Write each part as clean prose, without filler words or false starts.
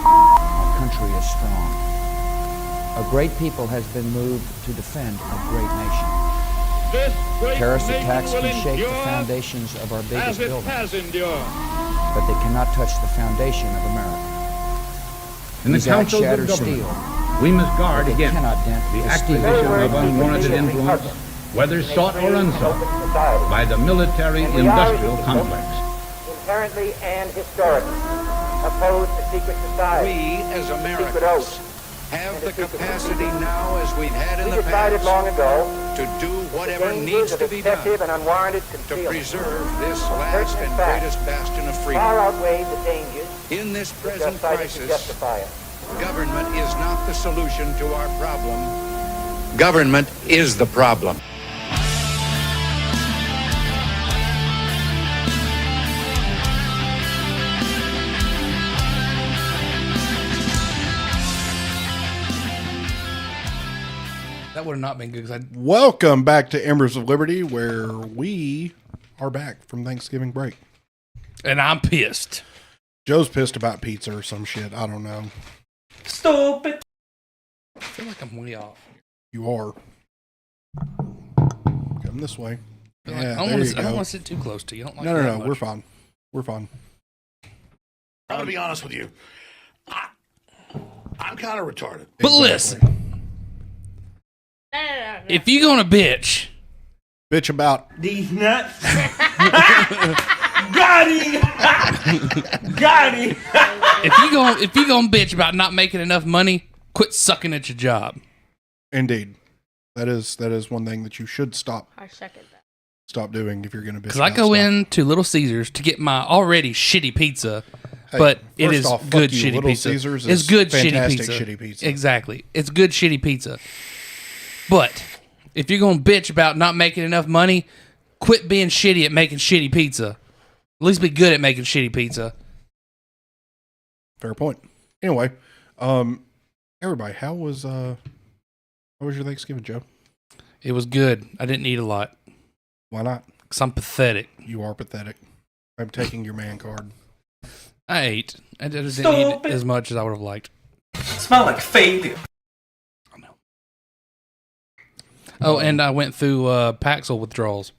Our country is strong. A great people has been moved to defend a great nation. Terrorist attacks can shake the foundations of our biggest buildings, but they cannot touch the foundation of America. In the councils of government, we must guard against the acquisition of unwarranted influence, whether sought or unsought, by the military-industrial complex. Inherently and historically oppose the secret society. We, as Americans, have the capacity now, as we've had in the past, long ago, to do whatever needs to be done and unwarranted to preserve this last and greatest bastion of freedom. Far outweigh the dangers in this present crisis, government is not the solution to our problem. Government is the problem. That would have not been good. Welcome back to Embers of Liberty, where we are back from Thanksgiving break. And I'm pissed. Joe's pissed about pizza or some shit. I don't know. Stupid. I feel like I'm way off. You are. Come this way. I don't want to sit too close to you. I don't like No. We're fine. We're fine. I'm going to be honest with you. I'm kind of retarded. But listen. If you gonna bitch about These nuts. Got him. Got him. if you gonna bitch about not making enough money, quit sucking at your job. Indeed, that is one thing that you should stop. I second that. Stop doing if you're gonna bitch. Because I go into Little Caesars to get my already shitty pizza, but it is good shitty Little pizza. Caesars It's is good fantastic shitty pizza. Shitty pizza. Exactly, it's good shitty pizza. But if you're gonna bitch about not making enough money, quit being shitty at making shitty pizza. At least be good at making shitty pizza. Fair point. Anyway, everybody, how was your Thanksgiving, Joe? It was good. I didn't eat a lot. Why not? Because I'm pathetic. You are pathetic. I'm taking your man card. I ate. I just didn't eat as much as I would have liked. Smell like failure. I know. Oh, and I went through Paxil withdrawals.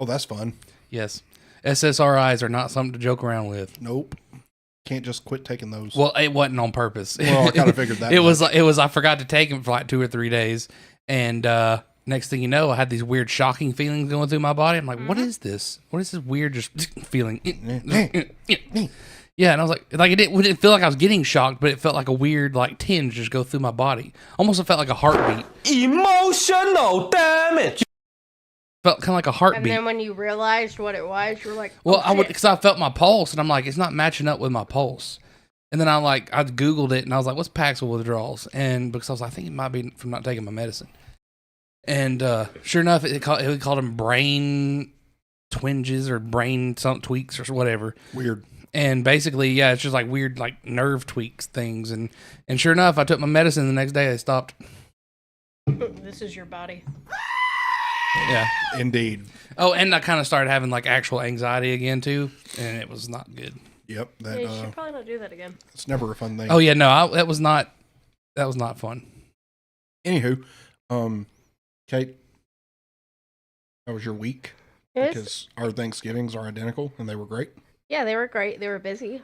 Oh, that's fun. Yes. SSRIs are not something to joke around with. Nope. Can't just quit taking those. Well, it wasn't on purpose. Well, I kind of figured that. It was I forgot to take them for like 2 or 3 days, and next thing you know, I had these weird shocking feelings going through my body. I'm like, what is this? What is this weird just feeling? Yeah, and I was like it didn't feel like I was getting shocked, but it felt like a weird like tinge just go through my body. Almost it felt like a heartbeat. Emotional damage. Felt kind of like a heartbeat. And then when you realized what it was, you were like, well, because I felt my pulse, and I'm like, it's not matching up with my pulse. And then I Googled it, and I was like, what's Paxil withdrawals? And because I was like, I think it might be from not taking my medicine. And sure enough, it called them brain twinges or brain tweaks or whatever. Weird. And basically, yeah, it's just like weird, like nerve tweaks things. And sure enough, I took my medicine the next day. I stopped. This is your body. Yeah, indeed. Oh, and I kind of started having like actual anxiety again too, and it was not good. Yep. Yeah, you should probably not do that again. It's never a fun thing. Oh yeah, no, that was not fun. Anywho, Kate, how was your week? Because our Thanksgivings are identical, and they were great. Yeah, they were great. They were busy.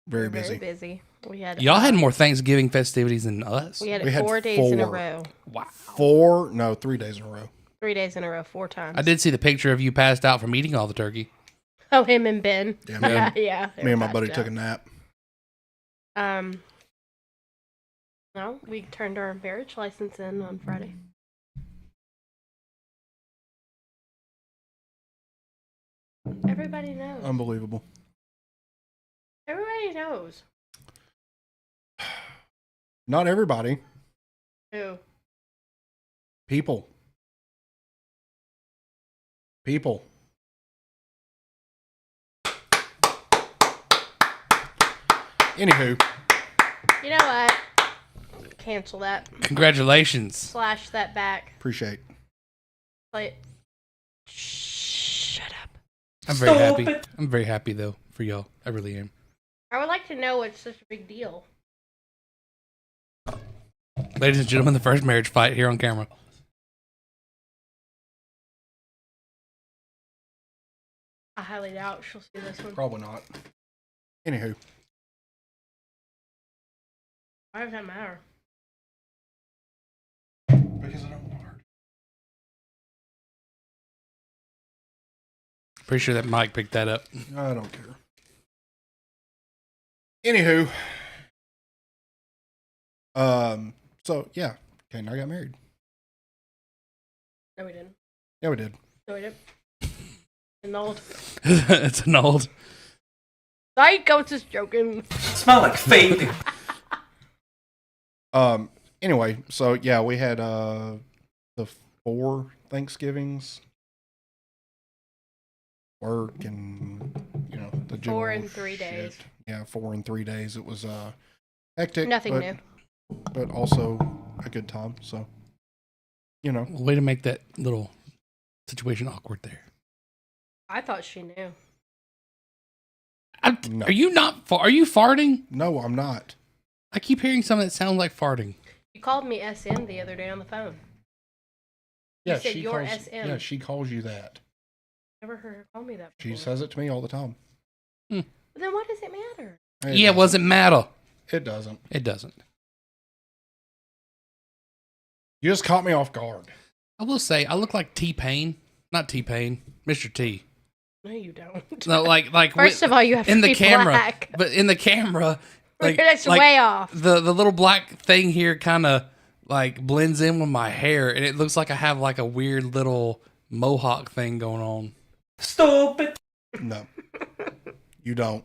Very busy. Very busy. Y'all had more Thanksgiving festivities than us. We had 4 days in a row. Wow. 3 days in a row. 3 days in a row, 4 times. I did see the picture of you passed out from eating all the turkey. Oh, him and Ben. Yeah, man. Yeah. Me and my buddy took a nap. No, we turned our marriage license in on Friday. Everybody knows. Unbelievable. Everybody knows. Not everybody. Who? People. Anywho. You know what? Cancel that. Congratulations. Slash that back. Appreciate. Play it. Shut up. I'm very happy. I'm very happy though for y'all. I really am. I would like to know what's such a big deal. Ladies and gentlemen, the first marriage fight here on camera. I highly doubt she'll see this one. Probably not. Anywho. Why does that matter? Because I don't want her. Pretty sure that Mike picked that up. I don't care. Anywho. So yeah, Kate and I got married. No, we didn't. Yeah, we did. No, we didn't. Annulled. It's annulled. Psych, I was just joking. Smell like fake. Anyway, so yeah, we had the 4 Thanksgivings. Work and the 4 in 3 days. shit. Yeah, 4 in 3 days. It was hectic. Nothing new. But also a good time. So Way to make that little situation awkward there. I thought she knew. No. Are you not? Are you farting? No, I'm not. I keep hearing something that sounds like farting. You called me SM the other day on the phone. Yeah, You said she you're calls. SM. Yeah, she calls you that. Never heard her call me that She before. says it to me all the time. But then what does it matter? Yeah, it wasn't matter. It doesn't. It doesn't. You just caught me off guard. I will say, I look like T-Pain. Not T-Pain. Mr. T. No, you don't. No, like. First of all, you have in to the be camera, black. but in the camera, That's way off. The little black thing here kind of like blends in with my hair, and it looks like I have like a weird little mohawk thing going on. Stupid. No, you don't.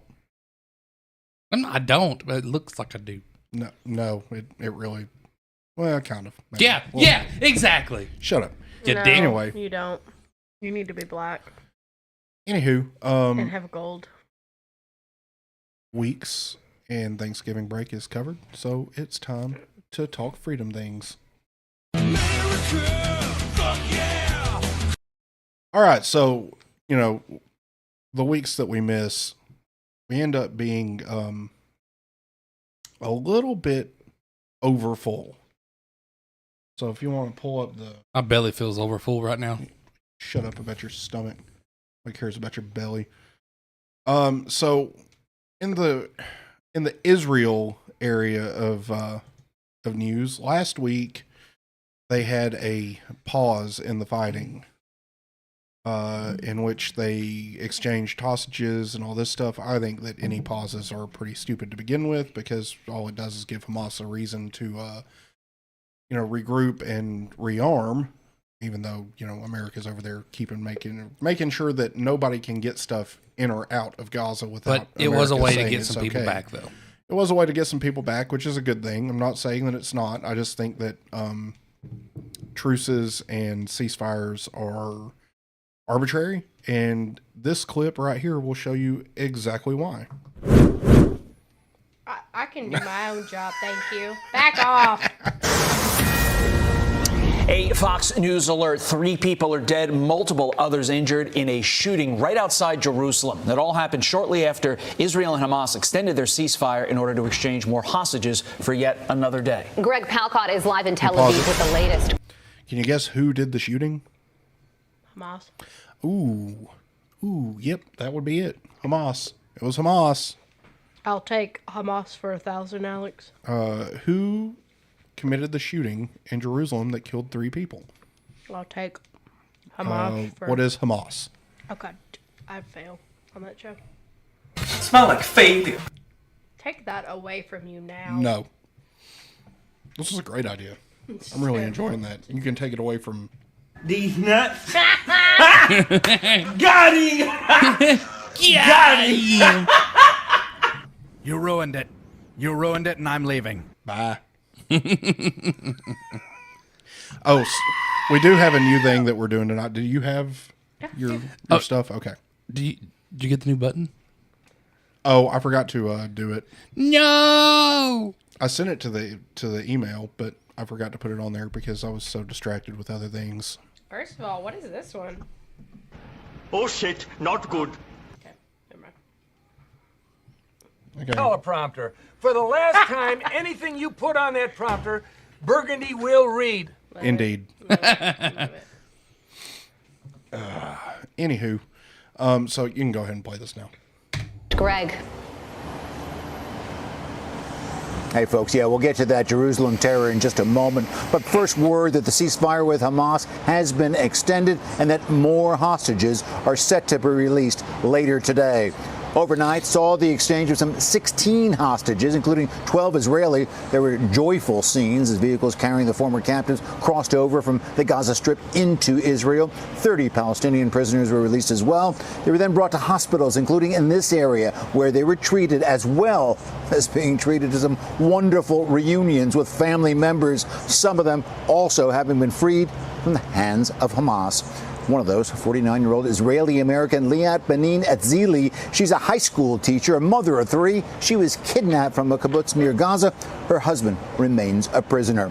I don't, but it looks like I do. No, it really. Well, kind of. Maybe. Yeah, Well, yeah, exactly. Shut up. You No, damn. Anyway. you don't. You need to be black Anywho, and have gold. weeks and Thanksgiving break is covered, so it's time to talk freedom things. All right, so the weeks that we miss, we end up being a little bit over full. So if you want to pull up My belly feels over full right now. shut up about your stomach. Nobody cares about your belly. So in the Israel area of news, last week they had a pause in the fighting, in which they exchanged hostages and all this stuff. I think that any pauses are pretty stupid to begin with, because all it does is give Hamas a reason to regroup and rearm. Even though, America's over there making sure that nobody can get stuff in or out of Gaza without. But it was a America way to saying get it's some people okay. back, though. It was a way to get some people back, which is a good thing. I'm not saying that it's not. I just think that truces and ceasefires are arbitrary, and this clip right here will show you exactly why. I can do my own job, thank you. Back off. A Fox News alert. 3 people are dead, multiple others injured in a shooting right outside Jerusalem. It all happened shortly after Israel and Hamas extended their ceasefire in order to exchange more hostages for yet another day. Greg Palcott is live in Tel Aviv with the latest. Can you guess who did the shooting? Hamas. Ooh, yep, that would be it. Hamas. It was Hamas. I'll take Hamas for 1,000, Alex. Who committed the shooting in Jerusalem that killed 3 people? I'll take Hamas for... What is Hamas? Okay, I fail on that show. Smell like fake. Take that away from you now. No. This is a great idea. I'm really enjoying that. You can take it away from... These nuts. Got him. Got him. You ruined it. You ruined it, and I'm leaving. Bye. We do have a new thing that we're doing tonight. Do you have your stuff? Okay. Did you get the new button? Oh, I forgot to do it. No. I sent it to the email, but I forgot to put it on there because I was so distracted with other things. First of all, what is this one? Oh shit, not good. Okay, never mind. Okay. Teleprompter. For the last time, anything you put on that prompter, Burgundy will read. Indeed. Anywho, so you can go ahead and play this now. Greg. Hey, folks, yeah, we'll get to that Jerusalem terror in just a moment. But first, word that the ceasefire with Hamas has been extended and that more hostages are set to be released later today. Overnight saw the exchange of some 16 hostages, including 12 Israeli. There were joyful scenes as vehicles carrying the former captives crossed over from the Gaza Strip into Israel. 30 Palestinian prisoners were released as well. They were then brought to hospitals, including in this area, where they were treated as well as being treated to some wonderful reunions with family members, some of them also having been freed from the hands of Hamas. One of those, 49-year-old Israeli-American Liat Benin Etzili. She's a high school teacher, a mother of 3. She was kidnapped from a kibbutz near Gaza. Her husband remains a prisoner.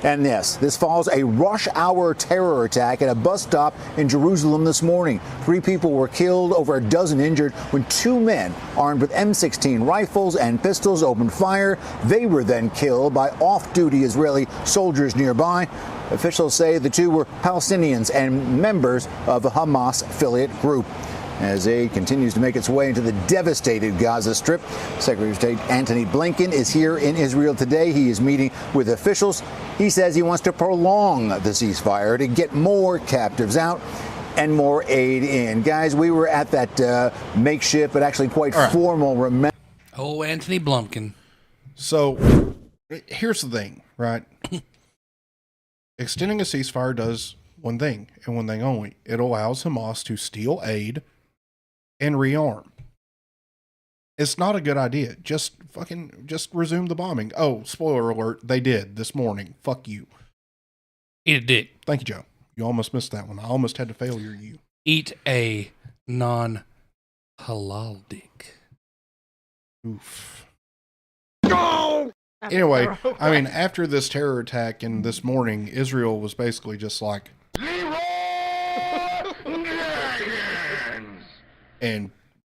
And yes, this follows a rush-hour terror attack at a bus stop in Jerusalem this morning. 3 people were killed, over a dozen injured, when 2 men armed with M16 rifles and pistols opened fire. They were then killed by off-duty Israeli soldiers nearby. Officials say the 2 were Palestinians and members of a Hamas affiliate group. As aid continues to make its way into the devastated Gaza Strip, Secretary of State Antony Blinken is here in Israel today. He is meeting with officials. He says he wants to prolong the ceasefire to get more captives out and more aid in. Guys, we were at that makeshift but actually quite formal. Oh, Antony Blumpkin. So here's the thing, right? Extending a ceasefire does one thing, and one thing only. It allows Hamas to steal aid and rearm. It's not a good idea. Just resume the bombing. Oh, spoiler alert, they did this morning. Fuck you. Eat a dick. Thank you, Joe. You almost missed that one. I almost had to failure you. Eat a non-halal dick. Oof. No! Anyway, I mean, after this terror attack and this morning, Israel was basically just like, and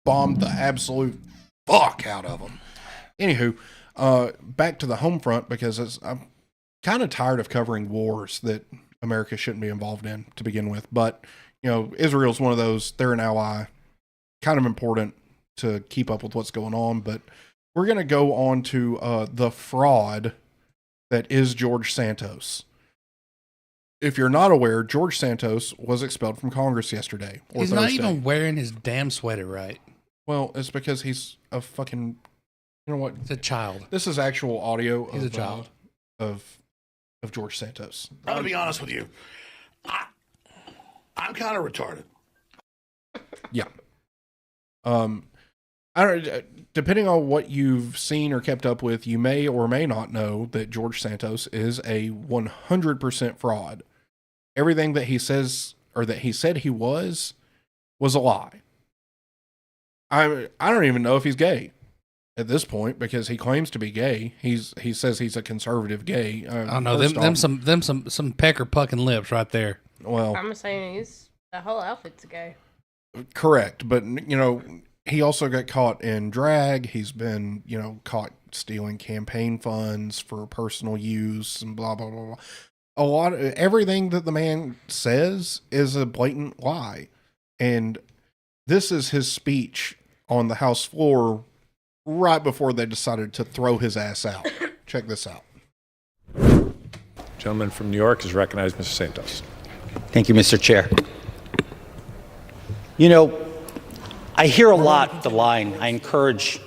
bombed the absolute fuck out of them. Anywho, back to the home front, because I'm kind of tired of covering wars that America shouldn't be involved in to begin with. But, you know, Israel's one of those, they're an ally, kind of important to keep up with what's going on. But we're going to go on to the fraud that is George Santos. If you're not aware, George Santos was expelled from Congress yesterday. He's Thursday. Not even wearing his damn sweater right. Well, it's because he's a fucking, you know what? He's a child. This is actual audio. He's a child. Of George Santos. I'm going to be honest with you. I'm kind of retarded. Yeah. I don't. Depending on what you've seen or kept up with, you may or may not know that George Santos is a 100% fraud. Everything that he says or that he said he was a lie. I don't even know if he's gay at this point, because he claims to be gay. He says he's a conservative gay. I don't know. Them some pecker pucking lips right there. Well, I'm saying the whole outfit's gay. Correct, but you know, he also got caught in drag. He's been, you know, caught stealing campaign funds for personal use and blah, blah, blah, blah. Everything that the man says is a blatant lie. And this is his speech on the House floor right before they decided to throw his ass out. Check this out. Gentleman from New York is recognized, Mr. Santos. Thank you, Mr. Chair. You know, I hear a lot the line, I encourage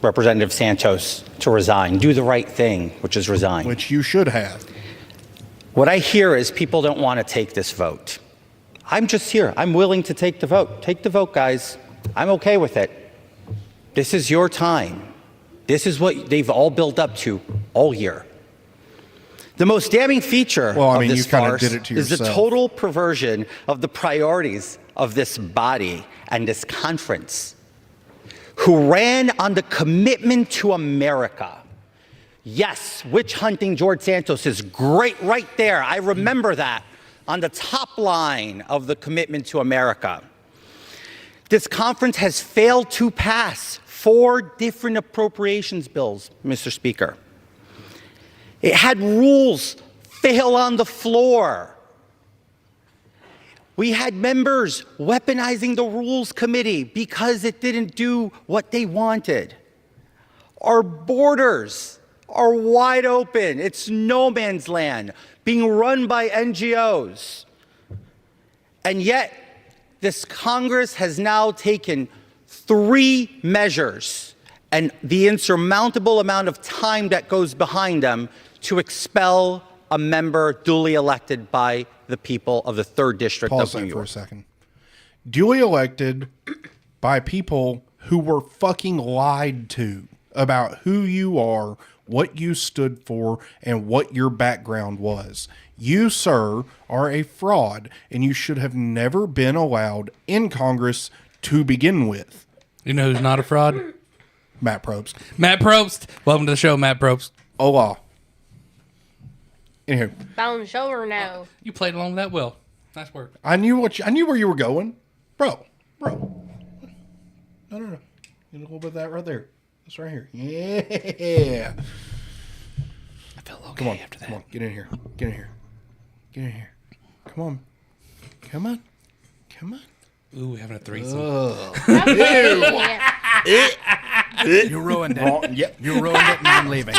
Representative Santos to resign, do the right thing, which is resign. Which you should have. What I hear is people don't want to take this vote. I'm just here. I'm willing to take the vote. Take the vote, guys. I'm okay with it. This is your time. This is what they've all built up to all year. The most damning feature of this farce is the total perversion of the priorities of this body and this conference, who ran on the commitment to America. Yes, witch hunting George Santos is great right there. I remember that on the top line of the commitment to America. This conference has failed to pass 4 different appropriations bills, Mr. Speaker. It had rules fail on the floor. We had members weaponizing the Rules Committee because it didn't do what they wanted. Our borders are wide open. It's no man's land, being run by NGOs. And yet, this Congress has now taken 3 measures and the insurmountable amount of time that goes behind them to expel a member duly elected by the people of the 3rd District Pause of New that for a York. second. Duly elected by people who were fucking lied to about who you are, what you stood for, and what your background was. You, sir, are a fraud, and you should have never been allowed in Congress to begin with. You know who's not a fraud? Matt Probst. Matt Probst. Welcome to the show, Matt Probst. Hola. Anywho, Found shoulder now. You played along with that well. Nice work. I knew where you were going, bro. No. Get a little bit of that right there. That's right here. Yeah. I felt okay Come on, after that. come on, get in here. Get in here. Get in here. Come on. Come on. Come on. Ooh, we're having a threesome. You ruined it. Yep. You ruined it, and I'm leaving.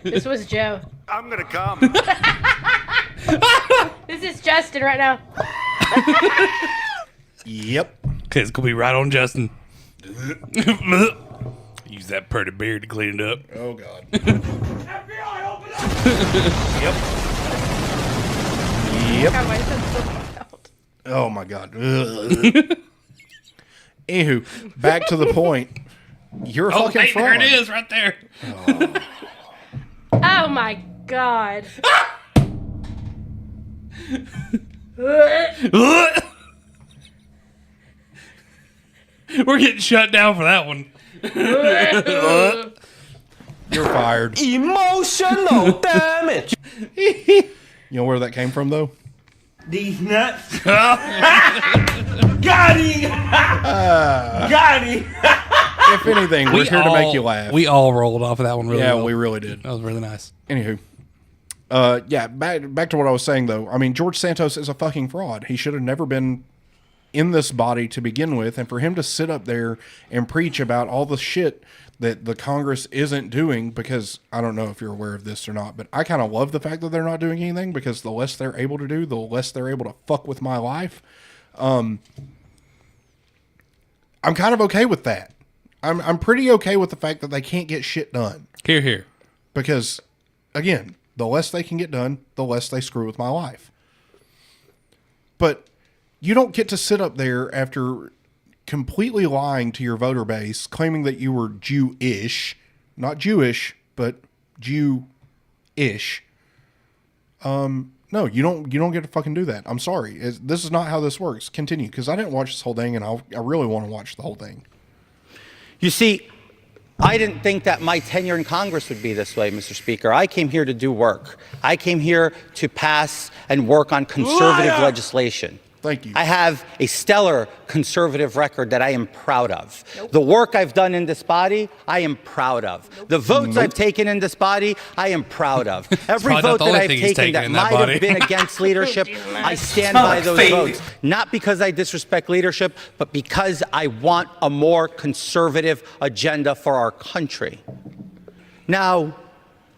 This was Joe. I'm gonna come. This is Justin right now. Yep. Okay, it's gonna be right on Justin. Use that pretty beard to clean it up. Oh God. FBI, open up! Yep. Yep. God, why is that so loud? Oh my God. Anywho, back to the point. You're a fucking hey, fraud. there it is, right there. Oh my God. We're getting shut down for that one. You're fired. Emotional damage. You know where that came from, though? These nuts. Got him. Got him. If anything, we're here to make you laugh. We all rolled off of that one really well. Yeah, we really did. That was really nice. Anywho. Yeah, back to what I was saying, though. I mean, George Santos is a fucking fraud. He should have never been in this body to begin with, and for him to sit up there and preach about all the shit that the Congress isn't doing, because I don't know if you're aware of this or not, but I kind of love the fact that they're not doing anything, because the less they're able to do, the less they're able to fuck with my life. I'm kind of okay with that. I'm pretty okay with the fact that they can't get shit done. Here, here. Because, again, the less they can get done, the less they screw with my life. But you don't get to sit up there after completely lying to your voter base, claiming that you were Jewish, not Jewish, but Jew-ish. No, you don't get to fucking do that. I'm sorry. This is not how this works. Continue, because I didn't watch this whole thing, and I really want to watch the whole thing. You see, I didn't think that my tenure in Congress would be this way, Mr. Speaker. I came here to do work. I came here to pass and work on conservative legislation. Thank you. I have a stellar conservative record that I am proud of. The work I've done in this body, I am proud of. The votes I've taken in this body, I am proud of. Every vote that I've taken that might have been against leadership, I stand by those votes. Not because I disrespect leadership, but because I want a more conservative agenda for our country. Now,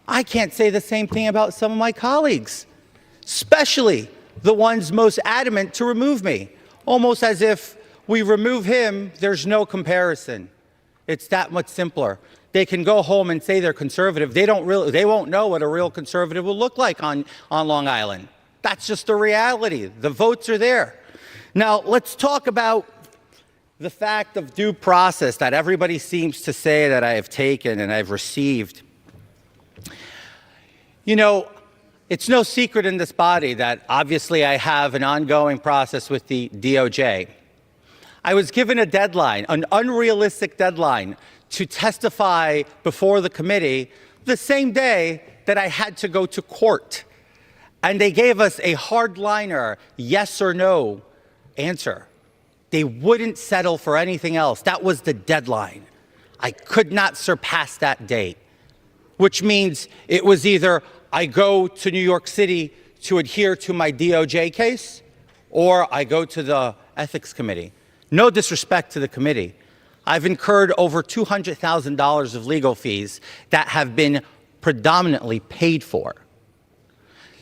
I can't say the same thing about some of my colleagues, especially the ones most adamant to remove me, almost as if we remove him, there's no comparison. It's that much simpler. They can go home and say they're conservative. They won't know what a real conservative will look like on Long Island. That's just the reality. The votes are there. Now, let's talk about the fact of due process that everybody seems to say that I have taken and I've received. You know, it's no secret in this body that obviously I have an ongoing process with the DOJ. I was given a deadline, an unrealistic deadline, to testify before the committee the same day that I had to go to court. And they gave us a hardliner yes or no answer. They wouldn't settle for anything else. That was the deadline. I could not surpass that date, which means it was either I go to New York City to adhere to my DOJ case, or I go to the ethics committee. No disrespect to the committee. I've incurred over $200,000 of legal fees that have been predominantly paid for.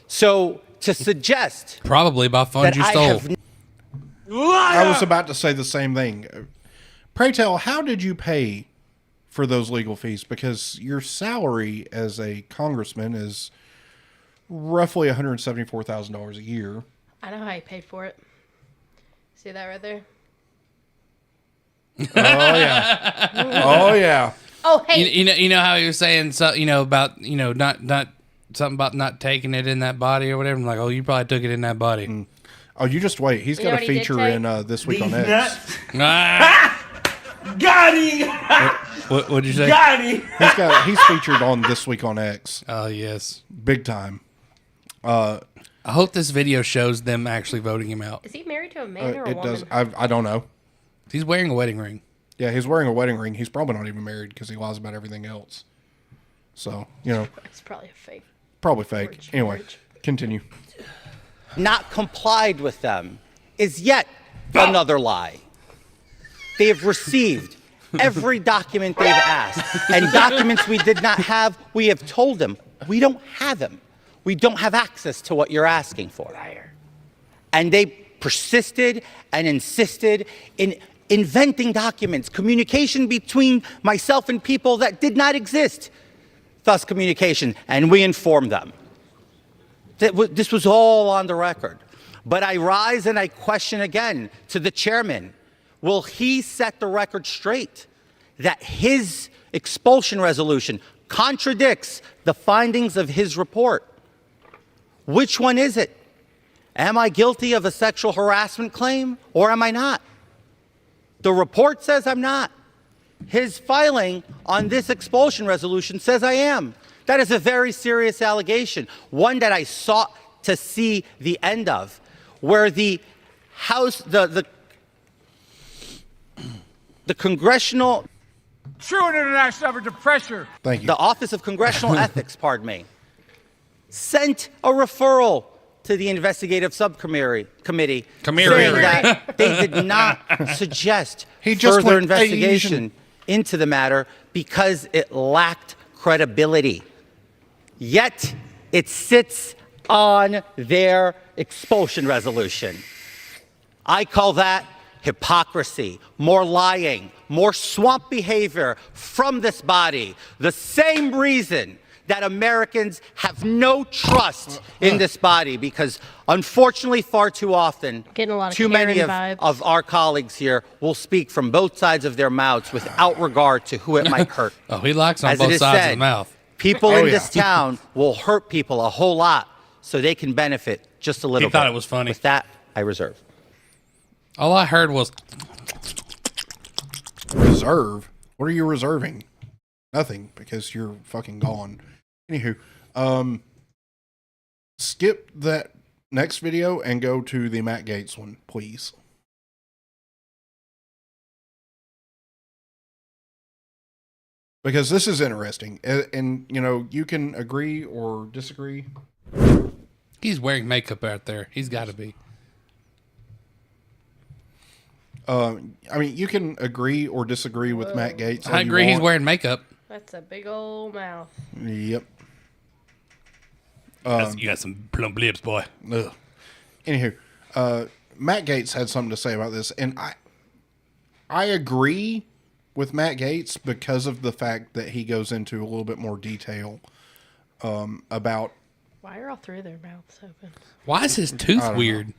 So to suggest probably by funds you stole. I was about to say the same thing. Pray tell, how did you pay for those legal fees? Because your salary as a congressman is roughly $174,000 a year. I know how you paid for it. See that right there? Oh yeah. Oh yeah. Oh hey. You know how he was saying so, about not something about not taking it in that body or whatever. I'm like, oh, you probably took it in that body. Mm. Oh, you just wait. He's got a feature in This Week on X. Got him. What'd you say? Got him. He's featured on This Week on X. Oh yes, big time. I hope this video shows them actually voting him out. Is he married to a man or a it woman? does. I don't know. He's wearing a wedding ring. Yeah, he's wearing a wedding ring. He's probably not even married because he lies about everything else. So, It's probably a fake. Probably fake. Anyway, continue. Not complied with them is yet another lie. They have received every document they've asked, and documents we did not have, we have told them we don't have them. We don't have access to what you're asking for. Liar. And they persisted and insisted in inventing documents, communication between myself and people that did not exist, thus communication, and we informed them. This was all on the record. But I rise and I question again to the chairman, will he set the record straight that his expulsion resolution contradicts the findings of his report? Which one is it? Am I guilty of a sexual harassment claim or am I not? The report says I'm not. His filing on this expulsion resolution says I am. That is a very serious allegation, one that I sought to see the end of, where the House, the Congressional... True and international effort to pressure. Thank you. The Office of Congressional Ethics, pardon me, sent a referral to the investigative subcommittee saying that they did not suggest further investigation into the matter because it lacked credibility. Yet it sits on their expulsion resolution. I call that hypocrisy, more lying, more swamp behavior from this body. The same reason that Americans have no trust in this body, because unfortunately far too often, too many of our colleagues here will speak from both sides of their mouths without regard to who it might hurt. Oh, he likes on both sides of the mouth. People in this town will hurt people a whole lot so they can benefit just a little bit. He thought it was funny. With that, I reserve. All I heard was... Reserve? What are you reserving? Nothing, because you're fucking gone. Anywho, skip that next video and go to the Matt Gaetz one, please. Because this is interesting, and you can agree or disagree. He's wearing makeup out there. He's got to be. I mean, you can agree or disagree with Matt Gaetz. I agree. He's wearing makeup. That's a big old mouth. Yep. You got some plump lips, boy. Ugh. Anywho, Matt Gaetz had something to say about this, and I agree with Matt Gaetz because of the fact that he goes into a little bit more detail about. Why are all three of their mouths open? Why is his tooth weird?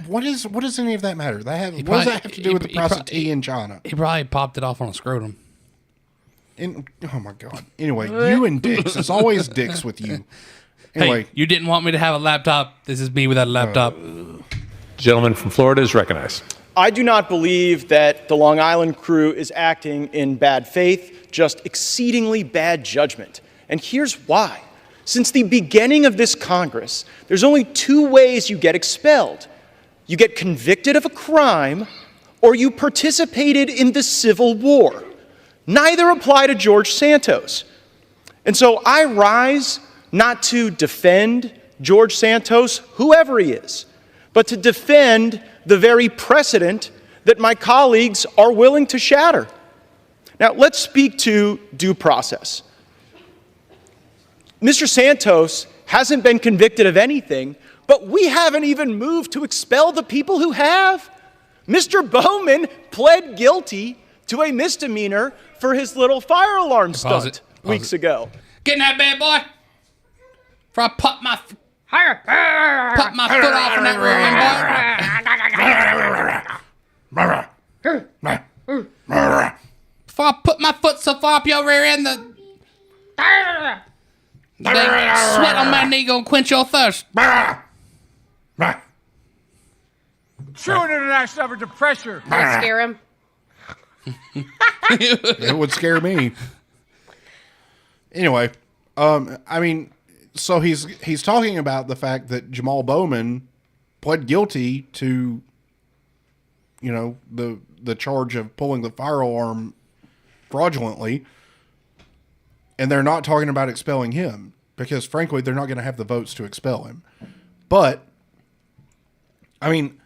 What does any of that matter? What does that have to do with the prostate in China? He probably popped it off on a scrotum. Oh my God. Anyway, you and dicks. It's always dicks with you. Anyway, hey, you didn't want me to have a laptop. This is me without a laptop. Gentleman from Florida is recognized. I do not believe that the Long Island crew is acting in bad faith, just exceedingly bad judgment. And here's why. Since the beginning of this Congress, there's only two ways you get expelled. You get convicted of a crime, or you participated in the Civil War. Neither apply to George Santos. And so I rise not to defend George Santos, whoever he is, but to defend the very precedent that my colleagues are willing to shatter. Now, let's speak to due process. Mr. Santos hasn't been convicted of anything, but we haven't even moved to expel the people who have. Mr. Bowman pled guilty to a misdemeanor for his little fire alarm stunt weeks ago. Get in that bad boy. Before I pop my foot off in that rear end, boy. Before I put my foot so far up your rear end, the sweat on my knee gonna quench your thirst. True international average of pressure. Don't scare him. It would scare me. Anyway, I mean, so he's talking about the fact that Jamal Bowman pled guilty to, you know, the charge of pulling the fire alarm fraudulently, and they're not talking about expelling him because, frankly, they're not going to have the votes to expel him. But, I mean,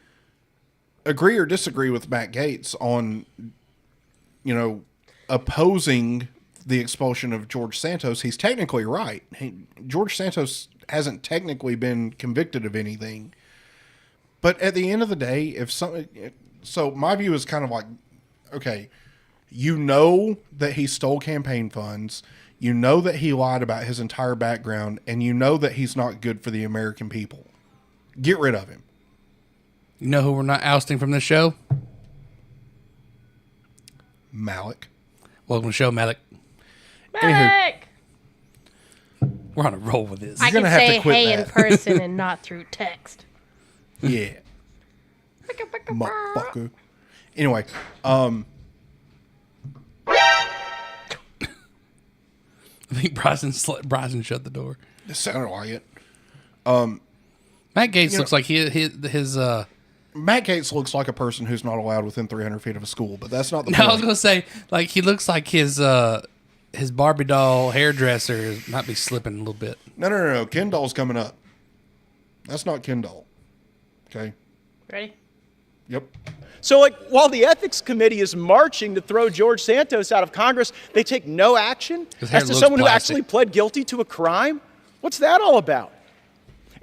agree or disagree with Matt Gaetz on, you know, opposing the expulsion of George Santos. He's technically right. George Santos hasn't technically been convicted of anything. But at the end of the day, so my view is kind of like, okay, you know that he stole campaign funds, you know that he lied about his entire background, and you know that he's not good for the American people. Get rid of him. You know who we're not ousting from this show? Malik. Welcome to the show, Malik. Malik! We're on a roll with this. I can say hey in person and not through text. Yeah. Motherfucker. Anyway, I think Bryson shut the door. It sounded like it. Matt Gaetz looks like his Matt Gaetz looks like a person who's not allowed within 300 feet of a school, but that's not the No, point. I was going to say, like, he looks like his Barbie doll hairdresser might be slipping a little bit. No. Ken doll's coming up. That's not Ken doll. Okay. Ready? Yep. So, like, while the Ethics Committee is marching to throw George Santos out of Congress, they take no action as to someone who actually pled guilty to a crime? What's that all about?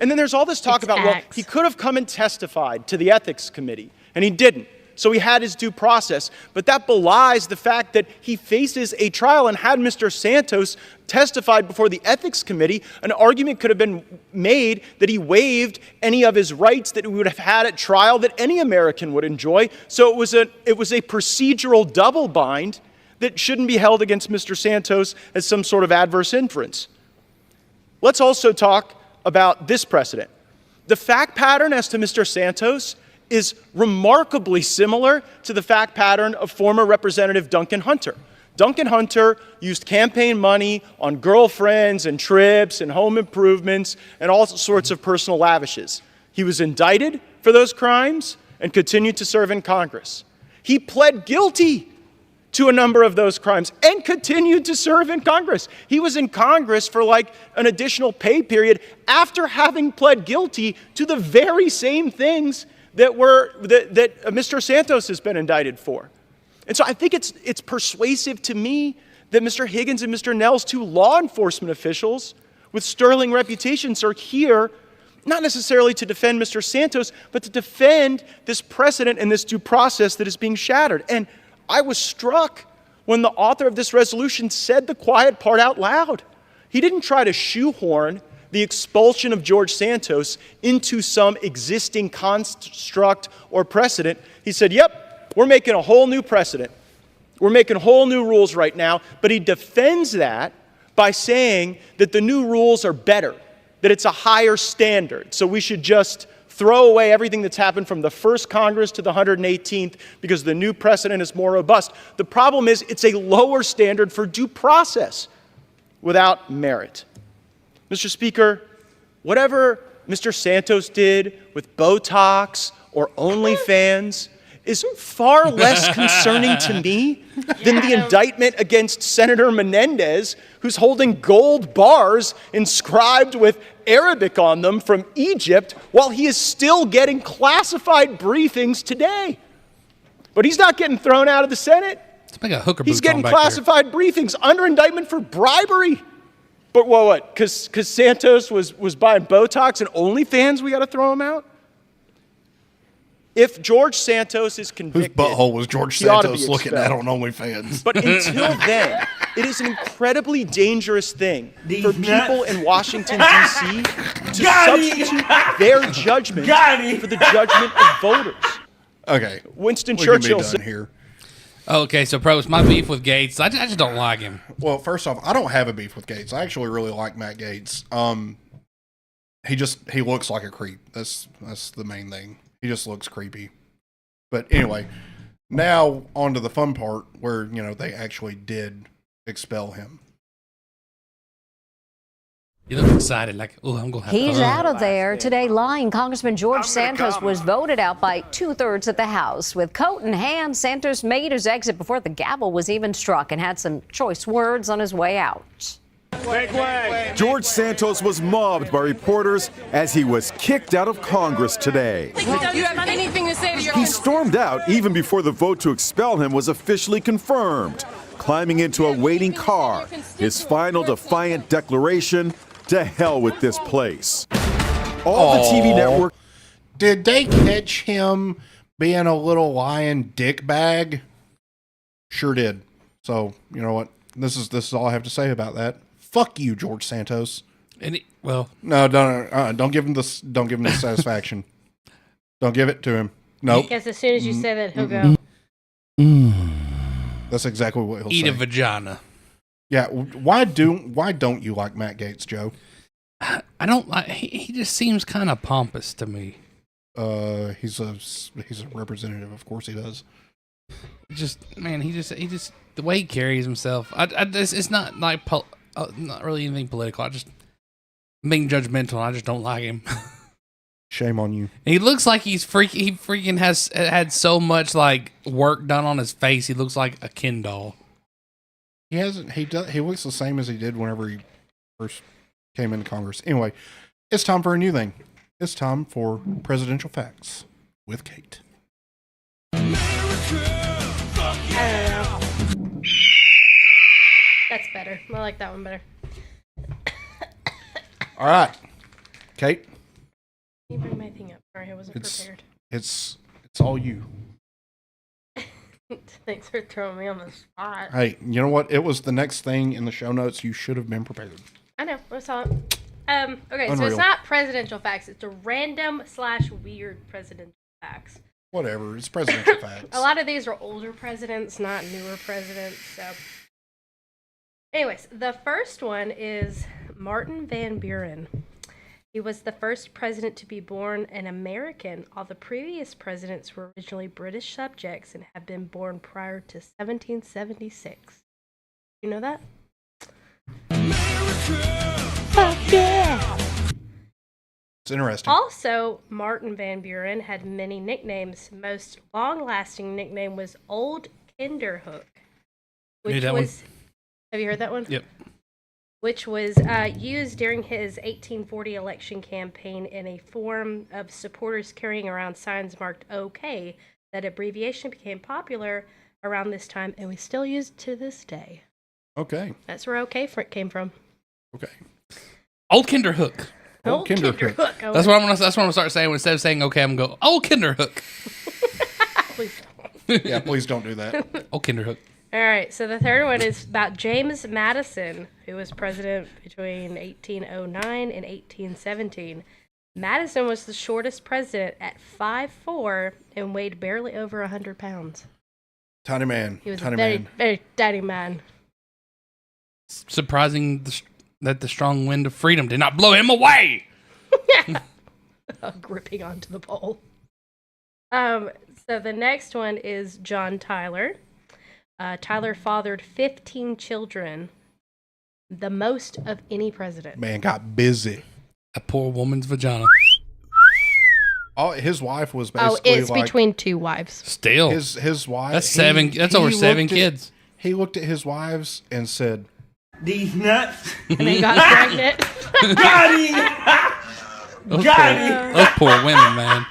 And then there's all this talk about, well, he could have come and testified to the Ethics Committee, and he didn't. So he had his due process. But that belies the fact that he faces a trial, and had Mr. Santos testified before the Ethics Committee, an argument could have been made that he waived any of his rights that he would have had at trial that any American would enjoy. So it was a procedural double bind that shouldn't be held against Mr. Santos as some sort of adverse inference. Let's also talk about this precedent. The fact pattern as to Mr. Santos is remarkably similar to the fact pattern of former Representative Duncan Hunter. Duncan Hunter used campaign money on girlfriends and trips and home improvements and all sorts of personal lavishes. He was indicted for those crimes and continued to serve in Congress. He pled guilty to a number of those crimes and continued to serve in Congress. He was in Congress for like an additional pay period after having pled guilty to the very same things that Mr. Santos has been indicted for. And so I think it's persuasive to me that Mr. Higgins and Mr. Nels, two law enforcement officials with sterling reputations, are here not necessarily to defend Mr. Santos, but to defend this precedent and this due process that is being shattered. And I was struck when the author of this resolution said the quiet part out loud. He didn't try to shoehorn the expulsion of George Santos into some existing construct or precedent. He said, yep, we're making a whole new precedent. We're making whole new rules right now. But he defends that by saying that the new rules are better, that it's a higher standard, so we should just throw away everything that's happened from the first Congress to the 118th because the new precedent is more robust. The problem is it's a lower standard for due process without merit. Mr. Speaker, whatever Mr. Santos did with Botox or OnlyFans is far less concerning to me than the indictment against Senator Menendez, who's holding gold bars inscribed with Arabic on them from Egypt while he is still getting classified briefings today. But he's not getting thrown out of the Senate. Let's make a hooker He's boots on getting back classified briefings under indictment for bribery. But what? Because Santos was buying Botox and OnlyFans, we got to throw him out? If George Santos is convicted, whose butthole was George Santos looking at on OnlyFans? But until then, it is an incredibly dangerous thing for people in Washington, D.C. to substitute their judgment for the judgment of voters. Okay. Winston Churchill said here. Okay, so pros, my beef with Gates, I just don't like him. Well, first off, I don't have a beef with Gates. I actually really like Matt Gaetz. He looks like a creep. That's the main thing. He just looks creepy. But anyway, now on to the fun part where, they actually did expel him. You look excited, like, oh, I'm going to have He's fun. out of there. Today, lying Congressman George Santos was voted out by 2/3 of the House. With coat in hand, Santos made his exit before the gavel was even struck and had some choice words on his way out. George Santos was mobbed by reporters as he was kicked out of Congress today. Do you have anything to say to your He stormed out even before the vote to expel him was officially confirmed, climbing into a waiting car, his final defiant declaration, to hell with this place. All the TV network. Did they catch him being a little lying dick bag? Sure did. So, you know what? This is all I have to say about that. Fuck you, George Santos. No, don't give him this. Don't give him the satisfaction. Don't give it to him. Nope. Because as soon as you say that, he'll go. That's exactly what he'll say. Eat a vagina. Yeah. Why don't you like Matt Gaetz, Joe? I don't like. He just seems kind of pompous to me. He's a representative. Of course he does. He just the way he carries himself. It's not like not really anything political. I'm being judgmental. I just don't like him. Shame on you. He looks like he freaking has had so much like work done on his face. He looks like a Ken doll. He hasn't. He looks the same as he did whenever he first came into Congress. Anyway, it's time for a new thing. It's time for presidential facts with Kate. That's better. I like that one better. All right, Kate. Let me bring my thing up. Sorry, I wasn't prepared. It's all you. Thanks for throwing me on the spot. Hey, you know what? It was the next thing in the show notes. You should have been prepared. I know. I saw it. Okay, so Unreal. it's not presidential facts. It's a random/weird presidential facts. Whatever. It's presidential facts. A lot of these are older presidents, not newer presidents. So, anyways, the first one is Martin Van Buren. He was the first president to be born an American. All the previous presidents were originally British subjects and have been born prior to 1776. You know that? Fuck yeah! It's interesting. Also, Martin Van Buren had many nicknames. Most long-lasting nickname was Old Kinderhook, which was. Have you heard that one? Yep. Which was used during his 1840 election campaign in a form of supporters carrying around signs marked OK. That abbreviation became popular around this time and we still use it to this day. Okay. That's where OK came from. Okay. Old Kinderhook. Old Kinderhook. That's what I'm gonna start saying. Instead of saying okay, I'm gonna go Old Kinderhook. Please don't. Yeah, please don't do that. Old Kinderhook. All right, so the third one is about James Madison, who was president between 1809 and 1817. Madison was the shortest president at 5'4" and weighed barely over 100 pounds. Tiny man. He was tiny a very, man. very tiny man. Surprising that the strong wind of freedom did not blow him away. gripping onto the pole. So the next one is John Tyler. Tyler fathered 15 children, the most of any president. Man got busy. A poor woman's vagina. Oh, his wife was basically it's between two wives. Still. His wife. That's seven. That's over 7 kids. He looked at his wives and said, "These nuts." And they got pregnant. Got him. Those poor women, man.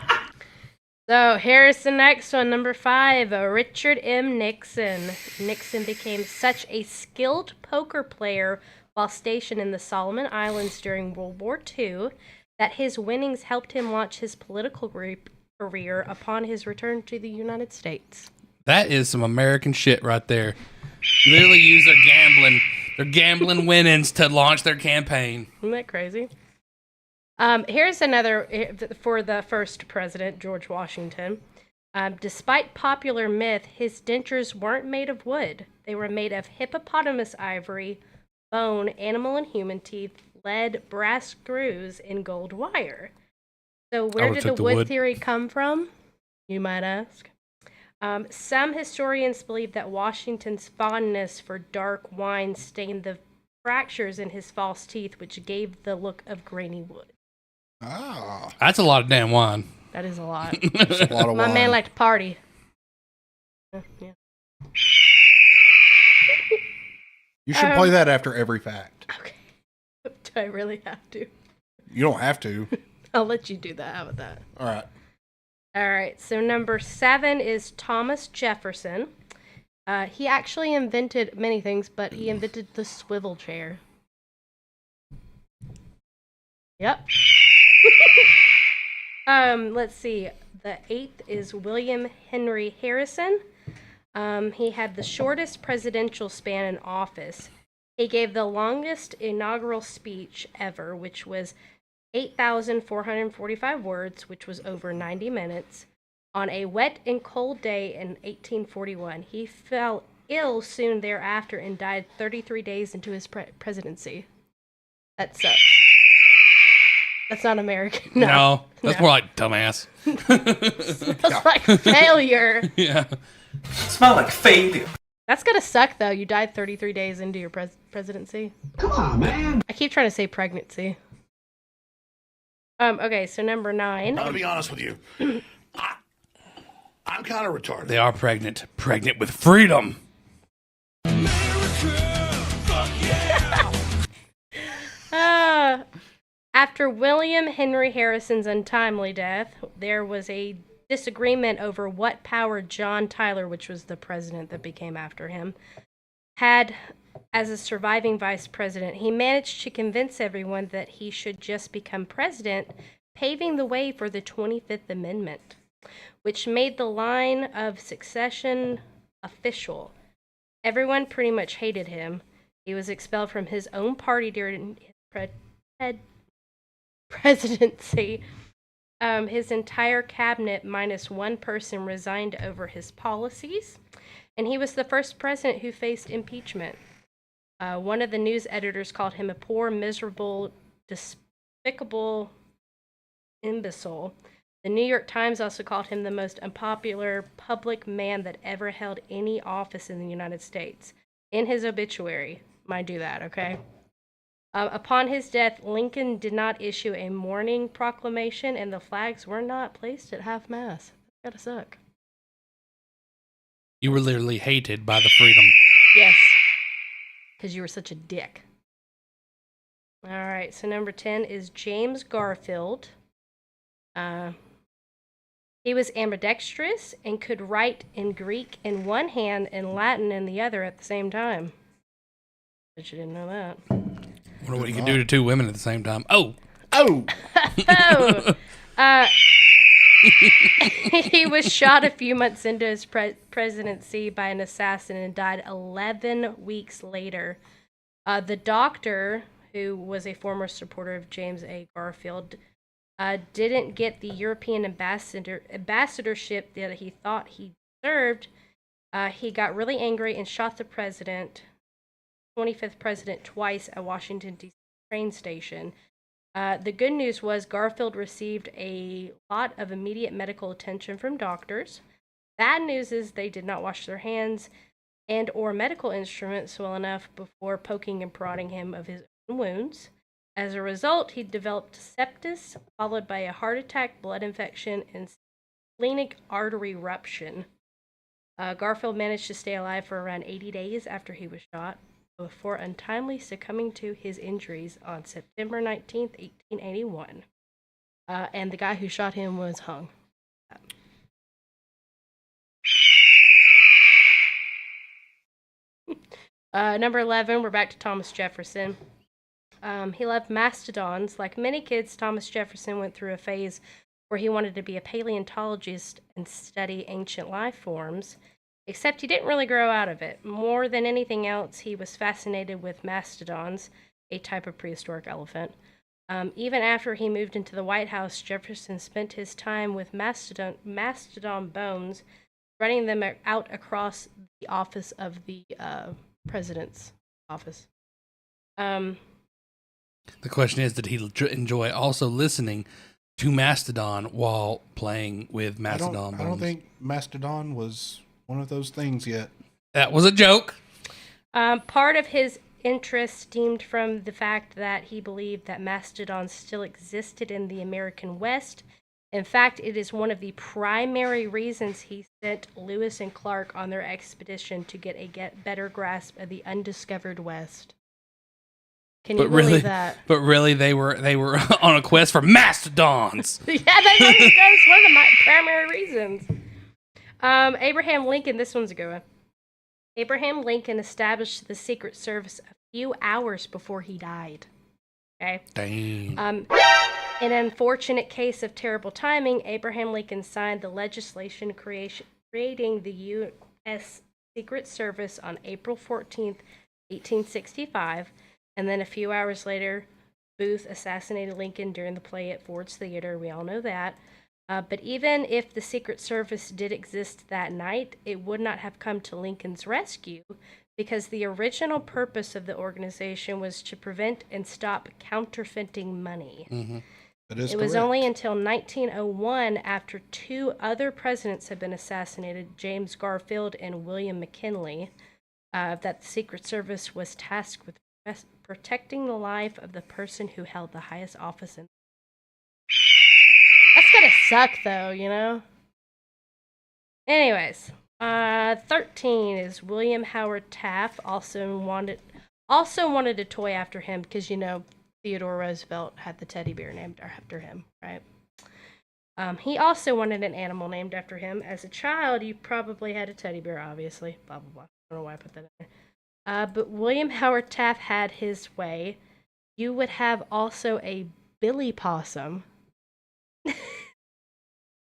So here's the next one, number 5, Richard M. Nixon. Nixon became such a skilled poker player while stationed in the Solomon Islands during World War II that his winnings helped him launch his political career upon his return to the United States. That is some American shit right there. Literally use their gambling winnings to launch their campaign. Isn't that crazy? Here's another for the first president, George Washington. Despite popular myth, his dentures weren't made of wood. They were made of hippopotamus ivory, bone, animal and human teeth, lead, brass screws, and gold wire. So where did the wood theory come from, you might ask? Some historians believe that Washington's fondness for dark wine stained the fractures in his false teeth, which gave the look of grainy wood. Ah. That's a lot of damn wine. That is a lot. That's a lot of My wine. man liked to party. Yeah. You should play that after every fact. Okay. Do I really have to? You don't have to. I'll let you do that. How about that? All right. All right. So number 7 is Thomas Jefferson. He actually invented many things, but he invented the swivel chair. Yep. Let's see. The 8th is William Henry Harrison. He had the shortest presidential span in office. He gave the longest inaugural speech ever, which was 8,445 words, which was over 90 minutes, on a wet and cold day in 1841. He fell ill soon thereafter and died 33 days into his presidency. That sucks. That's not American. No, that's more like dumbass. That's like failure. Yeah. Smell like failure. That's gonna suck, though. You died 33 days into your presidency. Come on, man. I keep trying to say pregnancy. Okay, so number 9. I'm gonna be honest with you. I'm kind of retarded. They are pregnant. Pregnant with freedom. After William Henry Harrison's untimely death, there was a disagreement over what power John Tyler, which was the president that became after him, had as a surviving vice president. He managed to convince everyone that he should just become president, paving the way for the 25th Amendment, which made the line of succession official. Everyone pretty much hated him. He was expelled from his own party during his presidency. His entire cabinet, minus one person, resigned over his policies, and he was the first president who faced impeachment. One of the news editors called him a poor, miserable, despicable imbecile. The New York Times also called him the most unpopular public man that ever held any office in the United States. In his obituary, mind do that, okay? Upon his death, Lincoln did not issue a mourning proclamation, and the flags were not placed at half-mast. That's gotta suck. You were literally hated by the freedom. Yes, because you were such a dick. All right, so number 10 is James Garfield. He was ambidextrous and could write in Greek in one hand and Latin in the other at the same time. Bet you didn't know that. I wonder what you can do to 2 women at the same time. Oh! He was shot a few months into his presidency by an assassin and died 11 weeks later. The doctor, who was a former supporter of James A. Garfield, didn't get the European ambassadorship that he thought he deserved. He got really angry and shot the president, 25th president, twice at Washington, D.C. train station. The good news was Garfield received a lot of immediate medical attention from doctors. Bad news is they did not wash their hands and or medical instruments well enough before poking and prodding him of his own wounds. As a result, he developed sepsis, followed by a heart attack, blood infection, and splenic artery rupture. Garfield managed to stay alive for around 80 days after he was shot, before untimely succumbing to his injuries on September 19th, 1881. And the guy who shot him was hung. Number 11, we're back to Thomas Jefferson. He loved mastodons. Like many kids, Thomas Jefferson went through a phase where he wanted to be a paleontologist and study ancient life forms, except he didn't really grow out of it. More than anything else, he was fascinated with mastodons, a type of prehistoric elephant. Even after he moved into the White House, Jefferson spent his time with mastodon bones, running them out across the office of the president's office. The question is, did he enjoy also listening to Mastodon while playing with Mastodon bones? I don't think Mastodon was one of those things yet. That was a joke. Part of his interest stemmed from the fact that he believed that mastodons still existed in the American West. In fact, it is one of the primary reasons he sent Lewis and Clark on their expedition to get better grasp of the undiscovered West. Can you believe that? But really, they were on a quest for mastodons. Yeah, that's one of the primary reasons. Abraham Lincoln, this one's a good one. Abraham Lincoln established the Secret Service a few hours before he died. Okay? Dang. In an unfortunate case of terrible timing, Abraham Lincoln signed the legislation creating the U.S. Secret Service on April 14th, 1865, and then a few hours later, Booth assassinated Lincoln during the play at Ford's Theater. We all know that. But even if the Secret Service did exist that night, it would not have come to Lincoln's rescue because the original purpose of the organization was to prevent and stop counterfeiting money. Mm-hmm. It was only until 1901, after two other presidents had been assassinated, James Garfield and William McKinley, that the Secret Service was tasked with protecting the life of the person who held the highest office in. That's gonna suck, though, you know? Anyways, 13 is William Howard Taft, also wanted a toy after him because, you know, Theodore Roosevelt had the teddy bear named after him, right? He also wanted an animal named after him. As a child, you probably had a teddy bear, obviously. Blah, blah, blah. I don't know why I put that in there. But William Howard Taft had his way. You would have also a Billy Possum.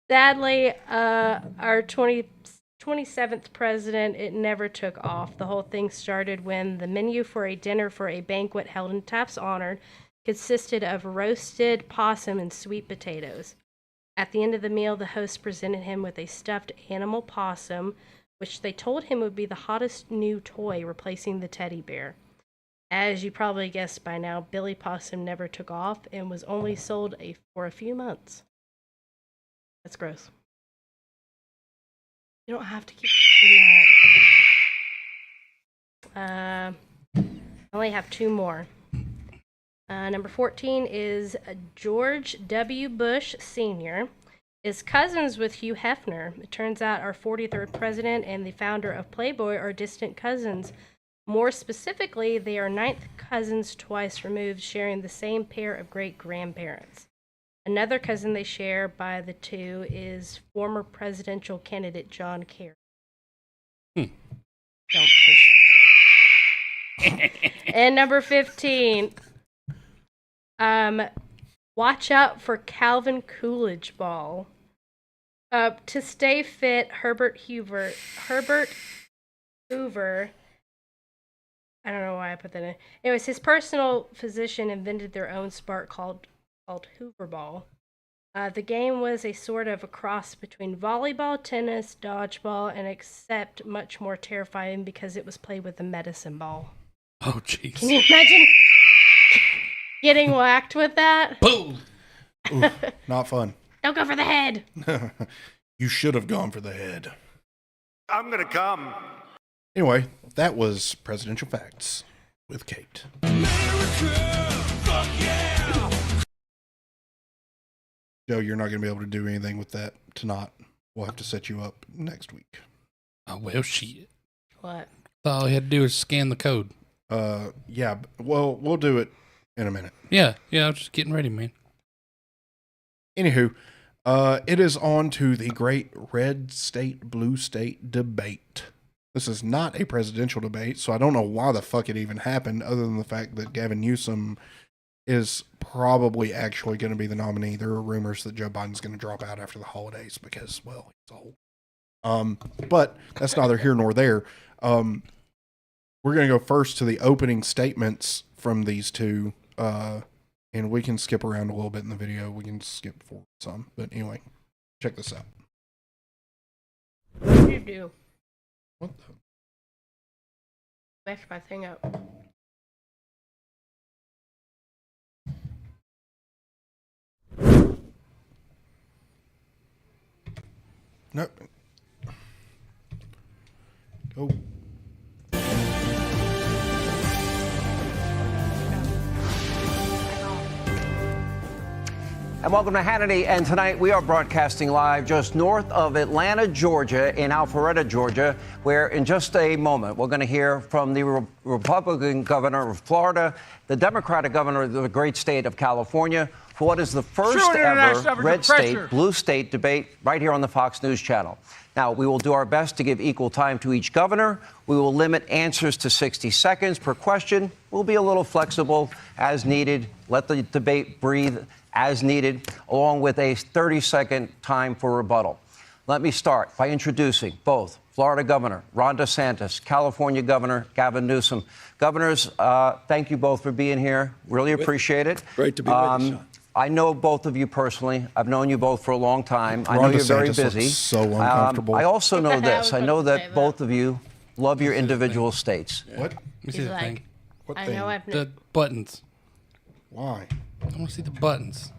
Sadly, our 27th president, it never took off. The whole thing started when the menu for a dinner for a banquet held in Taft's honor consisted of roasted possum and sweet potatoes. At the end of the meal, the host presented him with a stuffed animal possum, which they told him would be the hottest new toy, replacing the teddy bear. As you probably guessed by now, Billy Possum never took off and was only sold for a few months. That's gross. You don't have to keep doing that. I only have two more. Number 14 is George W. Bush Sr. is cousins with Hugh Hefner. It turns out our 43rd president and the founder of Playboy are distant cousins. More specifically, they are ninth cousins twice removed, sharing the same pair of great-grandparents. Another cousin they share by the two is former presidential candidate John Kerry. Don't push. And number 15, watch out for Calvin Coolidge Ball. To stay fit, Herbert Hoover, I don't know why I put that in. Anyways, his personal physician invented their own sport called Hoover Ball. The game was a sort of a cross between volleyball, tennis, dodgeball, and except much more terrifying because it was played with a medicine ball. Oh, jeez. Can you imagine? getting whacked with that. Boom. Ooh, not fun. Don't go for the head. You should have gone for the head. I'm gonna come. Anyway, that was Presidential Facts with Kate. Joe, you're not going to be able to do anything with that tonight. We'll have to set you up next week. Oh, well, shit. What? All you had to do is scan the code. Yeah. Well, we'll do it in a minute. Yeah. I'm just getting ready, man. Anywho, it is on to the great red state, blue state debate. This is not a presidential debate, so I don't know why the fuck it even happened, other than the fact that Gavin Newsom is probably actually going to be the nominee. There are rumors that Joe Biden's going to drop out after the holidays because, well, he's old. But that's neither here nor there. We're going to go first to the opening statements from these two, and we can skip around a little bit in the video. We can skip forward some. But anyway, check this out. What did you do? What the? Messed my thing up. No. Go. And welcome to Hannity. And tonight we are broadcasting live just north of Atlanta, Georgia, in Alpharetta, Georgia, where in just a moment we're going to hear from the Republican governor of Florida, the Democratic governor of the great state of California, for what is the first ever red state, blue state debate right here on the Fox News channel. Now, we will do our best to give equal time to each governor. We will limit answers to 60 seconds per question. We'll be a little flexible as needed. Let the debate breathe as needed, along with a 30-second time for rebuttal. Let me start by introducing both Florida Governor Ron DeSantis, California Governor Gavin Newsom. Governors, thank you both for being here. Really appreciate it. Great to be with you, Sean. I know both of you personally. I've known you both for a long time. I know Ron you're very DeSantis busy. looks so uncomfortable. I also know this. I know that both of you love your individual states. What? Let me see the thing. What I thing? know I've The buttons. Why? I want to see the buttons.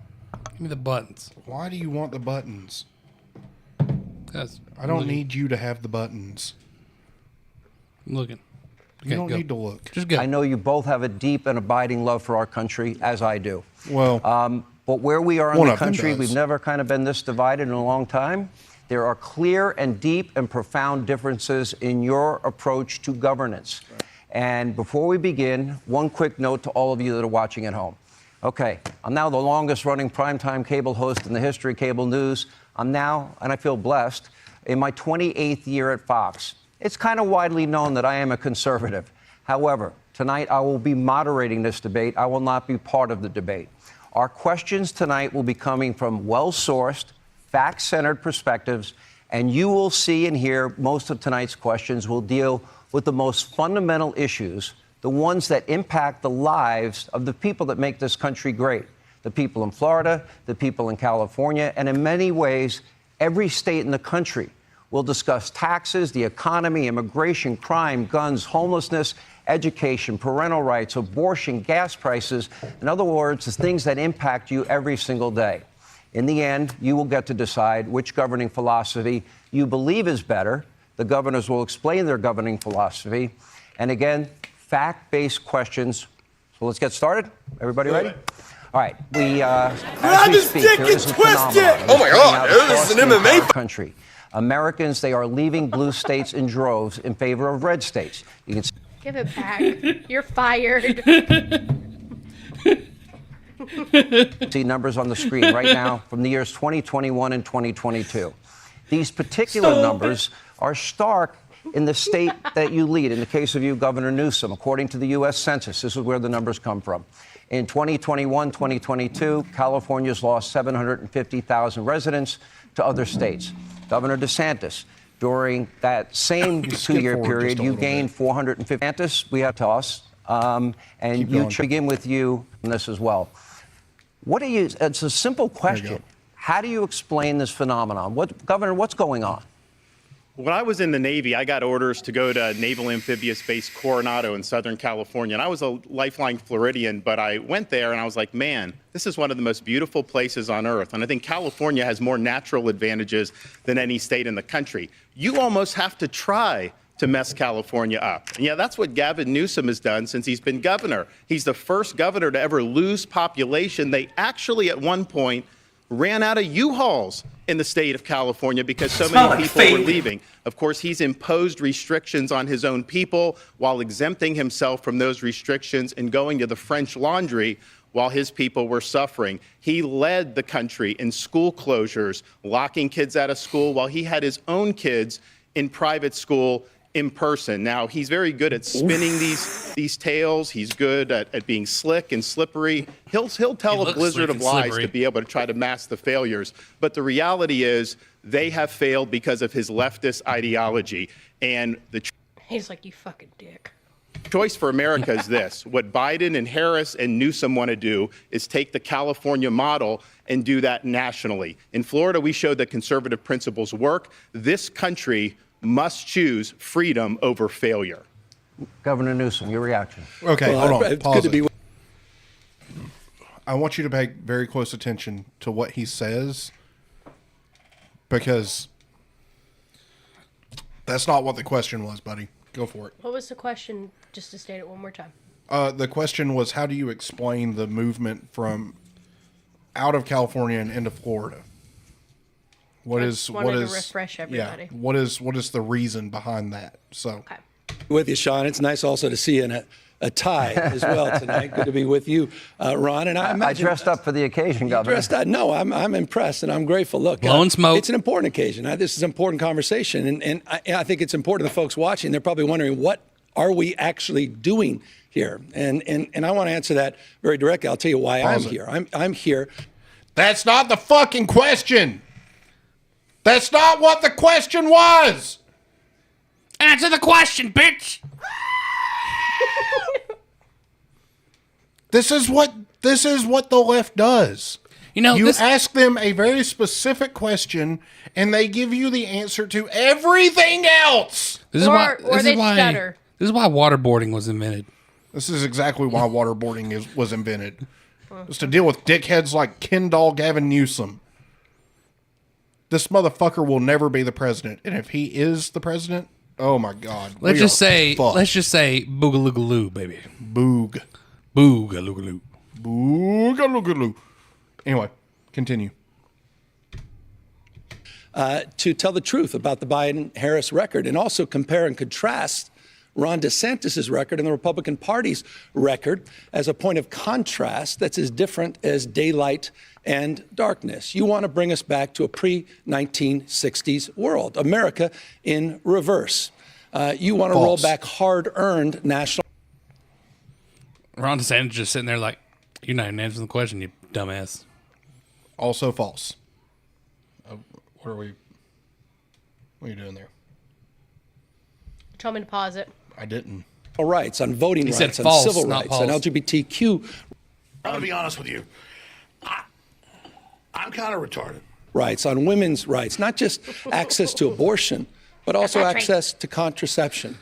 Give me the buttons. Why do you want the buttons? Because I don't need you to have the buttons. I'm looking. You don't need to look. Just go. I know you both have a deep and abiding love for our country, as I do. Well, but where we are in one the of them country, does. we've never kind of been this divided in a long time. There are clear and deep and profound differences in your approach to governance. Right. And before we begin, one quick note to all of you that are watching at home. Okay, I'm now the longest running primetime cable host in the history of cable news. I'm now, and I feel blessed, in my 28th year at Fox. It's kind of widely known that I am a conservative. However, tonight I will be moderating this debate. I will not be part of the debate. Our questions tonight will be coming from well-sourced, fact-centered perspectives, and you will see and hear most of tonight's questions will deal with the most fundamental issues, the ones that impact the lives of the people that make this country great, the people in Florida, the people in California, and in many ways, every state in the country. We'll discuss taxes, the economy, immigration, crime, guns, homelessness, education, parental rights, abortion, gas prices. In other words, the things that impact you every single day. In the end, you will get to decide which governing philosophy you believe is better. The governors will explain their governing philosophy. And again, fact-based questions. So let's get started. Everybody ready? All right. As we speak, there is a phenomenon. Oh my God, this is an MMA country. Americans, they are leaving blue states in droves in favor of red states. You can Give it back. You're fired. see numbers on the screen right now from the years 2021 and 2022. These particular numbers are stark in the state that you lead. In the case of you, Governor Newsom, according to the U.S. Census, this is where the numbers come from. In 2021, 2022, California's lost 750,000 residents to other states. Governor DeSantis, during that same two-year period, you gained 450. DeSantis, we have to us, and you begin with you on this as well. What do you? It's a simple question. How do you explain this phenomenon? Governor, what's going on? When I was in the Navy, I got orders to go to Naval Amphibious Base Coronado in Southern California. And I was a lifelong Floridian, but I went there and I was like, man, this is one of the most beautiful places on earth. And I think California has more natural advantages than any state in the country. You almost have to try to mess California up. And yeah, that's what Gavin Newsom has done since he's been governor. He's the first governor to ever lose population. They actually, at one point, ran out of U-Hauls in the state of California because so many people were leaving. Of course, he's imposed restrictions on his own people while exempting himself from those restrictions and going to the French Laundry while his people were suffering. He led the country in school closures, locking kids out of school while he had his own kids in private school in person. Now, he's very good at spinning these tales. He's good at being slick and slippery. He'll tell a blizzard of lies to be able to try to mask the failures. But the reality is they have failed because of his leftist ideology. And the He's like, you fucking dick. choice for America is this. What Biden and Harris and Newsom want to do is take the California model and do that nationally. In Florida, we showed that conservative principles work. This country must choose freedom over failure. Governor Newsom, your reaction. Okay, Well, hold on. it's Pause good to it. I want you to pay very close attention to what he says, because that's not what the question was, buddy. Go for it. What was the question? Just to state it one more time. The question was, how do you explain the movement from out of California and into Florida? What I is just what wanted to is refresh everybody. Yeah, what is the reason behind that? So, with you, Sean. It's nice also to see you in a tie as well tonight. Good to be with you, Ron. And I dressed up for the occasion, Governor. Dressed up? No, I'm impressed and I'm grateful. Look, blowing smoke. It's an important occasion. This is an important conversation, and I think it's important to the folks watching. They're probably wondering, what are we actually doing here? And I want to answer that very directly. I'll tell you why I'm here. I'm here. That's not the fucking question. That's not what the question was. Answer the question, bitch. This is what the left does. You know, you ask them a very specific question, and they give you the answer to everything else. This is why waterboarding was invented. This is exactly why waterboarding was invented. It's to deal with dickheads like Kendall Gavin Newsom. This motherfucker will never be the president, and if he is the president, oh my God! Let's just say boogaloogaloo, baby. Boog. Boogaloogaloo. Boogaloogaloo. Anyway, continue. To tell the truth about the Biden-Harris record and also compare and contrast Ron DeSantis' record and the Republican Party's record as a point of contrast that's as different as daylight and darkness. You want to bring us back to a pre-1960s world, America in reverse. You want to roll back hard-earned national... Ron DeSantis just sitting there like, you're not even answering the question, you dumbass. Also false. What are you doing there? Tell me to pause it. I didn't. Rights, on voting He rights, said on false, civil not rights, on pause. LGBTQ. I'm gonna be honest with you. I'm kind of retarded. Rights, on women's rights, not just access to abortion, but also access to contraception.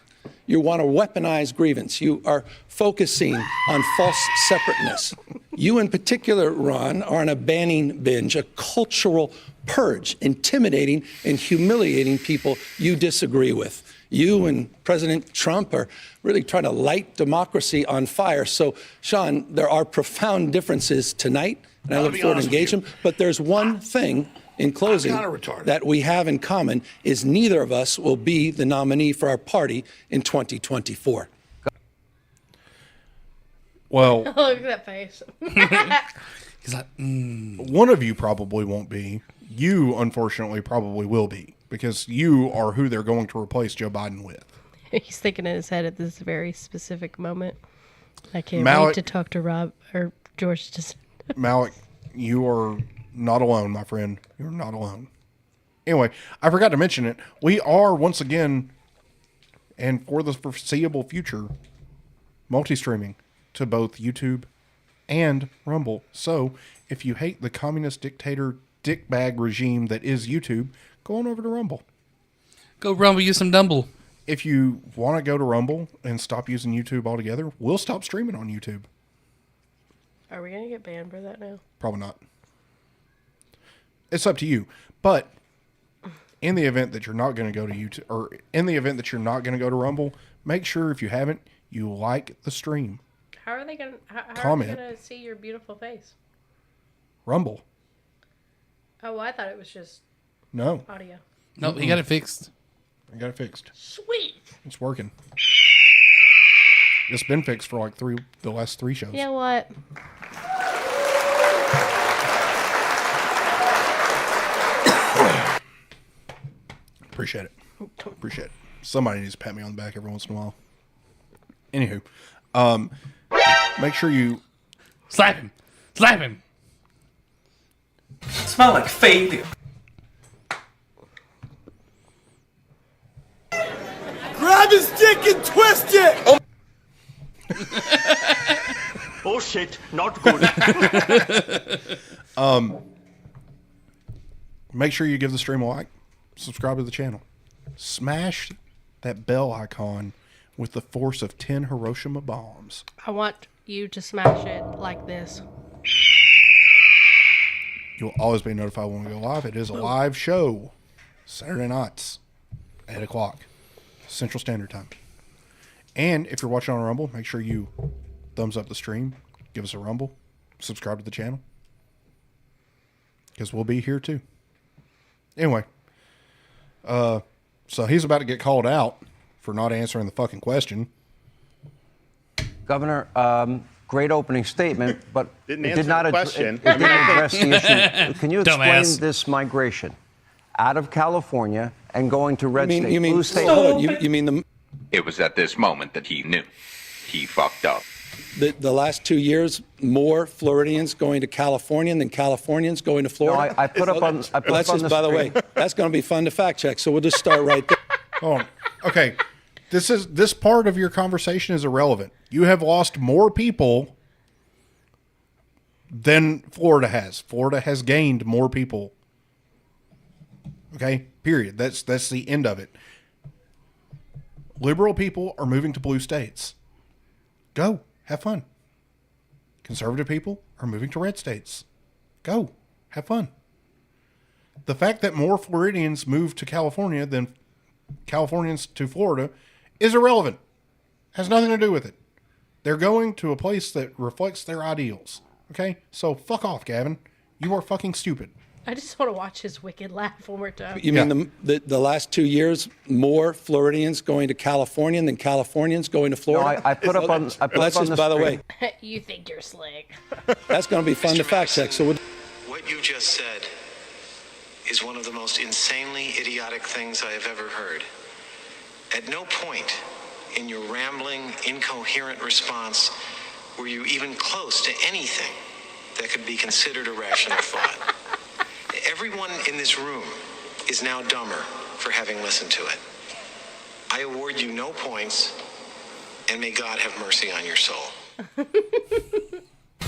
You want to weaponize grievance. You are focusing on false separateness. You in particular, Ron, are on a banning binge, a cultural purge, intimidating and humiliating people you disagree with. You and President Trump are really trying to light democracy on fire. So, Sean, there are profound differences tonight, and I look forward to engage them. But there's one thing in closing that we have in common is neither of us will be the nominee for our party in 2024. Well, Look at that face. He's like, one of you probably won't be. You, unfortunately, probably will be, because you are who they're going to replace Joe Biden with. He's thinking in his head at this very specific moment. I can't Malik- wait to talk to Rob or George. Malik, you are not alone, my friend. You're not alone. Anyway, I forgot to mention it. We are, once again, and for the foreseeable future, multi-streaming to both YouTube and Rumble. So, if you hate the communist dictator dickbag regime that is YouTube, go on over to Rumble. Go Rumble, use some Dumble. If you want to go to Rumble and stop using YouTube altogether, we'll stop streaming on YouTube. Are we gonna get banned for that now? Probably not. It's up to you. But in the event that you're not going to go to YouTube, or in the event that you're not going to go to Rumble, make sure if you haven't, you like the stream. How are they gonna? How are Comment. they gonna see your beautiful face? Rumble. Oh, well, I thought it was just No. audio. No, he got it fixed. I got it fixed. Sweet. It's working. It's been fixed for like the last 3 shows. You know what? Appreciate it. Appreciate it. Somebody needs to pat me on the back every once in a while. Anywho, make sure you slap him. Slap him. Smell like failure. Grab his dick and twist it! Oh shit, not good. Make sure you give the stream a like, subscribe to the channel, smash that bell icon with the force of 10 Hiroshima bombs. I want you to smash it like this. You'll always be notified when we go live. It is a live show, Saturday nights, 8 o'clock, Central Standard Time. And if you're watching on Rumble, make sure you thumbs up the stream, give us a Rumble, subscribe to the channel, because we'll be here too. Anyway, so he's about to get called out for not answering the fucking question. Governor, great opening statement, but it answer did not the question. It didn't address the issue. Can you explain Dumbass. this migration out of California and going to red state, You mean, blue state? hold on, you mean the It was at this moment that he knew. He fucked up. the last 2 years, more Floridians going to California than Californians going to Florida? No, I put up on. I put That's up on just, the by the way, screen. that's going to be fun to fact check. So we'll just start right there. Oh, okay. This part of your conversation is irrelevant. You have lost more people than Florida has. Florida has gained more people. Okay? Period. That's the end of it. Liberal people are moving to blue states. Go. Have fun. Conservative people are moving to red states. Go. Have fun. The fact that more Floridians move to California than Californians to Florida is irrelevant. Has nothing to do with it. They're going to a place that reflects their ideals. Okay? So fuck off, Gavin. You are fucking stupid. I just want to watch his wicked laugh one more time. You mean the last 2 years, more Floridians going to California than Californians going to Florida? No, I put up on. I put That's up on just, the by the screen. way, You think you're slick. that's going to be fun to fact check. So we'll What you just said is one of the most insanely idiotic things I have ever heard. At no point in your rambling, incoherent response were you even close to anything that could be considered a rational thought. Everyone in this room is now dumber for having listened to it. I award you no points, and may God have mercy on your soul.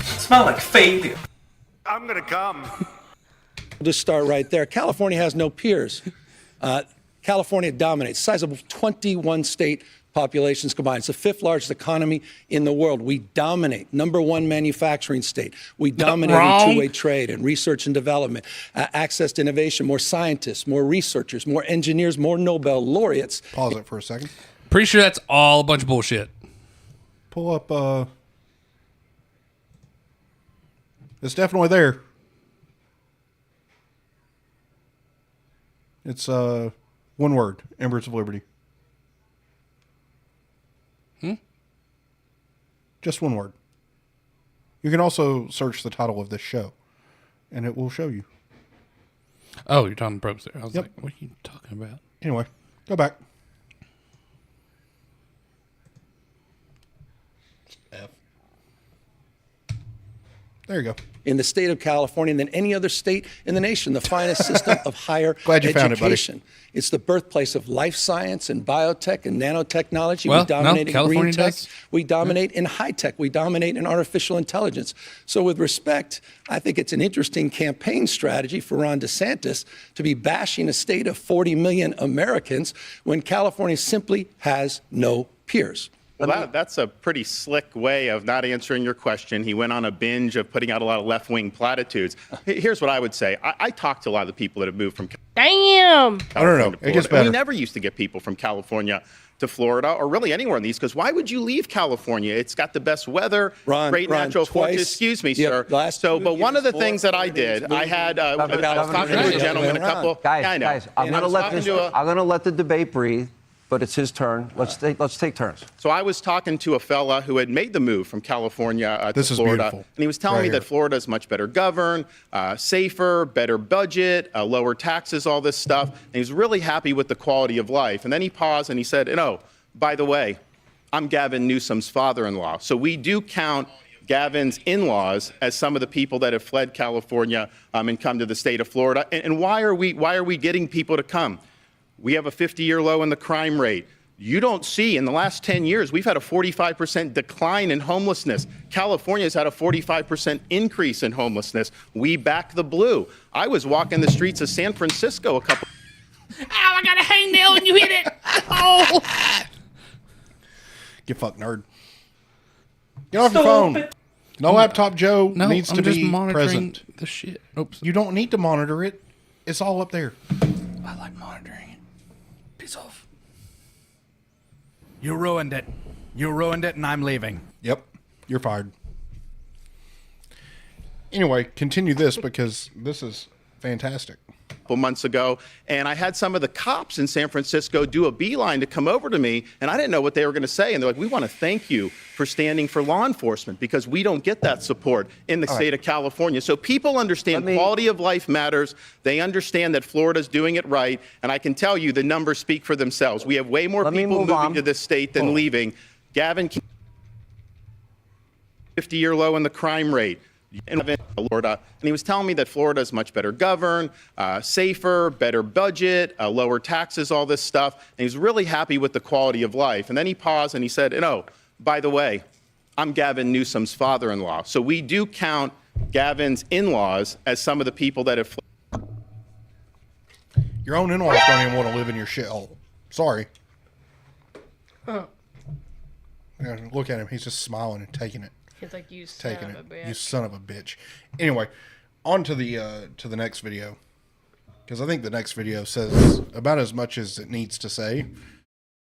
Smell like failure. I'm gonna come. just start right there. California has no peers. California dominates. Size of 21 state populations combined. It's the 5th largest economy in the world. We dominate. #1 manufacturing state. We dominate in two-way trade and research and development, access to innovation, more scientists, more researchers, more engineers, more Nobel laureates. Pause it for a second. Pretty sure that's all a bunch of bullshit. Pull up, it's definitely there. It's, one word, Embers of Liberty. Just one word. You can also search the title of this show, and it will show you. Oh, you're talking probes there. I was Yep. like, what are you talking about? Anyway, go back. F. There you go. In the state of California than any other state in the nation, the finest system of higher Glad you education. found it, buddy. It's the birthplace of life science and biotech and nanotechnology. Well, we dominate no, in California green tech. does. We dominate in high tech. We dominate in artificial intelligence. So with respect, I think it's an interesting campaign strategy for Ron DeSantis to be bashing a state of 40 million Americans when California simply has no peers. Well, that's a pretty slick way of not answering your question. He went on a binge of putting out a lot of left-wing platitudes. Here's what I would say. I talked to a lot of the people that have moved from Damn. I don't know. It gets better. We never used to get people from California to Florida or really anywhere in the East, because why would you leave California? It's got the best weather, great natural forces. Excuse me, sir. But one of the things that I did, I had I was talking to a gentleman, a couple. Guys, I'm going to let the debate breathe. But it's his turn. Let's take turns. So I was talking to a fella who had made the move from California to Florida, and he was telling me that Florida is much better governed, safer, better budget, lower taxes, all this stuff. And he's really happy with the quality of life. And then he paused and he said, by the way, I'm Gavin Newsom's father-in-law. So we do count Gavin's in-laws as some of the people that have fled California and come to the state of Florida. And why are we getting people to come? We have a 50-year low in the crime rate. You don't see, in the last 10 years, we've had a 45% decline in homelessness. California's had a 45% increase in homelessness. We back the blue. I was walking the streets of San Francisco a couple. Ow, I got a hangnail and you hit it. Oh. Get fucked, nerd. Get off your phone. No laptop Joe needs to be present. The shit. Oops. You don't need to monitor it. It's all up there. I like monitoring it. Piss off. You ruined it. You ruined it, and I'm leaving. Yep. You're fired. Anyway, continue this because this is fantastic. Couple months ago, and I had some of the cops in San Francisco do a beeline to come over to me, and I didn't know what they were going to say. And they're like, we want to thank you for standing for law enforcement because we don't get that support in the state of California. So people understand quality of life matters. They understand that Florida's doing it right. And I can tell you the numbers speak for themselves. We have way more people moving to this state than leaving. Gavin, 50-year low in the crime rate. In Florida, and he was telling me that Florida is much better governed, safer, better budget, lower taxes, all this stuff. And he was really happy with the quality of life. And then he paused and he said, by the way, I'm Gavin Newsom's father-in-law. So we do count Gavin's in-laws as some of the people that have. Your own in-laws don't even want to live in your shithole. Sorry. Yeah, look at him. He's just smiling and taking it. He's like, you son of a bitch. You son of a bitch. Anyway, on to the next video. Because I think the next video says about as much as it needs to say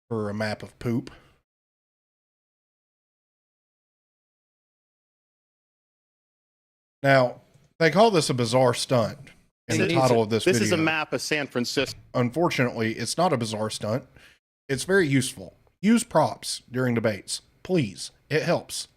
for a map of poop. Now, they call this a bizarre stunt in the title of this video. This is a map of San Francisco. Unfortunately, it's not a bizarre stunt. It's very useful. Use props during debates. Please. It helps.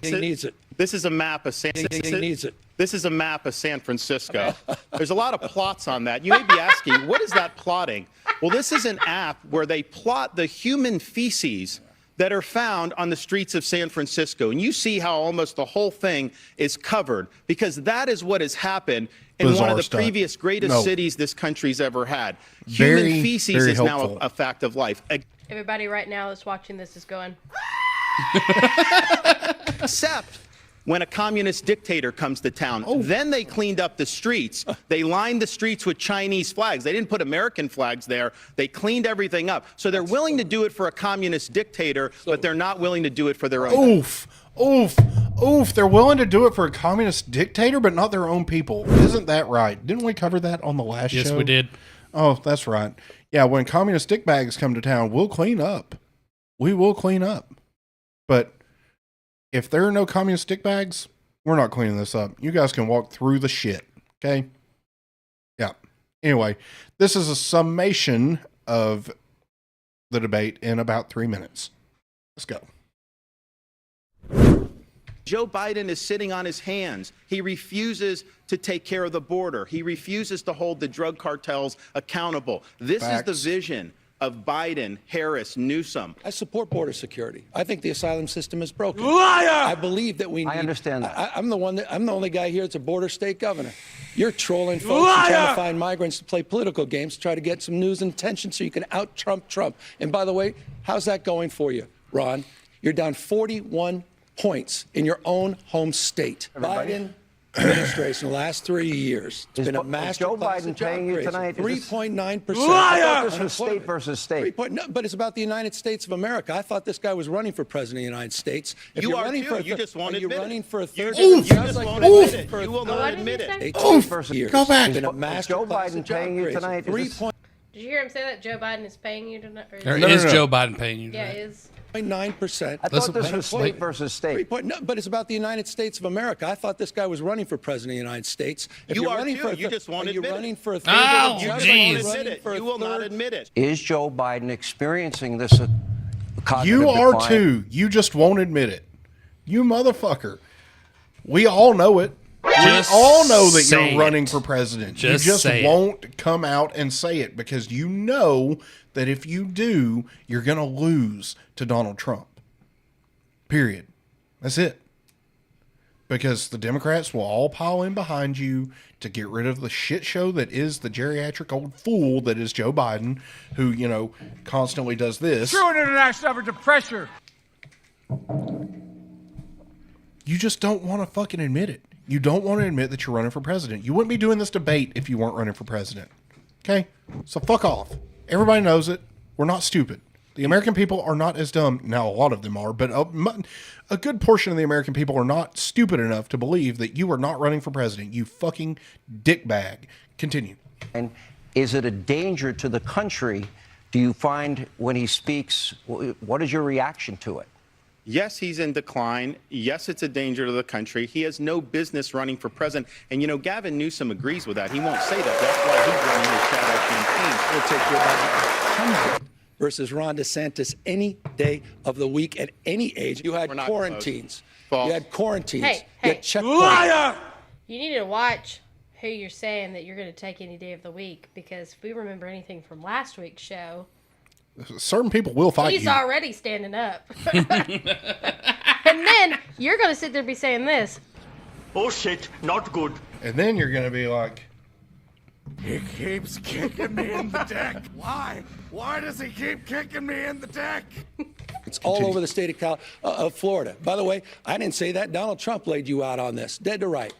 He needs it. This is a map of San Francisco. He needs it. This is a map of San Francisco. There's a lot of plots on that. You may be asking, what is that plotting? Well, this is an app where they plot the human feces that are found on the streets of San Francisco. And you see how almost the whole thing is covered because that is what has happened in one of the previous greatest cities this country's ever had. Human feces is now a fact of life. Everybody right now that's watching this is going. Except when a communist dictator comes to town. Then they cleaned up the streets. They lined the streets with Chinese flags. They didn't put American flags there. They cleaned everything up. So they're willing to do it for a communist dictator, but they're not willing to do it for their own. Oof. They're willing to do it for a communist dictator, but not their own people. Isn't that right? Didn't we cover that on the last show? Yes, we did. Oh, that's right. Yeah, when communist dickbags come to town, we'll clean up. We will clean up. But if there are no communist dickbags, we're not cleaning this up. You guys can walk through the shit. Okay? Yeah. Anyway, this is a summation of the debate in about 3 minutes. Let's go. Joe Biden is sitting on his hands. He refuses to take care of the border. He refuses to hold the drug cartels accountable. This is the vision of Biden, Harris, Newsom. I support border security. I think the asylum system is broken. Liar! I believe that we need. I understand that. I'm the only guy here that's a border state governor. You're trolling folks and trying to find migrants to play political games to try to get some news and attention so you can out-Trump Trump. And by the way, how's that going for you, Ron? You're down 41 points in your own home state. Everybody? Biden administration the last 3 years. It's been a master Joe class Biden of job paying you creation. tonight? 3.9%. I thought this was state versus state. No, but it's about the United States of America. I thought this guy was running for president of the United States. If You you're are running too. for a You just won't admit it. running for a third. You Sounds just like won't you're admit running it. for a You will third not admit it. years. Go back. It's been a master Joe class Biden of job paying you creation. tonight? 3.9%. Did you hear him say that Joe Biden is paying you tonight? Joe Biden paying you? Yeah, it is. 9%. I thought this was state versus state. No, but it's about the United States of America. I thought this guy was running for president of the United States. If You you're are running too. for a You just won't you're admit it. running for a third. Oh, You jeez. won't admit it. You will not admit it. Is Joe Biden experiencing this cognitive You are decline? too. You just won't admit it. You motherfucker. We all know it. Just we all know that say you're running it. for president. Just you just say it. won't come out and say it because you know that if you do, you're going to lose to Donald Trump. Period. That's it. Because the Democrats will all pile in behind you to get rid of the shit show that is the geriatric old fool that is Joe Biden, who, you know, constantly does this. Through an international effort to pressure. You just don't want to fucking admit it. You don't want to admit that you're running for president. You wouldn't be doing this debate if you weren't running for president. Okay? So fuck off. Everybody knows it. We're not stupid. The American people are not as dumb. Now, a lot of them are, but a good portion of the American people are not stupid enough to believe that you are not running for president. You fucking dickbag. Continue. And is it a danger to the country? Do you find when he speaks, what is your reaction to it? Yes, he's in decline. Yes, it's a danger to the country. He has no business running for president. And, you know, Gavin Newsom agrees with that. He won't say that. That's why he's running his shadow campaign. We'll take you about 100 versus Ron DeSantis any day of the week at any age. You had quarantines. You had quarantines. Hey, you had checkpoints. You need to watch who you're saying that you're going to take any day of the week, because if we remember anything from last week's show, certain people will fight he's you. already standing up. And then you're going to sit there and be saying this. Oh shit, not good. And then you're going to be like, He keeps kicking me in the deck. Why? Why does he keep kicking me in the deck? It's all over the state of Florida. By the way, I didn't say that. Donald Trump laid you out on this. Dead to right.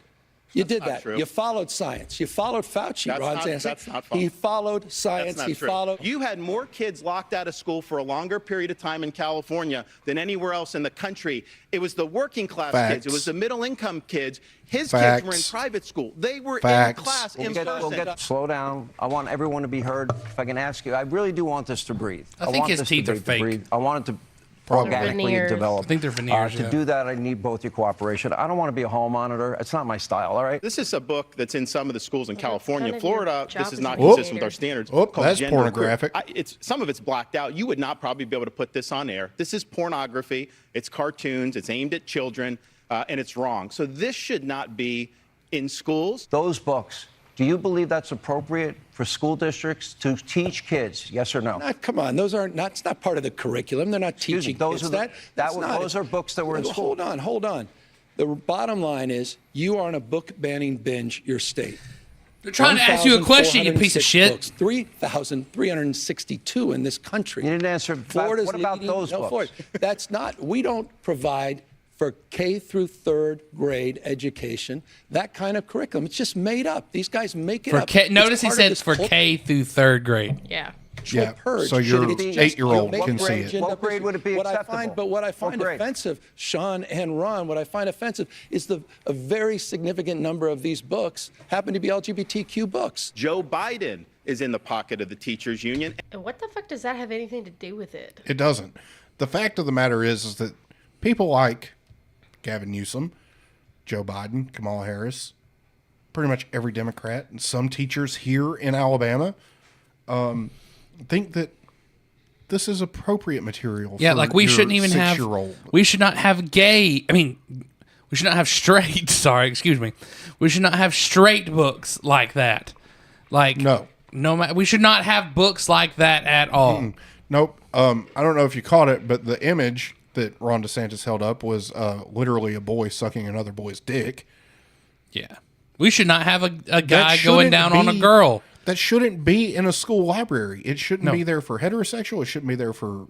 You did that. True. You followed science. You followed Fauci, Ron DeSantis. That's not false. He followed science. That's not He true. followed. You had more kids locked out of school for a longer period of time in California than anywhere else in the country. It was the working class kids. It was the middle income kids. His kids were in private school. They were in class in person. Slow down. I want everyone to be heard. If I can ask you, I really do want this to breathe. I think want his this teeth are debate to fake. breathe. I want it to Probably. organically Veneers. develop. I think they're veneers, To yeah. do that, I need both your cooperation. I don't want to be a hall monitor. It's not my style, all right? This is a book that's in some of the schools in kind California. of Florida, your this is job not as a consistent with leader. our standards. Oh, called that's Gender pornographic. Queer. Some of it's blacked out. You would not probably be able to put this on air. This is pornography. It's cartoons. It's aimed at children, and it's wrong. So this should not be in schools. Those books, do you believe that's appropriate for school districts to teach kids? Yes or no? Come on, those aren't. It's not part of the curriculum. They're not Excuse me, teaching those kids are that. those are books that were in school. Hold on. The bottom line is you are on a book banning binge. Your state. They're trying to ask you a question, you piece of shit. Books, 3,362 in this country. You didn't answer. Florida's What about leading- those no, books? Florida. That's not. We don't provide for K through third grade education that kind of curriculum. It's just made up. These guys make it For up. K, It's notice he part of said this for K through third grade. Yeah. Yeah, purge. so your It's just- 8-year-old you know, can make see a it. agenda What grade would it be what acceptable? What I find grade? offensive, Sean and Ron, what I find offensive is a very significant number of these books happen to be LGBTQ books. Joe Biden is in the pocket of the teachers union. And what the fuck does that have anything to do with it? It doesn't. The fact of the matter is that people like Gavin Newsom, Joe Biden, Kamala Harris, pretty much every Democrat, and some teachers here in Alabama think that this is appropriate material. Yeah, for like we your shouldn't even have. 6-year-old. We should not have gay. I mean, we should not have straight. Sorry, excuse me. We should not have straight books like that. Like No. We should not have books like that at all. Nope. I don't know if you caught it, but the image that Ron DeSantis held up was literally a boy sucking another boy's dick. Yeah. We should not have a guy going down on a girl. That shouldn't be in a school library. It shouldn't be there for heterosexual. It shouldn't be there for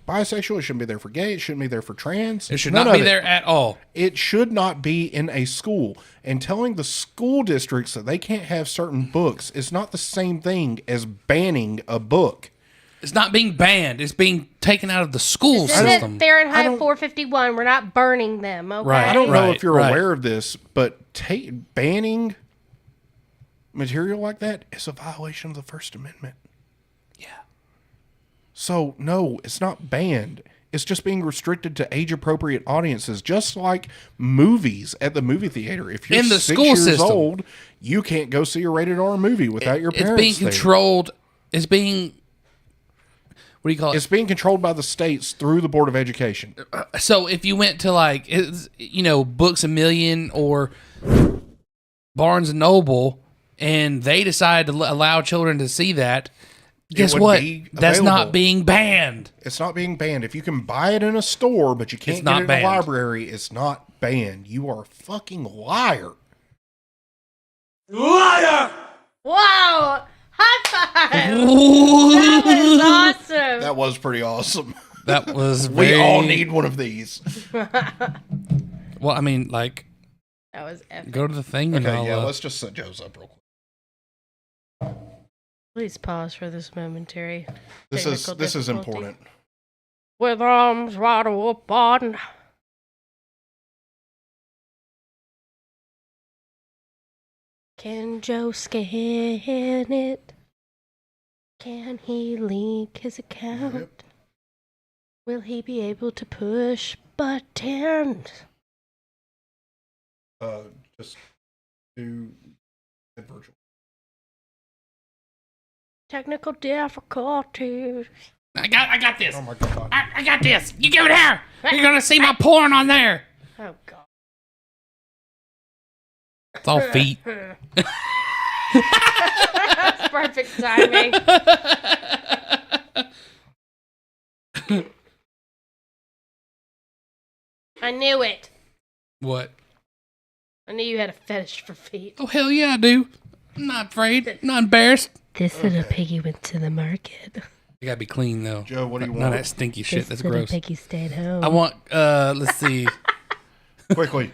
bisexual. It shouldn't be there for gay. It shouldn't be there for trans. It should not be there at all. It should not be in a school. And telling the school districts that they can't have certain books is not the same thing as banning a book. It's not being banned. It's being taken out of the school This system. isn't Fahrenheit 451. We're not burning them, okay? I don't know if you're aware of this, but banning material like that is a violation of the First Amendment. Yeah. So, no, it's not banned. It's just being restricted to age-appropriate audiences, just like movies at the movie theater. If you're In the 6 school years system. old, you can't go see a rated-R movie without your parents It's being there. controlled. It's being... What do you call it? It's being controlled by the states through the Board of Education. So if you went to Books A Million or Barnes and Noble, and they decide to allow children to see that, guess what? That's not being banned. It's not being banned. If you can buy it in a store, but you can't get it in a library, it's not banned. You are a fucking liar. Liar! Wow! High five! That was awesome. That was pretty awesome. That was We all need one of these. Well, I mean, like... That was epic. Go to the thing and Okay, I'll... let's just set Joe's up real quick. Please pause for this momentary. This is difficulty. important. With arms wide open. Can Joe scan it? Can he link his account? Yep. Will he be able to push buttons? Just do virtual. Technical difficulties. I got this. Oh my god. I got this. You give it here. You're gonna see my porn on there. Oh god. It's all feet. That's perfect timing. I knew it. What? I knew you had a fetish for feet. Oh, hell yeah, I do. I'm not afraid. Not embarrassed. This little piggy went to the market. You gotta be clean, though. Joe, what do you None want? of that stinky shit. This That's little gross. piggy stayed home. I want, let's see. Quickly.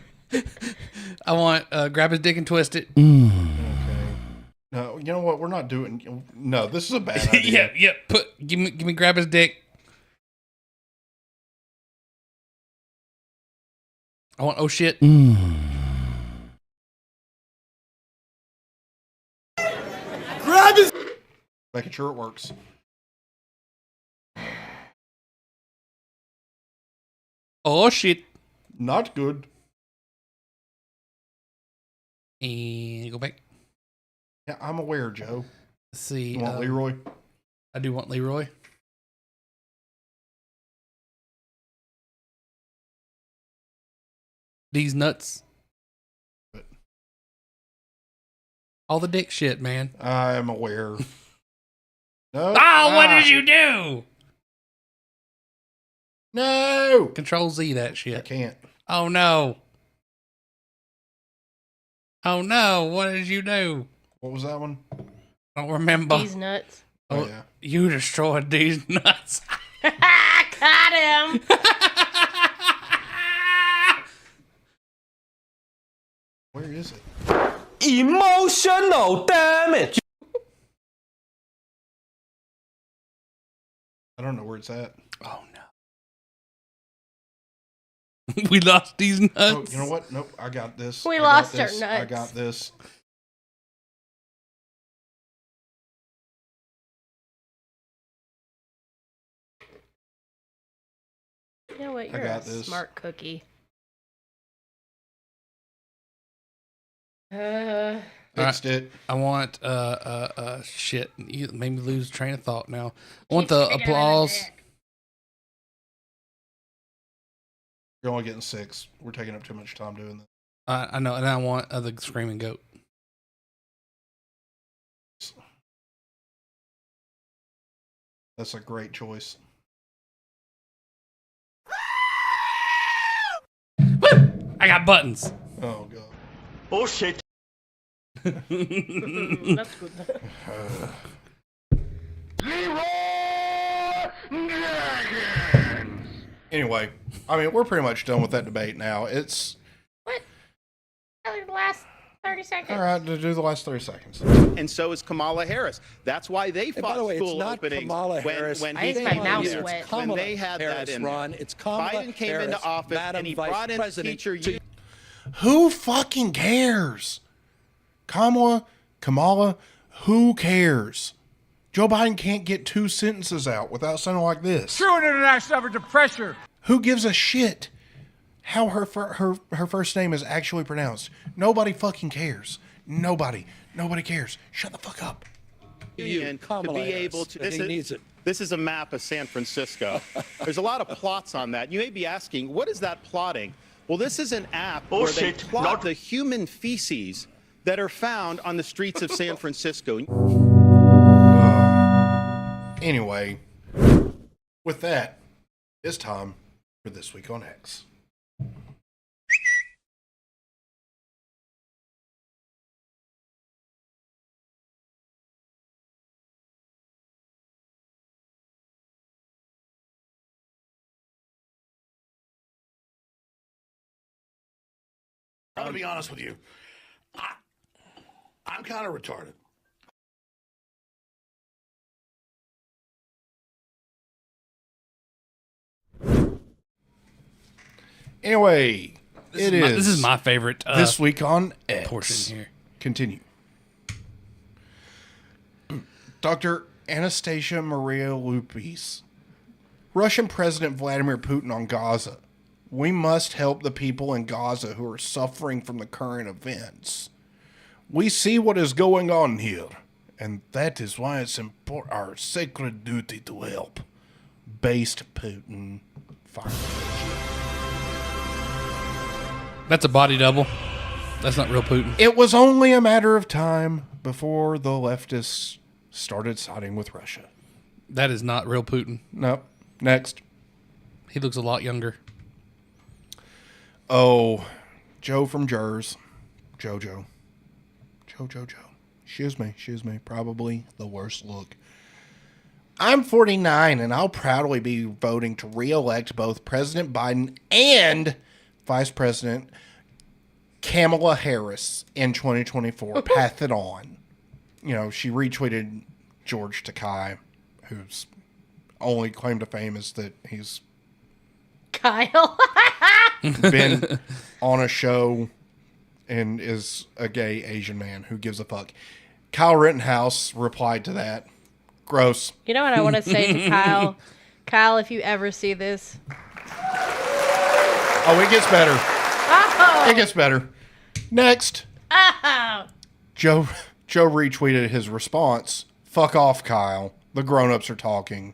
I want, grab his dick and twist it. No, you know what? We're not doing... No, this is a bad idea. Yeah. Give me grab his dick. I want, oh shit. Grab his... Making sure it works. Oh shit. Not good. And go back. Yeah, I'm aware, Joe. Let's see. You want Leroy? I do want Leroy. These nuts. All the dick shit, man. I'm aware. No. Oh, what did you do? No. Control Z that shit. I can't. Oh no. Oh no, what did you do? What was that one? I don't remember. These nuts. Oh, yeah. You destroyed these nuts. Got him. Where is it? Emotional damage. I don't know where it's at. Oh no. We lost these nuts. Oh, you know what? Nope. I got this. We I lost got our this. nuts. I got this. You know what? You're got a this. smart cookie. Fixed it. I want shit. You made me lose train of thought now. I want the applause. You're only getting 6. We're taking up too much time doing this. I know, and I want the screaming goat. That's a great choice. I got buttons. Oh god. Oh shit. That's good. Anyway, I mean, we're pretty much done with that debate now. It's The last 30 seconds. all right to do the last 30 seconds. And so is Kamala Harris. That's why they fought by the way, it's school not openings Kamala when, Harris. when I he used my came mouse in there. wet. When they had Harris, that in Ron. there. It's Kamala Biden came Harris, into office Madam and he Vice brought in President, teacher union. Who fucking cares? Kamala, who cares? Joe Biden can't get 2 sentences out without sounding like this. True international effort to pressure. Who gives a shit how her first name is actually pronounced? Nobody fucking cares. Nobody cares. Shut the fuck up. Union to Kamala be Harris, able to. he needs it. This is a map of San Francisco. There's a lot of plots on that. You may be asking, what is that plotting? Well, this is an app where they plot the human feces that are found on the streets of San Francisco. Anyway, with that, it's time for This Week on X. I'm gonna be honest with you. I'm kind of retarded. Anyway, This is my favorite. This Week on X portion here. Continue. Dr. Anastasia Maria Lupis, Russian President Vladimir Putin on Gaza. We must help the people in Gaza who are suffering from the current events. We see what is going on here, and that is why it's our sacred duty to help. Based Putin. Fire. That's a body double. That's not real Putin. It was only a matter of time before the leftists started siding with Russia. That is not real Putin. Nope. Next. He looks a lot younger. Oh, Joe from Jers. Joe. Excuse me. Probably the worst look. I'm 49, and I'll proudly be voting to re-elect both President Biden and Vice President Kamala Harris in 2024. Path it on. You know, she retweeted George Takei, whose only claim to fame is that he's Kyle. been on a show and is a gay Asian man who gives a fuck. Kyle Rittenhouse replied to that. Gross. You know what I want to say to Kyle? Kyle, if you ever see this. Oh, it gets better. Oh. It gets better. Next. Oh. Joe retweeted his response. Fuck off, Kyle. The grown-ups are talking.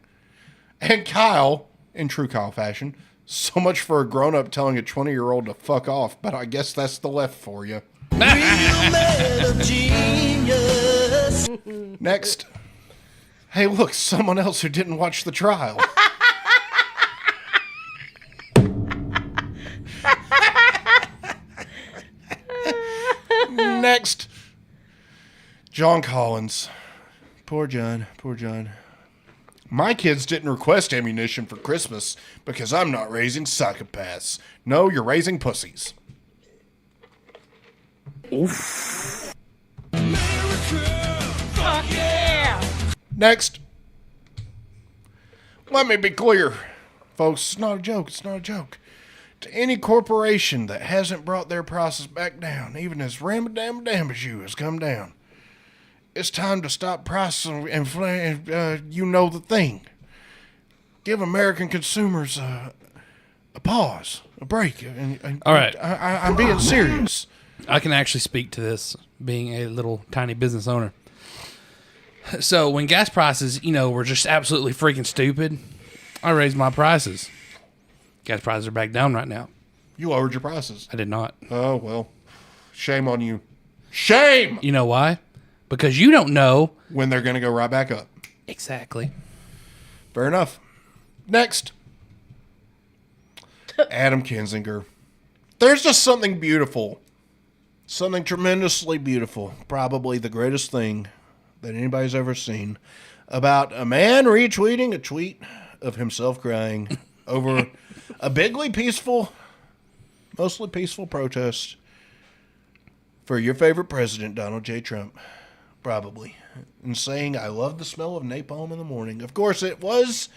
And Kyle, in true Kyle fashion, so much for a grown-up telling a 20-year-old to fuck off, but I guess that's the left for you. Next. Hey, look, someone else who didn't watch the trial. Next. John Collins. Poor John. My kids didn't request ammunition for Christmas because I'm not raising psychopaths. No, you're raising pussies. Oof. Fuck yeah. Next. Let me be clear, folks. It's not a joke. To any corporation that hasn't brought their prices back down, even as ram-a-dam-a-dam-a-shoo has come down, it's time to stop pricing inflation. You know the thing. Give American consumers a pause, a break. All right. I'm being serious. I can actually speak to this, being a little tiny business owner. So when gas prices, were just absolutely freaking stupid, I raised my prices. Gas prices are back down right now. You lowered your prices. I did not. Oh, well. Shame on you. Shame! You know why? Because you don't know when they're going to go right back up. Exactly. Fair enough. Next. Adam Kinzinger. There's just something beautiful. Something tremendously beautiful. Probably the greatest thing that anybody's ever seen about a man retweeting a tweet of himself crying over a bigly peaceful, mostly peaceful protest for your favorite president, Donald J. Trump. Probably. And saying, I love the smell of napalm in the morning. Of course, it was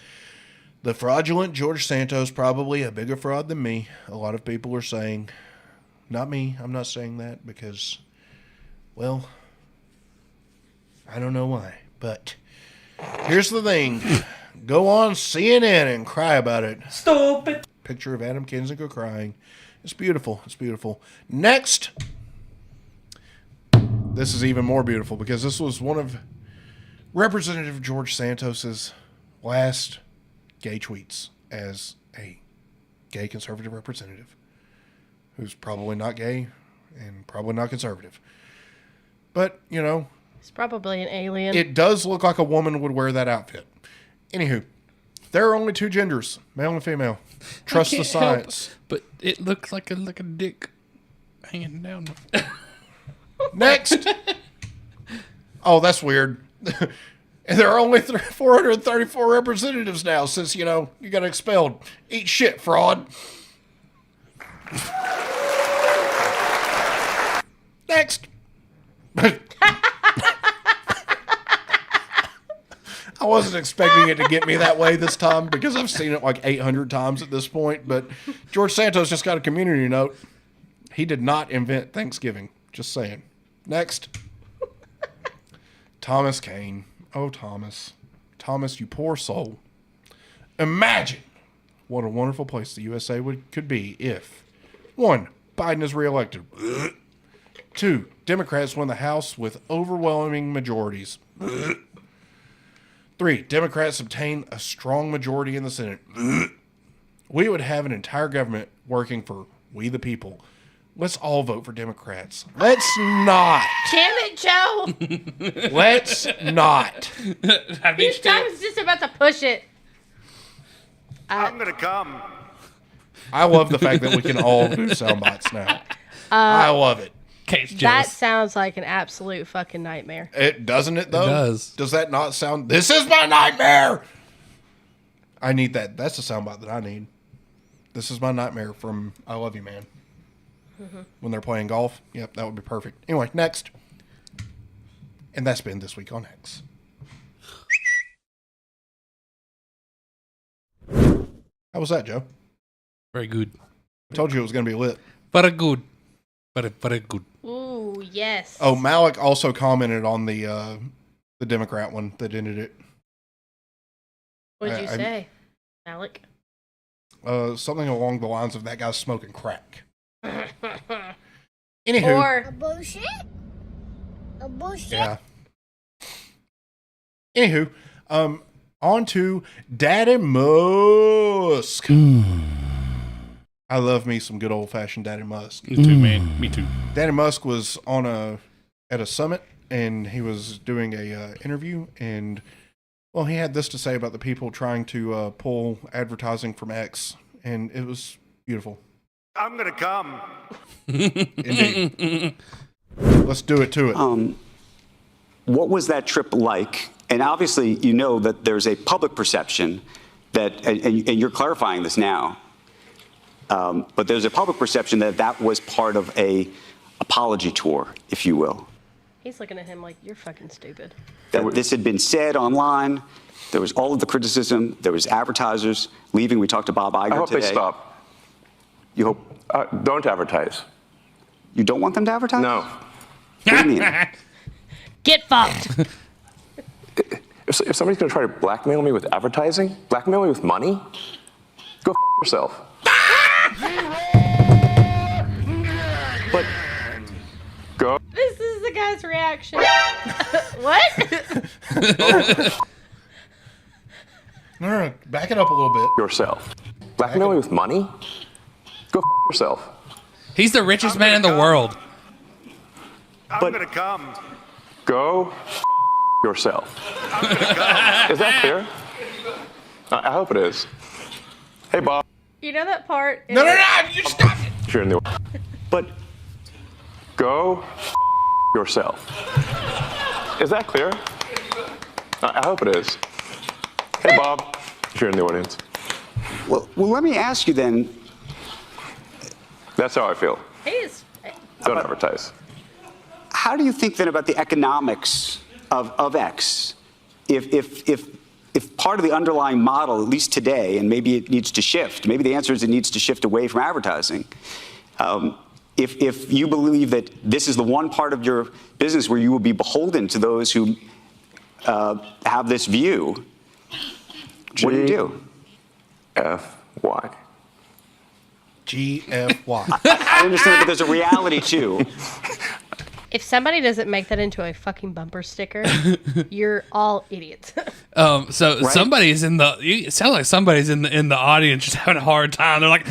the fraudulent George Santos, probably a bigger fraud than me. A lot of people are saying, not me, I'm not saying that because, well, I don't know why. But here's the thing. Go on CNN and cry about it. Stupid. Picture of Adam Kinzinger crying. It's beautiful. It's beautiful. Next. This is even more beautiful because this was one of Representative George Santos's last gay tweets as a gay conservative representative who's probably not gay and probably not conservative. But, you know, It's probably an alien. it does look like a woman would wear that outfit. Anywho, there are only two genders, male and female. Trust the science. But it looks like a dick hanging down. Next. Oh, that's weird. And there are only 434 representatives now since, you know, you got expelled. Eat shit, fraud. Next. I wasn't expecting it to get me that way this time because I've seen it like 800 times at this point. But George Santos just got a community note. He did not invent Thanksgiving. Just saying. Next. Thomas Kane. Oh, Thomas. Thomas, you poor soul. Imagine what a wonderful place the USA could be if 1. Biden is reelected. 2. Democrats win the House with overwhelming majorities. 3. Democrats obtain a strong majority in the Senate. We would have an entire government working for we the people. Let's all vote for Democrats. Let's not. Damn it, Joe! Let's not. Each time it's just about to push it. I'm gonna come. I love the fact that we can all do sound bites now. I love it. That sounds like an absolute fucking nightmare. It doesn't it though? It does. Does that not sound? This is my nightmare. I need that. That's the soundbite that I need. This is my nightmare from I Love You, Man. When they're playing golf. Yep, that would be perfect. Anyway, next. And that's been This Week on X. How was that, Joe? Very good. I told you it was going to be lit. Very good. Very good. Ooh, yes. Oh, Malik also commented on the Democrat one that ended it. What did you say, Alec? Something along the lines of that guy's smoking crack. Anywho. Or a bullshit? A bullshit? Yeah. Anywho, on to Daddy Musk. I love me some good old-fashioned Daddy Musk. Me too, man. Me too. Daddy Musk was at a summit, and he was doing a interview, and, well, he had this to say about the people trying to pull advertising from X, and it was beautiful. I'm gonna come. Indeed. Let's do it to it. What was that trip like? And obviously, you know that there's a public perception that, and you're clarifying this now, but there's a public perception that that was part of a apology tour, if you will. he's looking at him like, you're fucking stupid. That this had been said online. There was all of the criticism. There was advertisers leaving. We talked to Bob Iger today. I hope they stop. You hope? Don't advertise. You don't want them to advertise? No. What do you mean? Get fucked. If somebody's going to try to blackmail me with advertising, blackmail me with money, go f yourself. But go. This is the guy's reaction. What? No, back it up a little bit. Yourself. Blackmail me with money, go f yourself. He's the richest man in the world. I'm gonna come. Go f yourself. I'm gonna come. Is that fair? I hope it is. Hey, Bob. You know that part? No, you stop it. If you're in the but go yourself. Is that clear? I hope it is. Hey, Bob, if you're in the audience. Well, let me ask you then. That's how I feel. He's. Don't advertise. How do you think then about the economics of X? If part of the underlying model, at least today, and maybe it needs to shift, maybe the answer is it needs to shift away from advertising. If you believe that this is the one part of your business where you will be beholden to those who have this view, what do you do? F-Y. G-F-Y. I understand that there's a reality too. If somebody doesn't make that into a fucking bumper sticker, you're all idiots. So right? Somebody's in the. It sounds like somebody's in the audience just having a hard time. They're like,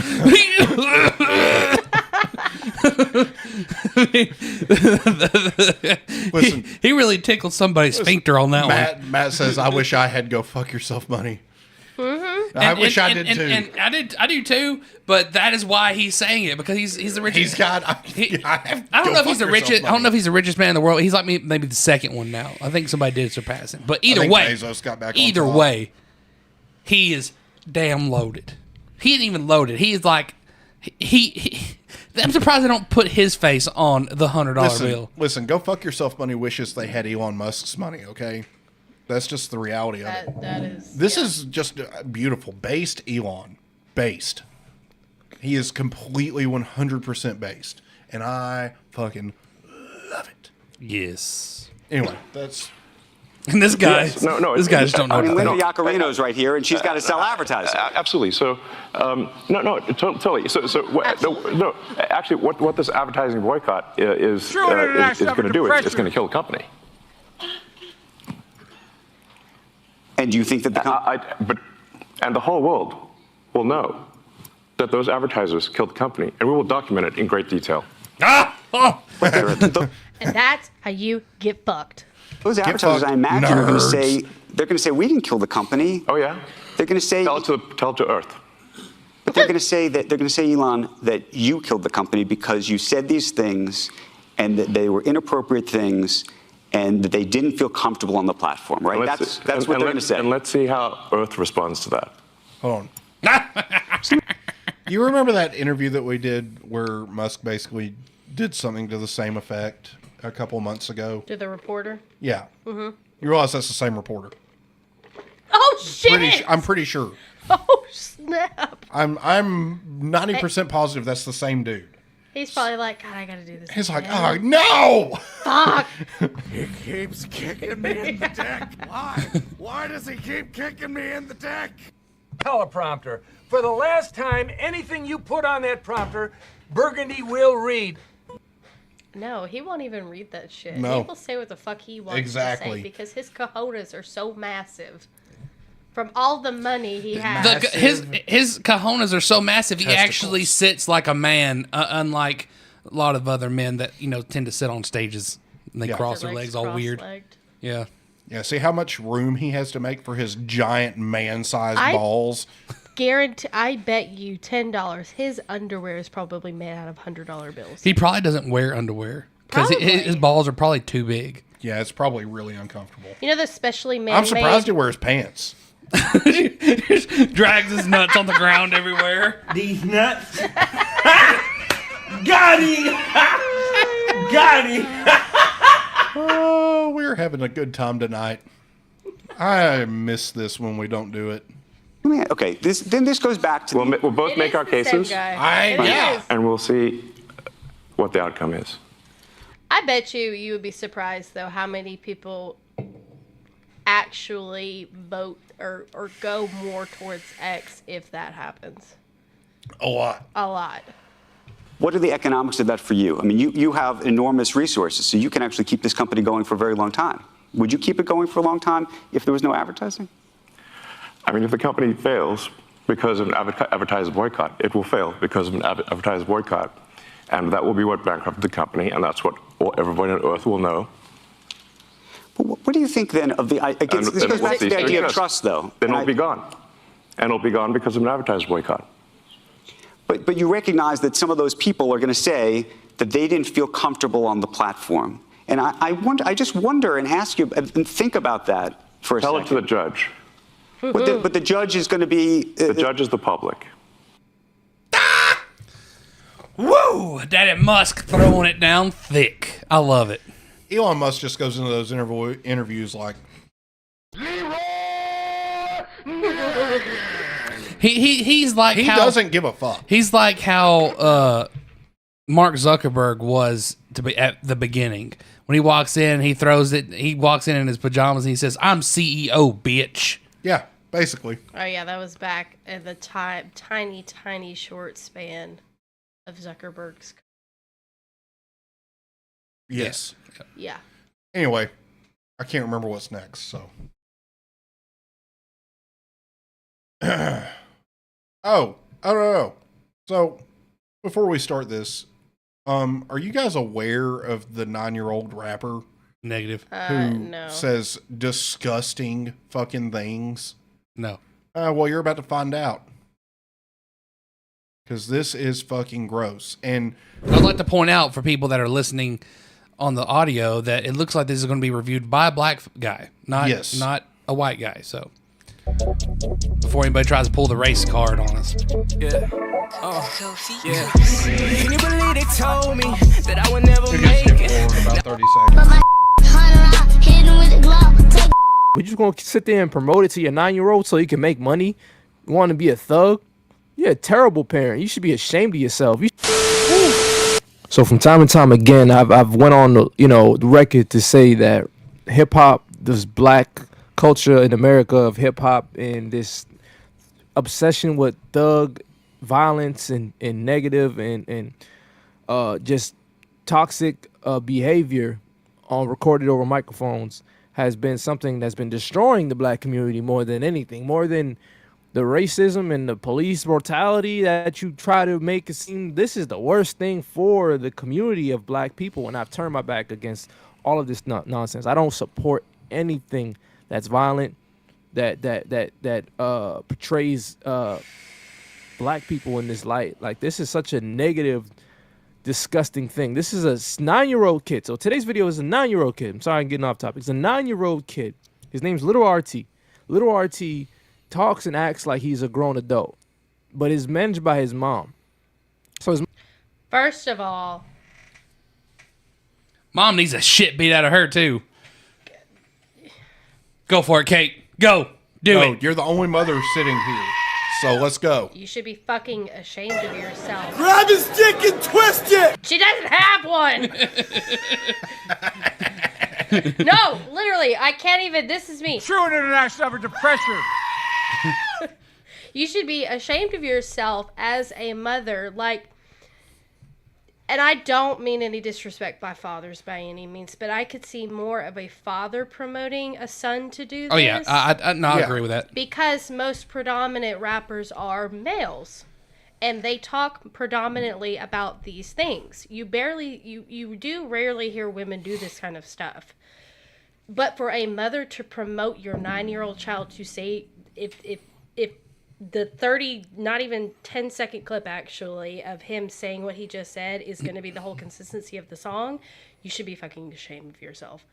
Listen, he really tickled somebody's sphincter on that one. Matt says, "I wish I had go fuck yourself money." Mm-hmm. I wish I did too. And I do too. But that is why he's saying it, because he's the richest. He's got. I don't know if he's the richest. I don't know if he's the richest man in the world. He's like maybe the second one now. I think somebody did surpass him. But either way, Bezos got back either on top. way, he is damn loaded. He ain't even loaded. He's like he I'm surprised they don't put his face on the $100 bill. Listen, go fuck yourself. Money wishes they had Elon Musk's money. Okay. That's just the reality of it. That is. This is just beautiful. Based Elon. Based. He is completely 100% based. And I fucking love it. Yes. Anyway, that's... And this guy... Yes, no, this guy just don't know. I mean, Linda Yaccarino's right here, and she's got to sell advertising. Absolutely. So, totally. So, actually, what this advertising boycott is going to do, it's going to kill the company. And do you think that and the whole world will know that those advertisers killed the company, and we will document it in great detail. And that's how you get fucked. Those advertisers, I imagine, are going to say, we didn't kill the company. Oh yeah. They're going to say, tell it to Earth. But they're going to say, Elon, that you killed the company because you said these things, and that they were inappropriate things, and that they didn't feel comfortable on the platform, right? That's what they're going to say. And let's see how Earth responds to that. Hold on. You remember that interview that we did where Musk basically did something to the same effect a couple months ago? To the reporter? Yeah. Mm-hmm. You realize that's the same reporter? Oh, shit! I'm pretty sure. Oh, snap. I'm 90% positive that's the same dude. He's probably like, God, I gotta do this. He's like, oh, no! Fuck! He keeps kicking me in the dick. Why? Why does he keep kicking me in the dick? Teleprompter. For the last time, anything you put on that prompter, Burgundy will read. No, he won't even read that shit. No. He will say what the fuck he wants to say because his cojones are so massive. From all the money he has. His cojones are so massive, he actually sits like a man, unlike a lot of other men that, tend to sit on stages and they cross their legs all weird. Yeah. Yeah, see how much room he has to make for his giant man-sized balls? I bet you $10 his underwear is probably made out of $100 bills. He probably doesn't wear underwear because his balls are probably too big. Yeah, it's probably really uncomfortable. You know the specially man-made... I'm surprised he wears pants. Drags his nuts on the ground everywhere. These nuts. Got him. Got him. Oh, we're having a good time tonight. I miss this when we don't do it. Okay, this goes back to... We'll both make our cases. And we'll see what the outcome is. I bet you would be surprised, though, how many people actually vote or go more towards X if that happens. A lot. A lot. What are the economics of that for you? I mean, you have enormous resources, so you can actually keep this company going for a very long time. Would you keep it going for a long time if there was no advertising? I mean, if the company fails because of an advertiser boycott, it will fail because of an advertiser boycott. And that will be what bankrupted the company, and that's what everybody on Earth will know. But what do you think then of the... this goes back to the idea of trust, though. Then it'll be gone. And it'll be gone because of an advertising boycott. But you recognize that some of those people are going to say that they didn't feel comfortable on the platform. And I just wonder and ask you and think about that for a second. Tell it to the judge. But the judge is going to be... the judge is the public. Woo! Daddy Musk throwing it down thick. I love it. Elon Musk just goes into those interviews like... He's like he doesn't give a fuck. He's like how Mark Zuckerberg was to be at the beginning. When he walks in, he throws it. He walks in his pajamas and he says, "I'm CEO, bitch." Yeah, basically. Oh yeah, that was back in the tiny short span of Zuckerberg's. Yes. Yeah. Anyway, I can't remember what's next, so. Oh, I don't know. So, before we start this, are you guys aware of the 9-year-old rapper? Negative. Who no. says disgusting fucking things? No. Well, you're about to find out. Because this is fucking gross. And I'd like to point out for people that are listening on the audio that it looks like this is going to be reviewed by a black guy, not a white guy. So before anybody tries to pull the race card on us. Yeah. Yeah. Can you believe they told me that I would never make it? About 30 seconds. We just gonna sit there and promote it to your 9-year-old so you can make money? You want to be a thug? You're a terrible parent. You should be ashamed of yourself. So from time to time again, I've went on the record to say that hip hop, this black culture in America of hip hop, and this obsession with thug violence and negative and just toxic behavior on recorded over microphones has been something that's been destroying the black community more than anything, more than the racism and the police brutality that you try to make it seem. This is the worst thing for the community of black people, and I've turned my back against all of this nonsense. I don't support anything that's violent, that portrays black people in this light. Like, this is such a negative, disgusting thing. This is a 9-year-old kid. So today's video is a 9-year-old kid. I'm sorry I'm getting off topic. It's a 9-year-old kid. His name's Little RT. Little RT talks and acts like he's a grown adult, but is managed by his mom. So First of all, mom needs a shit beat out of her too. Go for it, Kate. Go. Do it. You're the only mother sitting here. So let's go. you should be fucking ashamed of yourself. Grab his dick and twist it! She doesn't have one! No, literally, I can't even. This is me. True international effort to pressure. You should be ashamed of yourself as a mother. Like, and I don't mean any disrespect by fathers by any means, but I could see more of a father promoting a son to do this. Oh, yeah. I agree with that. Because most predominant rappers are males. And they talk predominantly about these things. You do rarely hear women do this kind of stuff. But for a mother to promote your 9-year-old child to say, if the 30, not even 10-second clip actually of him saying what he just said is going to be the whole consistency of the song, you should be fucking ashamed of yourself.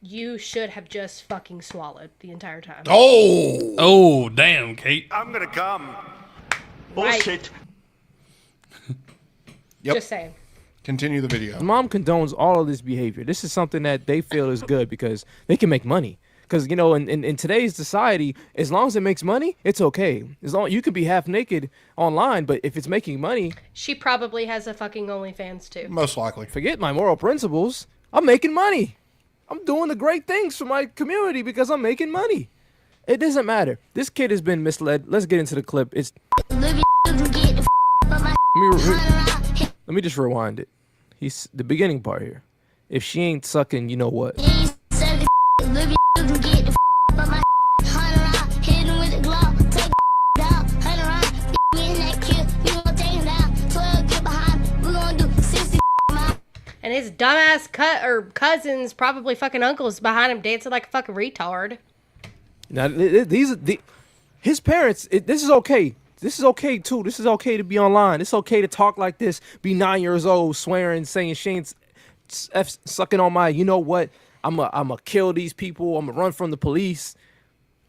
You should have just fucking swallowed the entire time. Oh, damn, Kate. I'm gonna come. Bullshit. Yep. Just saying. Continue the video. Mom condones all of this behavior. This is something that they feel is good because they can make money. Because, in today's society, as long as it makes money, it's okay. As long you can be half naked online, but if it's making money, She probably has a fucking OnlyFans too. Most likely. Forget my moral principles. I'm making money. I'm doing the great things for my community because I'm making money. It doesn't matter. This kid has been misled. Let's get into the clip. Let me just rewind it. He's the beginning part here. If she ain't sucking, you know what? And his dumbass cousins, probably fucking uncles, behind him dancing like a fucking retard. Now these are his parents, this is okay. This is okay too. This is okay to be online. It's okay to talk like this. Be 9 years old, swearing, saying she ain't sucking on my. You know what? I'ma kill these people. I'ma run from the police.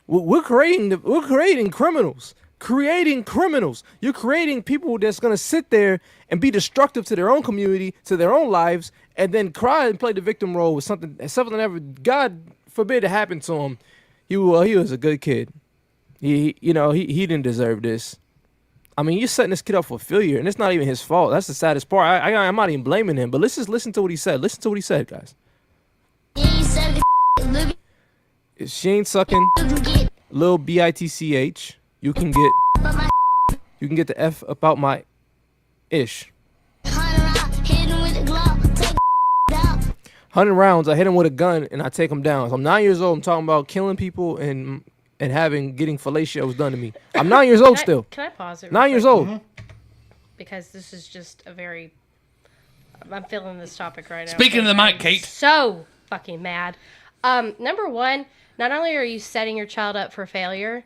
We're creating criminals. Creating criminals. You're creating people that's gonna sit there and be destructive to their own community, to their own lives, and then cry and play the victim role with something that ever, God forbid, it happened to him. He was a good kid. He didn't deserve this. I mean, you're setting this kid up for failure, and it's not even his fault. That's the saddest part. I'm not even blaming him, but let's just listen to what he said. Listen to what he said, guys. If she ain't sucking Lil Bitch, you can get the F about my ish. 100 rounds, I hit him with a gun and I take him down. So I'm 9 years old. I'm talking about killing people and getting fellatios done to me. I'm 9 years old still. Can I pause it? 9 years old. Because this is just I'm feeling this topic right now. Speaking of the mic, Kate. So fucking mad. Number one, not only are you setting your child up for failure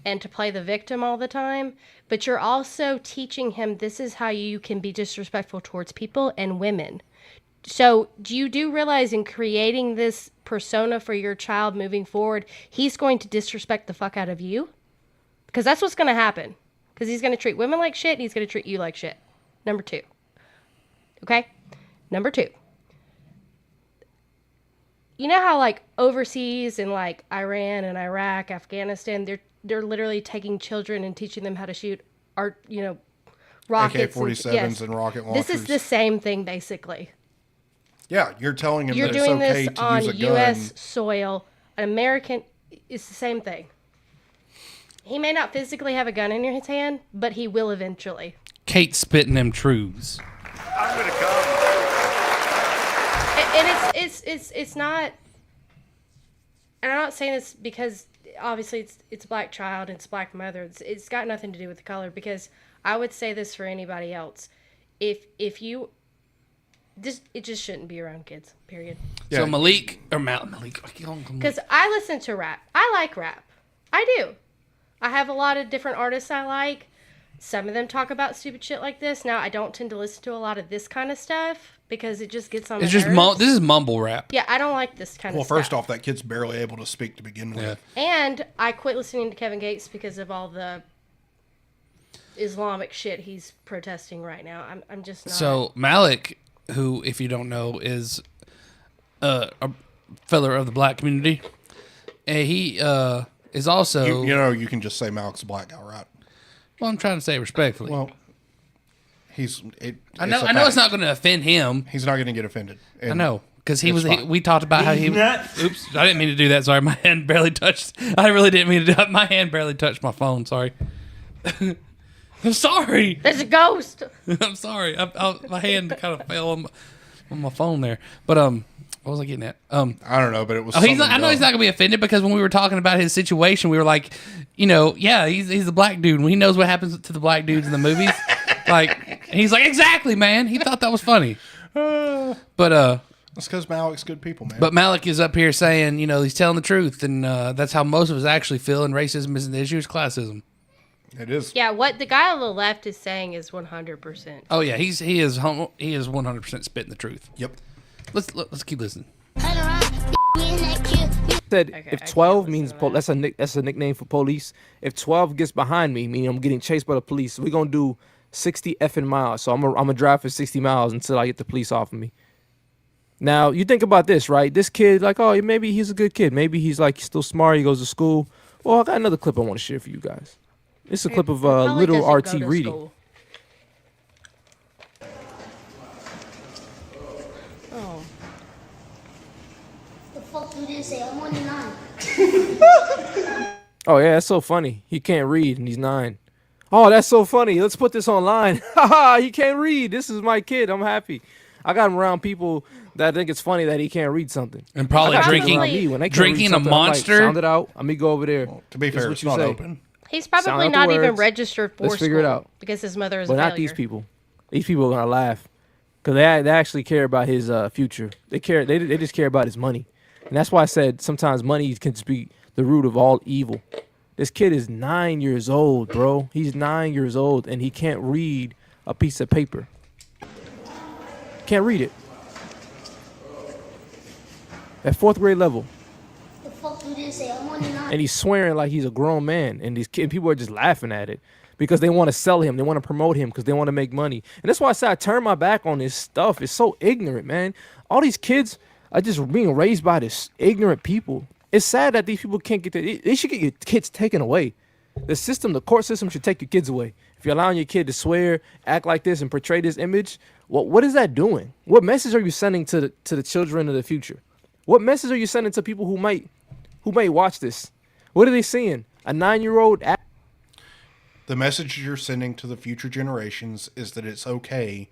and to play the victim all the time, but you're also teaching him this is how you can be disrespectful towards people and women. So do you realize in creating this persona for your child moving forward, he's going to disrespect the fuck out of you? Because that's what's going to happen. Because he's going to treat women like shit and he's going to treat you like shit. Number two. Okay? Number two. You know how like overseas in like Iran and Iraq, Afghanistan, they're literally taking children and teaching them how to shoot rockets. AK-47s and rocket launchers. This is the same thing basically. Yeah, you're telling him You're that it's doing okay this to on use a gun. U.S. soil. An American, it's the same thing. He may not physically have a gun in his hand, but he will eventually. Kate spitting them truths. I'm gonna come. And it's not. And I'm not saying this because obviously it's a black child and it's a black mother. It's got nothing to do with the color. Because I would say this for anybody else, if you. It just shouldn't be around kids, period. Yeah. So Malik. Because I listen to rap. I like rap. I do. I have a lot of different artists I like. Some of them talk about stupid shit like this. Now, I don't tend to listen to a lot of this kind of stuff because it just gets on my nerves. This is mumble rap. Yeah, I don't like this kind of stuff. Well, first off, that kid's barely able to speak to begin with. And I quit listening to Kevin Gates because of all the Islamic shit he's protesting right now. I'm just not. So Malik, who, if you don't know, is a feller of the black community, and he is also... You can just say Malik's a black guy, right? Well, I'm trying to say it respectfully. Well, I know it's not going to offend him. He's not going to get offended. I know, because we talked about how he... Oops, I didn't mean to do that. Sorry, my hand barely touched... I really didn't mean to do it. My hand barely touched my phone. Sorry. I'm sorry. There's a ghost. I'm sorry. My hand kind of fell on my phone there. But what was I getting at? I don't know, but it was. I know he's not gonna be offended because when we were talking about his situation, we were like, yeah, he's a black dude. When he knows what happens to the black dudes in the movies, like he's like, exactly, man. He thought that was funny. But that's because Malik's good people, man. But Malik is up here saying, he's telling the truth, and that's how most of us actually feel. And racism isn't the issue; it's classism. It is. Yeah, what the guy on the left is saying is 100%. Oh yeah, he is 100% spitting the truth. Yep. Let's keep listening. Said if 12 means that's a nickname for police. If 12 gets behind me, meaning I'm getting chased by the police, we're gonna do 60 effing miles. So I'm gonna drive for 60 miles until I get the police off of me. Now you think about this, right? This kid, like, oh, maybe he's a good kid. Maybe he's still smart. He goes to school. Well, I got another clip I want to share for you guys. It's a clip of little RT reading. Oh. The fuck you did say? I'm only 9. Oh yeah, that's so funny. He can't read and he's 9. Oh, that's so funny. Let's put this online. Haha, he can't read. This is my kid. I'm happy. I got him around people that think it's funny that he can't read something. And probably drinking a Monster. Sound it out. Let me go over there. Well, to be fair, it's not open. He's probably not even registered for Let's figure it out. because his mother is But a failure. not these people. These people are gonna laugh because they actually care about his future. They care. They just care about his money, and that's why I said sometimes money can just be the root of all evil. This kid is 9 years old, bro. He's 9 years old, and he can't read a piece of paper. Can't read it. At 4th grade level. The fuck do they say? I'm only 9. And he's swearing like he's a grown man. And these people are just laughing at it because they want to sell him. They want to promote him because they want to make money. And that's why I said I turn my back on this stuff. It's so ignorant, man. All these kids are just being raised by this ignorant people. It's sad that these people can't get they should get your kids taken away. The system, the court system should take your kids away. If you're allowing your kid to swear, act like this, and portray this image, what is that doing? What message are you sending to the children of the future? What message are you sending to people who might watch this? What are they seeing? A 9-year-old? The message you're sending to the future generations is that it's okay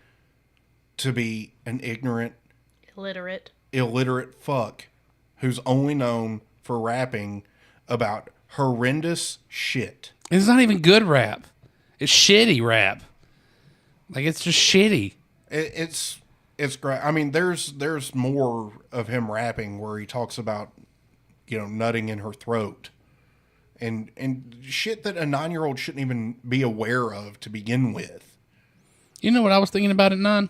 to be an ignorant, illiterate fuck who's only known for rapping about horrendous shit. It's not even good rap. It's shitty rap. Like, it's just shitty. It's great. I mean, there's more of him rapping where he talks about, nutting in her throat and shit that a 9-year-old shouldn't even be aware of to begin with. You know what I was thinking about at 9?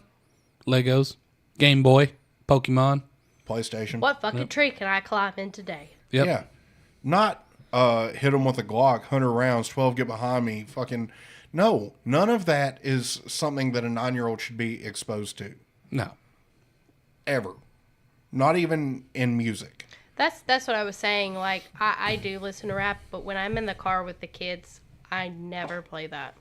Legos, Game Boy, Pokemon, PlayStation. What fucking tree can I climb in today? Yep. Yeah. Not hit him with a Glock, 100 rounds, 12 get behind me, fucking... No, none of that is something that a 9-year-old should be exposed to. No. Ever. Not even in music. That's what I was saying. Like, I do listen to rap, but when I'm in the car with the kids, I never play that.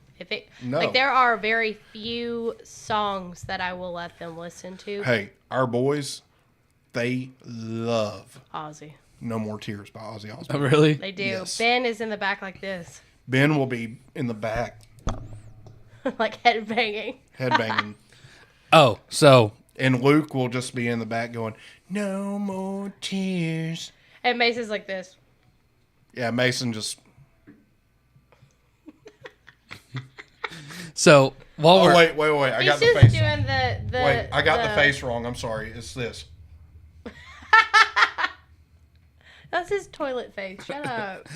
Like, there are very few songs that I will let them listen to. Hey, our boys, they love Ozzy. No More Tears by Ozzy Osbourne. Oh, really? They do. Yes. Ben is in the back like this. Ben will be in the back. Like headbanging. Headbanging. Oh, so... And Luke will just be in the back going, no more tears. And Mason's like this. Yeah, Mason just... So, while we're... Wait. I got the just face. Doing Wait, I got the face wrong. I'm sorry. It's this. That's his toilet face. Shut up.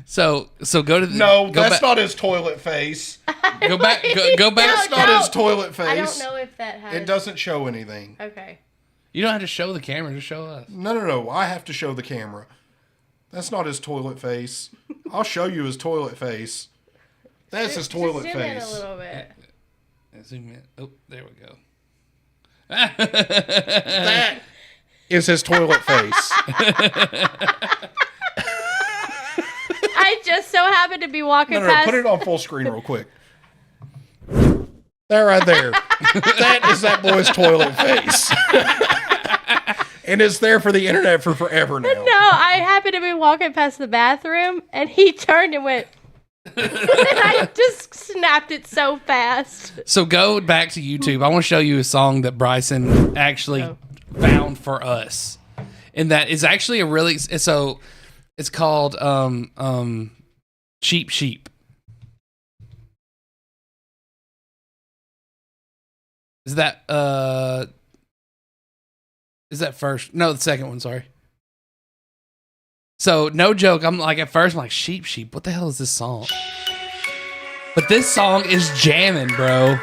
So go to the... No, that's not his toilet face. Go back. That's not his toilet face. I don't know if that has... It doesn't show anything. Okay. You don't have to show the camera. Just show us. No. I have to show the camera. That's not his toilet face. I'll show you his toilet face. That's his toilet face. Zoom in a little bit. Zoom in. Oh, there we go. That is his toilet face. I just so happened to be walking past... Put it on full screen real quick. There, right there. That is that boy's toilet face. And it's there for the internet for forever now. No, I happened to be walking past the bathroom, and he turned and went... and I just snapped it so fast. So go back to YouTube. I want to show you a song that Bryson actually found for us. And that is actually a really... So it's called Cheap Sheep. Is that first? No, the second one, sorry. So, no joke, I'm like, at first, I'm like, Sheep, what the hell is this song? But this song is jamming, bro.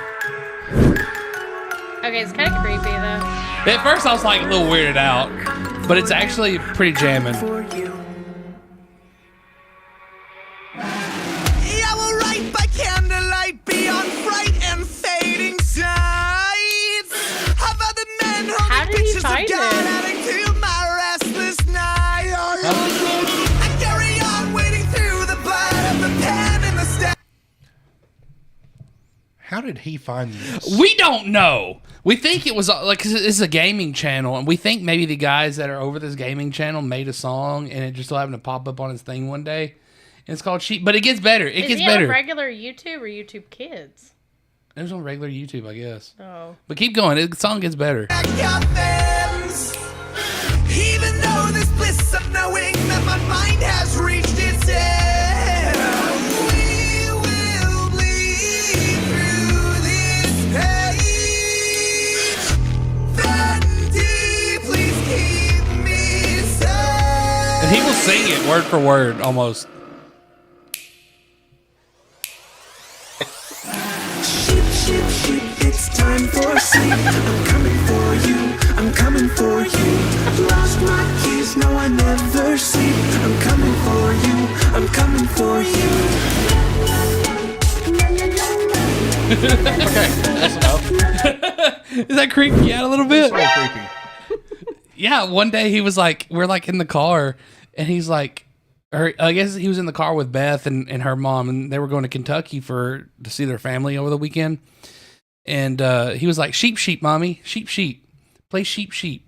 Okay, it's kind of creepy, though. At first, I was like a little weirded out, but it's actually pretty jamming. Yeah, we'll write by candlelight beyond fright and fading sights. I've other men holding pictures of God adding to my restless night. I carry on waiting through the blood of the pen and the staff. How did he find this? We don't know. We think it was like, 'cause it's a gaming channel, and we think maybe the guys that are over this gaming channel made a song, and it just so happened to pop up on his thing one day. And it's called Sheep, but it gets better. It gets better. Is he on regular YouTube or YouTube Kids? It was on regular YouTube, I guess. Oh. But keep going. The song gets better. Even though this bliss of knowing that my mind has reached its end, we will bleed through this page. Vanity, please keep me safe. And he will sing it word for word, almost. sheep, sheep, it's time for sleep. I'm coming for you, I'm coming for you. Lost my keys, no I never sleep. I'm coming for you, I'm coming for you. Okay, that's enough. Is that creeping you out a little bit? It's a little creepy. Yeah, one day he was like, we're like in the car, and he's like, or I guess he was in the car with Beth and her mom, and they were going to Kentucky to see their family over the weekend. And he was like, sheep, sheep, mommy, sheep, sheep, play sheep, sheep.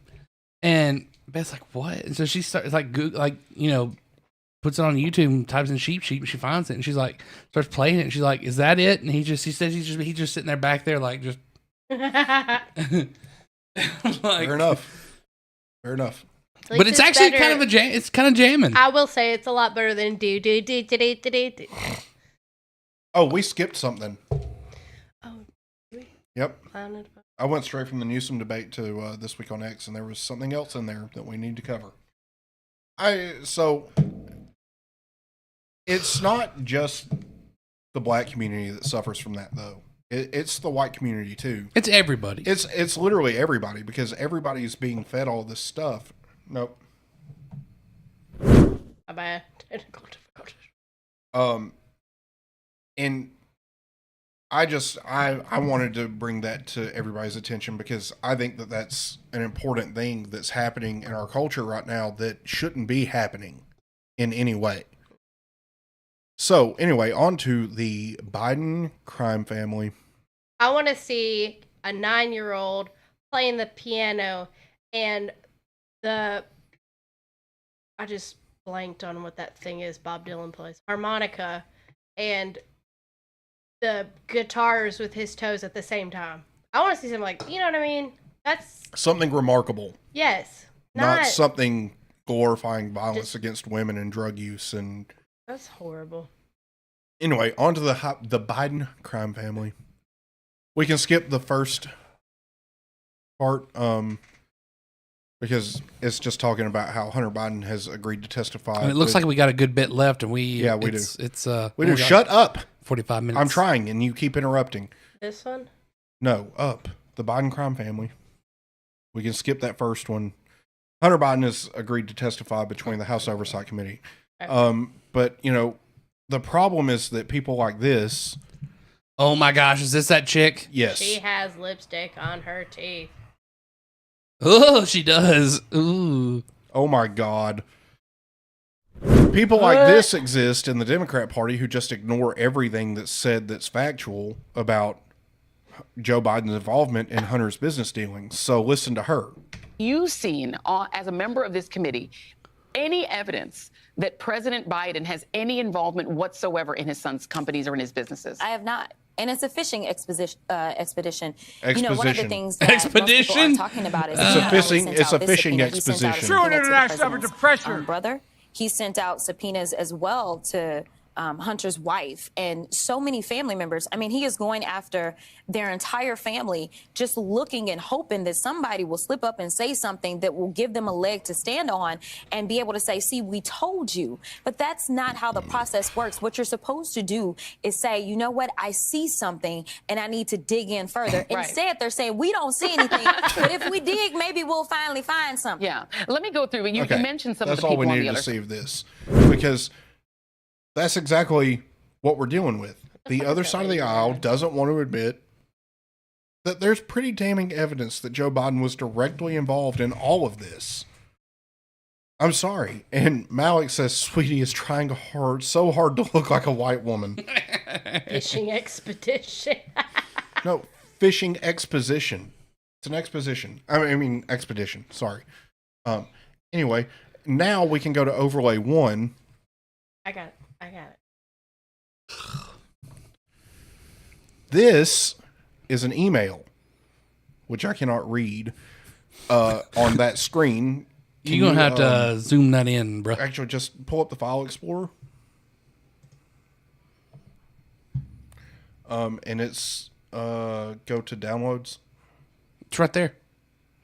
And Beth's like, what? And so she starts like, puts it on YouTube and types in sheep, sheep, and she finds it, and she's like, starts playing it, and she's like, is that it? And he says he's just sitting there back there like just. Like, Fair enough. Fair enough. But it's actually kind of it's kind of jamming. I will say it's a lot better than do. Oh, we skipped something. Oh, yep. I went straight from the Newsom debate to This Week on X, and there was something else in there that we need to cover. So it's not just the black community that suffers from that, though. It's the white community too. It's everybody. It's literally everybody, because everybody's being fed all this stuff. Nope. My bad. And I wanted to bring that to everybody's attention, because I think that that's an important thing that's happening in our culture right now that shouldn't be happening in any way. So anyway, on to the Biden crime family. I want to see a 9-year-old playing the piano, and I just blanked on what that thing is Bob Dylan plays. Harmonica, and the guitars with his toes at the same time. I want to see something like, you know what I mean? That's something remarkable. Yes. Not something glorifying violence against women and drug use and. That's horrible. Anyway, on to the Biden crime family. We can skip the first part, because it's just talking about how Hunter Biden has agreed to testify. It looks like we got a good bit left, and we do. We do. Shut up. 45 minutes. I'm trying, and you keep interrupting. This one? No, up. The Biden crime family. We can skip that first one. Hunter Biden has agreed to testify between the House Oversight Committee. Okay. But, the problem is that people like this. Oh my gosh, is this that chick? Yes. She has lipstick on her teeth. Oh, she does. Ooh. Oh my God. People like this exist in the Democrat Party who just ignore everything that's said that's factual about Joe Biden's involvement in Hunter's business dealings. So listen to her. You've seen, as a member of this committee, any evidence that President Biden has any involvement whatsoever in his son's companies or in his businesses? I have not. And it's a fishing expedition. You know, one of the things that most people are talking about is it's a fishing expedition. True international effort to pressure. Brother, he sent out subpoenas as well to Hunter's wife and so many family members. I mean, he is going after their entire family, just looking and hoping that somebody will slip up and say something that will give them a leg to stand on and be able to say, see, we told you. But that's not how the process works. What you're supposed to do is say, you know what, I see something and I need to dig in further. Right. Instead, they're saying, we don't see anything, but if we dig, maybe we'll finally find something. Yeah. Let me go through it. You mentioned some of the people on the other. That's all we needed to see of this, because that's exactly what we're dealing with. The other side of the aisle doesn't want to admit that there's pretty damning evidence that Joe Biden was directly involved in all of this. I'm sorry. And Malik says Sweetie is trying so hard to look like a white woman. Fishing expedition. No, fishing exposition. It's an exposition. I mean expedition. Sorry. Anyway, now we can go to overlay 1. I got it. This is an email, which I cannot read on that screen. You're going to have to zoom that in, bro. Actually, just pull up the File Explorer. And it's, go to Downloads. It's right there.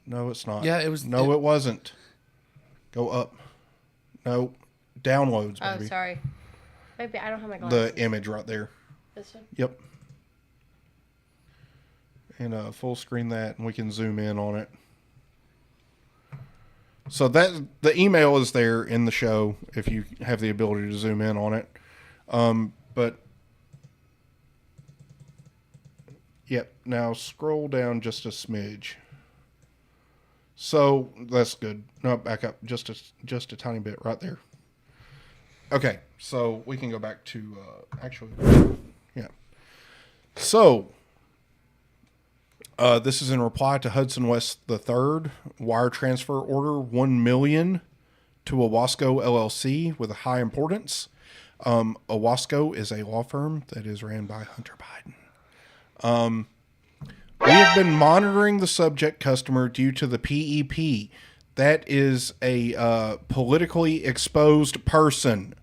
No, it's not. Yeah, it was. No, it wasn't. Go up. No, Downloads, baby. Oh, sorry. Maybe I don't have my glasses. The image right there. This one? Yep. and full screen that, and we can zoom in on it. So that the email is there in the show if you have the ability to zoom in on it. But yep, now scroll down just a smidge. So that's good. No, back up just a tiny bit right there. Okay, so we can go back to actually, yeah. So this is in reply to Hudson West III wire transfer order $1 million to Owasco LLC with a high importance. Owasco is a law firm that is ran by Hunter Biden. We have been monitoring the subject customer due to the PEP. That is a politically exposed person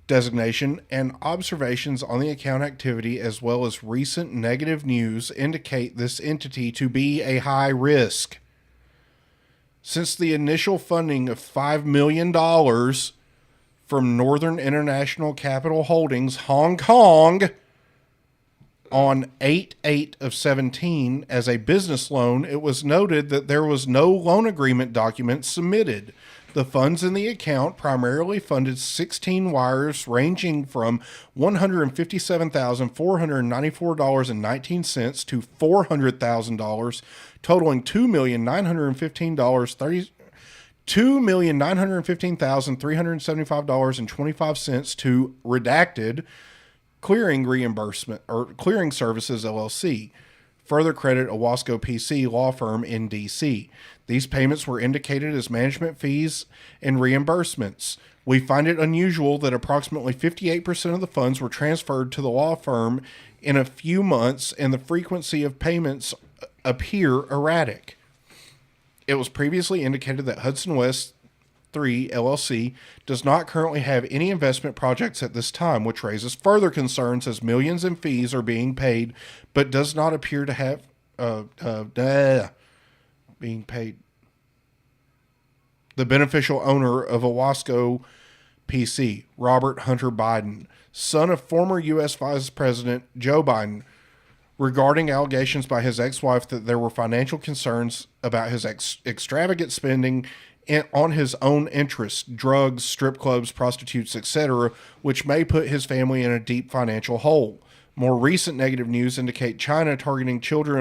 designation, and observations on the account activity as well as recent negative news indicate this entity to be a high risk. Since the initial funding of $5 million from Northern International Capital Holdings, Hong Kong, on 8/8 of 17 as a business loan, it was noted that there was no loan agreement document submitted. The funds in the account primarily funded 16 wires ranging from $157,494.19 to $400,000, totaling $2,915,375.25 to redacted Clearing Reimbursement or Clearing Services LLC. Further credit Owasco PC law firm in DC. These payments were indicated as management fees and reimbursements. We find it unusual that approximately 58% of the funds were transferred to the law firm in a few months, and the frequency of payments appear erratic. It was previously indicated that Hudson West III LLC does not currently have any investment projects at this time, which raises further concerns as millions in fees are being paid, but does not appear to have being paid. The beneficial owner of Owasco PC, Robert Hunter Biden, son of former U.S. Vice President Joe Biden, regarding allegations by his ex-wife that there were financial concerns about his extravagant spending on his own interests, drugs, strip clubs, prostitutes, etc., which may put his family in a deep financial hole. More recent negative news indicate China is targeting children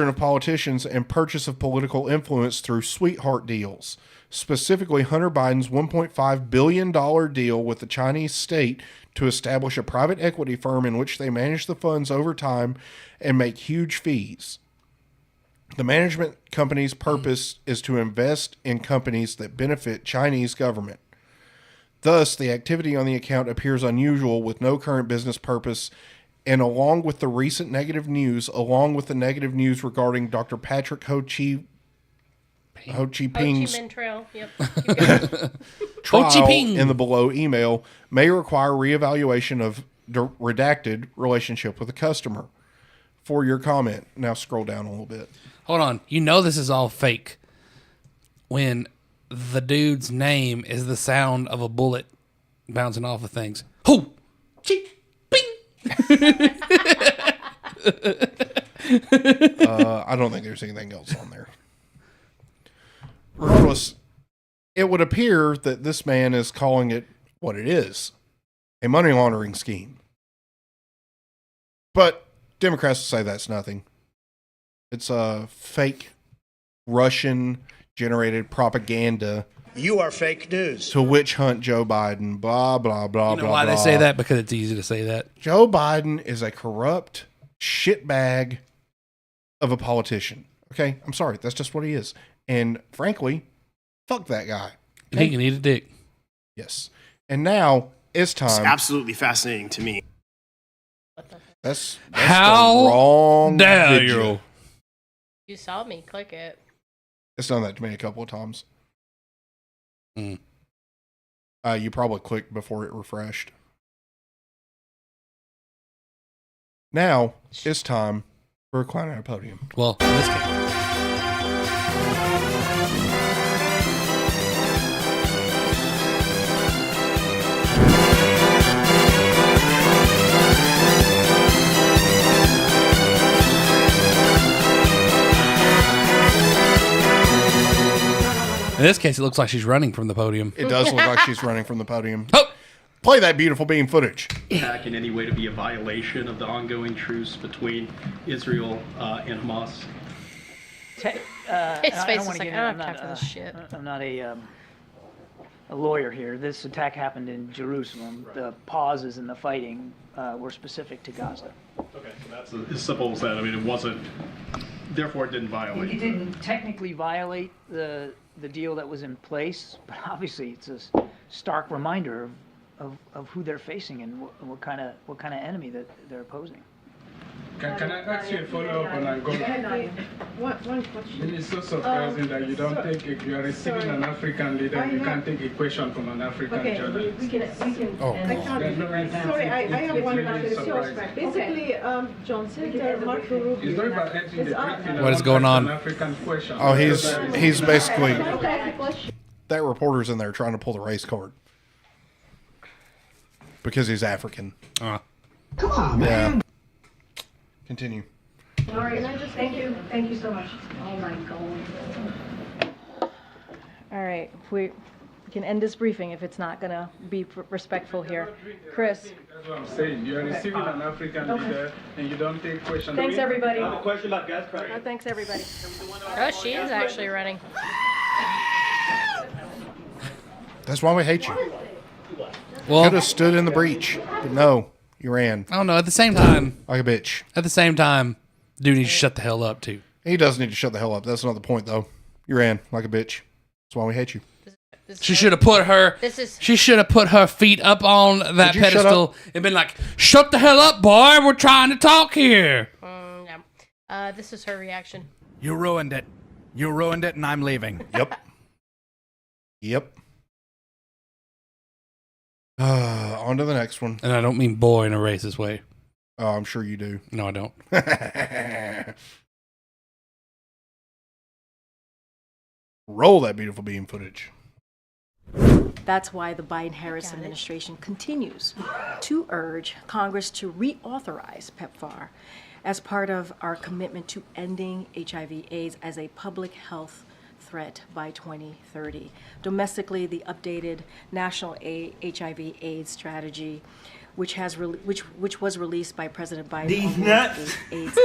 of politicians and purchase of political influence through sweetheart deals. Specifically, Hunter Biden's $1.5 billion deal with the Chinese state to establish a private equity firm in which they manage the funds over time and make huge fees. The management company's purpose is to invest in companies that benefit Chinese government. Thus, the activity on the account appears unusual with no current business purpose, and along with the recent negative news, along with the negative news regarding Dr. Patrick Ho Chi Ping's Trail. Yep. trial in the below email may require reevaluation of redacted relationship with the customer. For your comment, now scroll down a little bit. Hold on. You know this is all fake when the dude's name is the sound of a bullet bouncing off of things. Ho! Chi! Bing! I don't think there's anything else on there. Regardless, it would appear that this man is calling it what it is, a money laundering scheme. But Democrats will say that's nothing. It's a fake Russian-generated propaganda. You are fake news. To witch hunt Joe Biden, blah, blah, blah, You know blah, why blah. they say that? Because it's easy to say that. Joe Biden is a corrupt shitbag of a politician. Okay? I'm sorry. That's just what he is. And frankly, fuck that guy. Okay? He can eat a dick. Yes. And now it's time. It's absolutely fascinating to me. That's How the wrong dare video. you? You saw me click it. It's done that to me a couple of times. Mm. You probably clicked before it refreshed. Now it's time for Recline at a Podium. Well, in this case. In this case, it looks like she's running from the podium. It does look like she's running from the podium. Oh! Play that beautiful beam footage. Attack in any way to be a violation of the ongoing truce between Israel and Hamas. His face is like, I don't have I'm time for this shit. I'm not a lawyer here. This attack happened in Jerusalem. The pauses in the fighting were specific to Gaza. Okay, so that's as simple as that. I mean, it wasn't, therefore it didn't violate. It didn't technically violate the deal that was in place, but obviously it's a stark reminder of who they're facing and what kind of enemy that they're opposing. Can I ask you a follow-up on Angola? One question. It is so surprising that you don't take, if you are receiving an African leader, you can't take a question from an African journalist. We can. Sorry, I have one question. Basically, John Senator Marco Rubio. What is going on? Oh, he's basically that reporter's in there trying to pull the race card because he's African. Come on, man. Yeah. Continue. All right, thank you so much. Oh my God. All right, we can end this briefing if it's not going to be respectful here. Chris. That's what I'm saying. You are receiving an African leader and you don't take questions. Thanks, everybody. I have a question about gas prices. Oh, thanks, everybody. Oh, she is actually running. That's why we hate you. Well, could have stood in the breach, but no. You ran. I don't know. At the same time, like a bitch. At the same time, dude needs to shut the hell up too. He does need to shut the hell up. That's not the point, though. You ran like a bitch. That's why we hate you. She should have put her. She should have put her feet up on that pedestal and been like, "Shut the hell up, boy. We're trying to talk here." No. This is her reaction. You ruined it. You ruined it, and I'm leaving. Yep. On to the next one. And I don't mean boy in a racist way. Oh, I'm sure you do. No, I don't. Roll that beautiful beam footage. That's why the Biden-Harris administration continues to urge Congress to reauthorize PEPFAR as part of our commitment to ending HIV/AIDS as a public health threat by 2030. Domestically, the updated National HIV/AIDS strategy, which was released by President Biden, These nuts. AIDS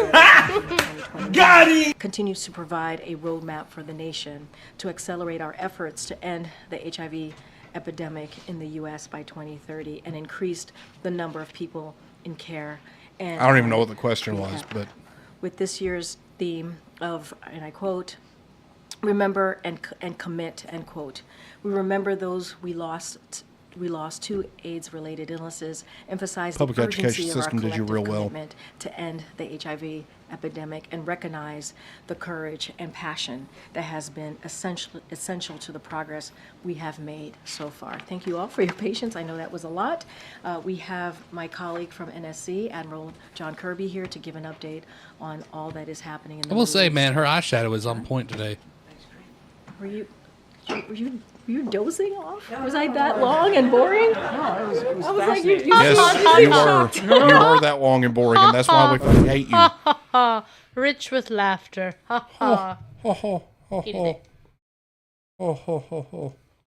Got it. continues to provide a roadmap for the nation to accelerate our efforts to end the HIV epidemic in the U.S. by 2030 and increase the number of people in care. And I don't even know what the question was, but with this year's theme of, and I quote, "Remember and commit," end quote. We remember those we lost to AIDS-related illnesses, emphasize Public the education urgency of our system did you collective real well. commitment to end the HIV epidemic and recognize the courage and passion that has been essential to the progress we have made so far. Thank you all for your patience. I know that was a lot. We have my colleague from NSC, Admiral John Kirby, here to give an update on all that is happening in the I will say, Middle man, East. her eyeshadow is on point today. Were you dozing off? Was I that long and boring? No, it was I was like, yes, you were. You were that long and boring, and that's why we fucking hate you. Rich with laughter. Ha ha. Eating it.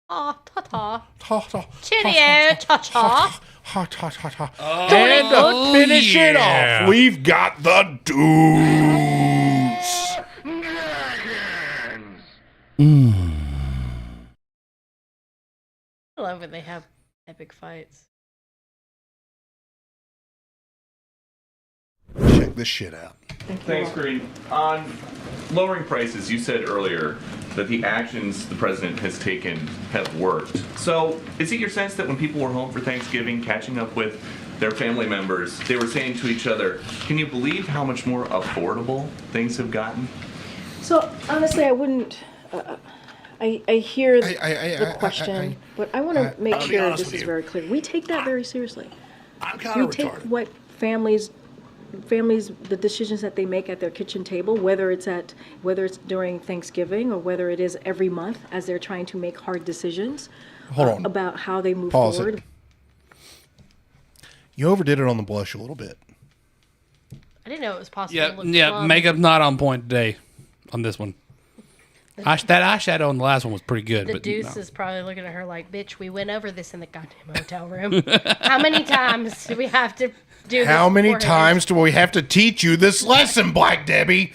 Ah, ta-ta. Ta-ta. Cheerio, cha-cha. And to finish it off, we've got the dudes. I love when they have epic fights. Check this shit out. Thanks, Green. On lowering prices, you said earlier that the actions the president has taken have worked. So, is it your sense that when people were home for Thanksgiving, catching up with their family members, they were saying to each other, "Can you believe how much more affordable things have gotten?" So honestly, I wouldn't. I hear the question, but I want to make sure this is very clear. We take that very seriously. I'm kind of We take retarded. what families, the decisions that they make at their kitchen table, whether it's during Thanksgiving or whether it is every month as they're trying to make hard decisions Hold on. about how they move Pause forward. it. You overdid it on the blush a little bit. I didn't know it was possible. Yeah, to look yeah. plum. Makeup's not on point today on this one. That eyeshadow on the last one was pretty good. The but deuce no. is probably looking at her like, bitch, we went over this in the goddamn hotel room. How many times do we have to do this? How many beforehand? times do we have to teach you this lesson, Black Debbie?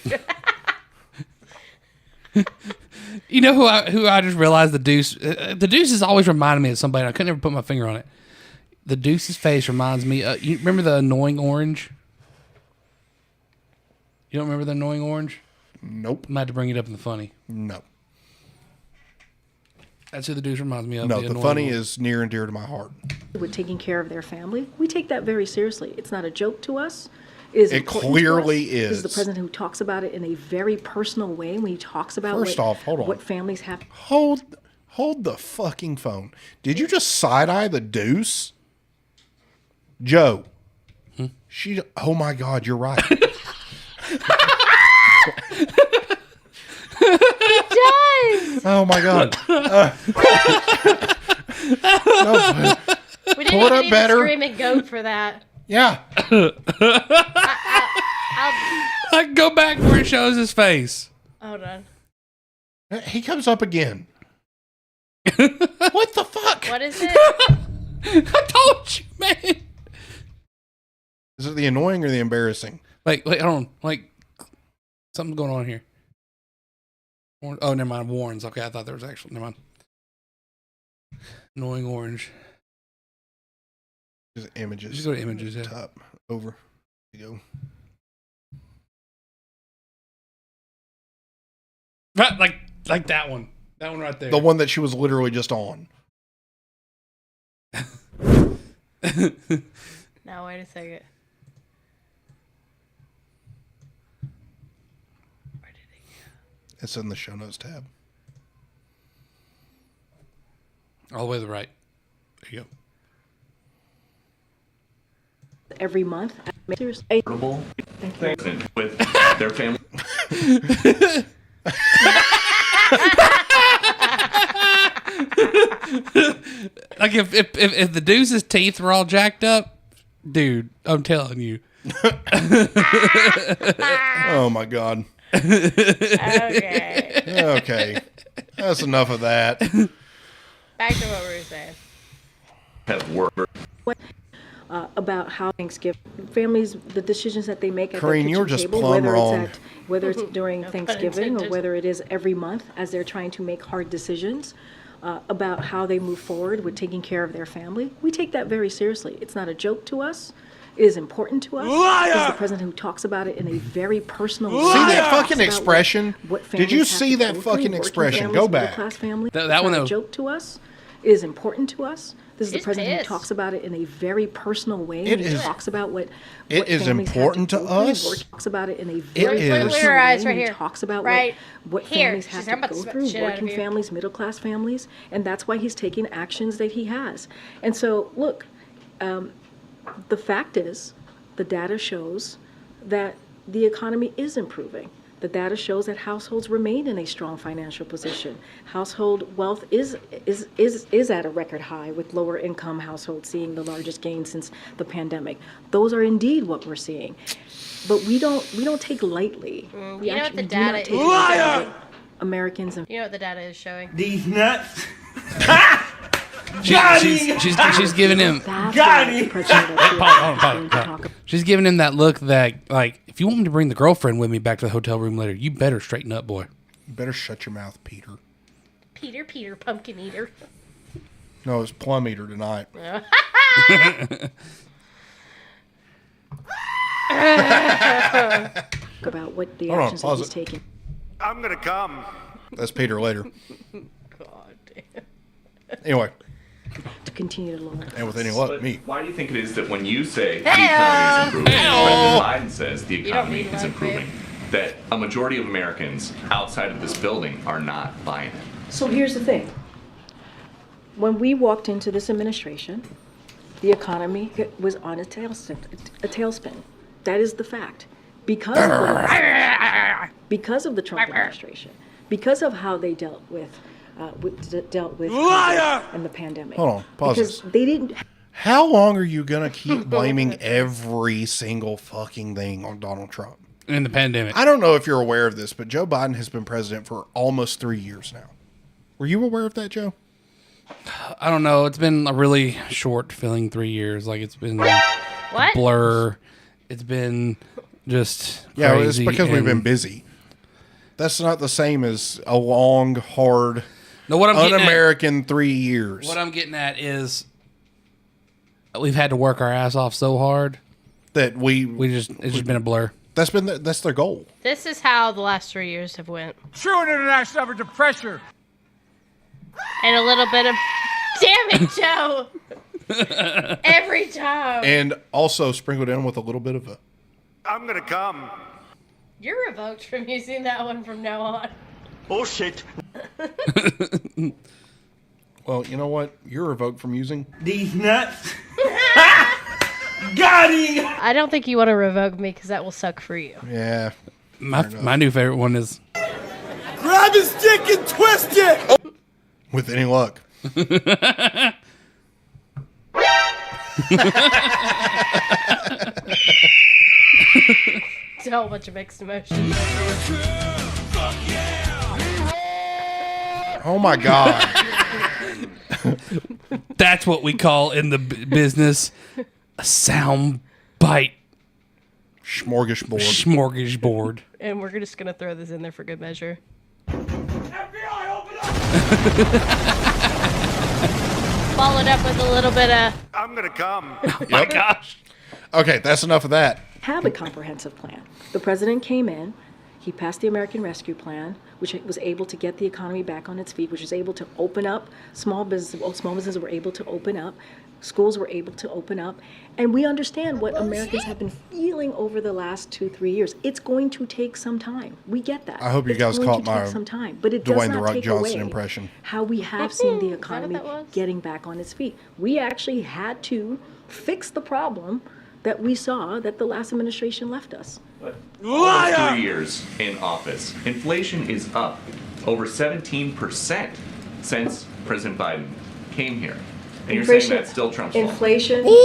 You know who I just realized the deuce. The deuce has always reminded me of somebody. I couldn't ever put my finger on it. The deuce's face reminds me. You remember the annoying orange? You don't remember the annoying orange? Nope. I might have to bring it up in the funny. No. That's who the deuce reminds me of. No, the annoying funny orange. is near and dear to my heart. With taking care of their family, we take that very seriously. It's not a joke to us. It is It important clearly to us. This is is. the president who talks about it in a very personal way when he talks about First off, hold on. what families have. Hold the fucking phone. Did you just side-eye the deuce? Joe. She. Oh my God, you're right. It does. Oh my God. No, We pull it didn't up even better. scream and goat for that. Yeah. I can go back where it shows his face. Hold on. He comes up again. What the fuck? What is it? I told you, man. Is it the annoying or the embarrassing? Wait, hold on. Like, something's going on here. Oh, never mind. Warrens. Okay, I thought there was actually. Never mind. Annoying orange. Just images. Just go to images, yeah. Top. Over. You go. Right, like that one. That one right there. The one that she was literally just on. Now, wait a second. It's in the show notes tab. All the way to the right. There you go. Every month. Seriously. Thank you. With their family. Like if the deuce's teeth were all jacked up, dude, I'm telling you. Oh my God. Okay. Okay. That's enough of that. Back to what we were saying. Have worked. About how Thanksgiving families, the decisions that they make at Corinne, their you're kitchen just table, plumb whether wrong. whether it's during No pun Thanksgiving or intended. whether it is every month as they're trying to make hard decisions about how they move forward with taking care of their family. We take that very seriously. It's not a joke to us. It is important to us. Liar! This is the president who talks about it in a very personal way. See that Talks fucking about expression? what Did you families have see to that go through, fucking working expression? families, Go middle back. class families. That It's one not that a was- joke to us. It is important to us. This is the It president who is. talks about it in a very personal way. It He is- talks about what it is families have important to go through, us. or talks about it in a very is- personal Look at her way. eyes right He here. talks about Right what here. families She's have to about to go smack through, the shit out of working you. families, middle class families, and that's why he's taking actions that he has. And so, look, the fact is, the data shows that the economy is improving. The data shows that households remain in a strong financial position. Household wealth is at a record high, with lower income households seeing the largest gain since the pandemic. Those are indeed what we're seeing. But we don't take lightly. You know what We the do not data take is lightly showing? what Americans and You know what the data is showing? These nuts. She's giving him. Got him. Hold on. She's giving him that look that, like, if you want me to bring the girlfriend with me back to the hotel room later, you better straighten up, boy. You better shut your mouth, Peter. Peter, pumpkin eater. No, it's plum eater tonight. about what the Hold on, actions that pause he's it. taking. I'm gonna come. That's Peter later. God damn. Anyway, To continue to lower. and with any luck, me. Why do you think it is that when you say the Hey-o. economy is improving, President Biden says the You don't economy need is one, improving, that a majority of Americans outside of this building are not buying it? So here's the thing. When we walked into this administration, the economy was on a tailspin. That is the fact. Because of the Trump administration, because of how they dealt with Liar! COVID and the pandemic. Hold on, pause Because this. they didn't. How long are you gonna keep blaming every single fucking thing on Donald Trump? In the pandemic. I don't know if you're aware of this, but Joe Biden has been president for almost 3 years now. Were you aware of that, Joe? I don't know. It's been a really short feeling 3 years. Like it's been a blur. It's been just Yeah, it's crazy, because we've been and- busy. That's not the same as a long, hard, No, what I'm getting at- un-American 3 years. What I'm getting at is we've had to work our ass off so hard that it's just been a blur. That's their goal. This is how the last 3 years have went. True international effort to pressure. And a little bit of... Damn it, Joe! Every time. And also sprinkled in with a little bit of a... I'm gonna come. You're revoked from using that one from now on. Oh, shit. Well, you know what? You're revoked from using... These nuts. Got him! I don't think you want to revoke me because that will suck for you. Yeah. My new favorite one is Grab his dick and twist it! With any luck. It's a whole bunch of mixed emotions. Oh my God. That's what we call in the business a sound bite. Smorgasbord. And we're just going to throw this in there for good measure. Followed up with a little bit of... I'm gonna come. Oh my gosh. Okay, that's enough of that. Have a comprehensive plan. The president came in, he passed the American Rescue Plan, which was able to get the economy back on its feet, which was able to open up small businesses were able to open up, schools were able to open up, and we understand what Americans have been feeling over the last 2-3 years. It's going to take some time. We get that. I hope you It's guys going caught to my take some time, but it does Dwayne The not Rock take Johnson away impression. how we have seen the Is that economy what that was? getting back on its feet. We actually had to fix the problem that we saw that the last administration left us. Almost 3 years in office. Inflation is up over 17% since President Biden came here. And you're saying that's still Trump's fault?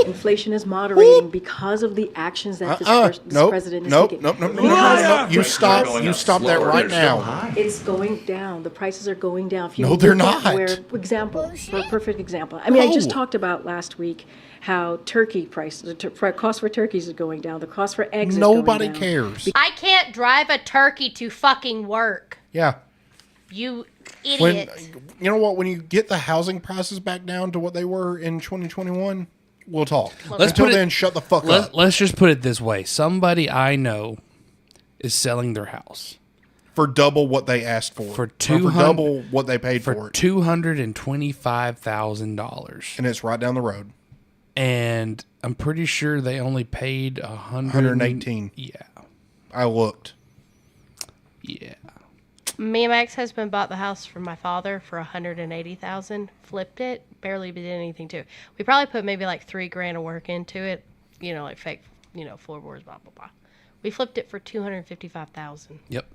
Inflation is moderating because of the actions that this president is taking. Nope. You stop that right now. It's going down. The prices are going down. If you No, they're look at not. For a perfect example. I mean, I just talked about last week how turkey prices, the cost for turkeys is going down. The cost for eggs is going down. Nobody cares. I can't drive a turkey to fucking work. Yeah. You When idiot. you know what, when you get the housing prices back down to what they were in 2021, we'll talk. Until then, shut the fuck up. Let's just put it this way. Somebody I know is selling their house For double what they asked for. for for double what they paid for it. $225,000. And it's right down the road. And I'm pretty sure they only paid 118. Yeah. I looked. Yeah. Me and my ex-husband bought the house from my father for $180,000. Flipped it, barely did anything to it. We probably put maybe like $3,000 of work into it. You know, like fake, floorboards, blah blah blah. We flipped it for $255,000. Yep.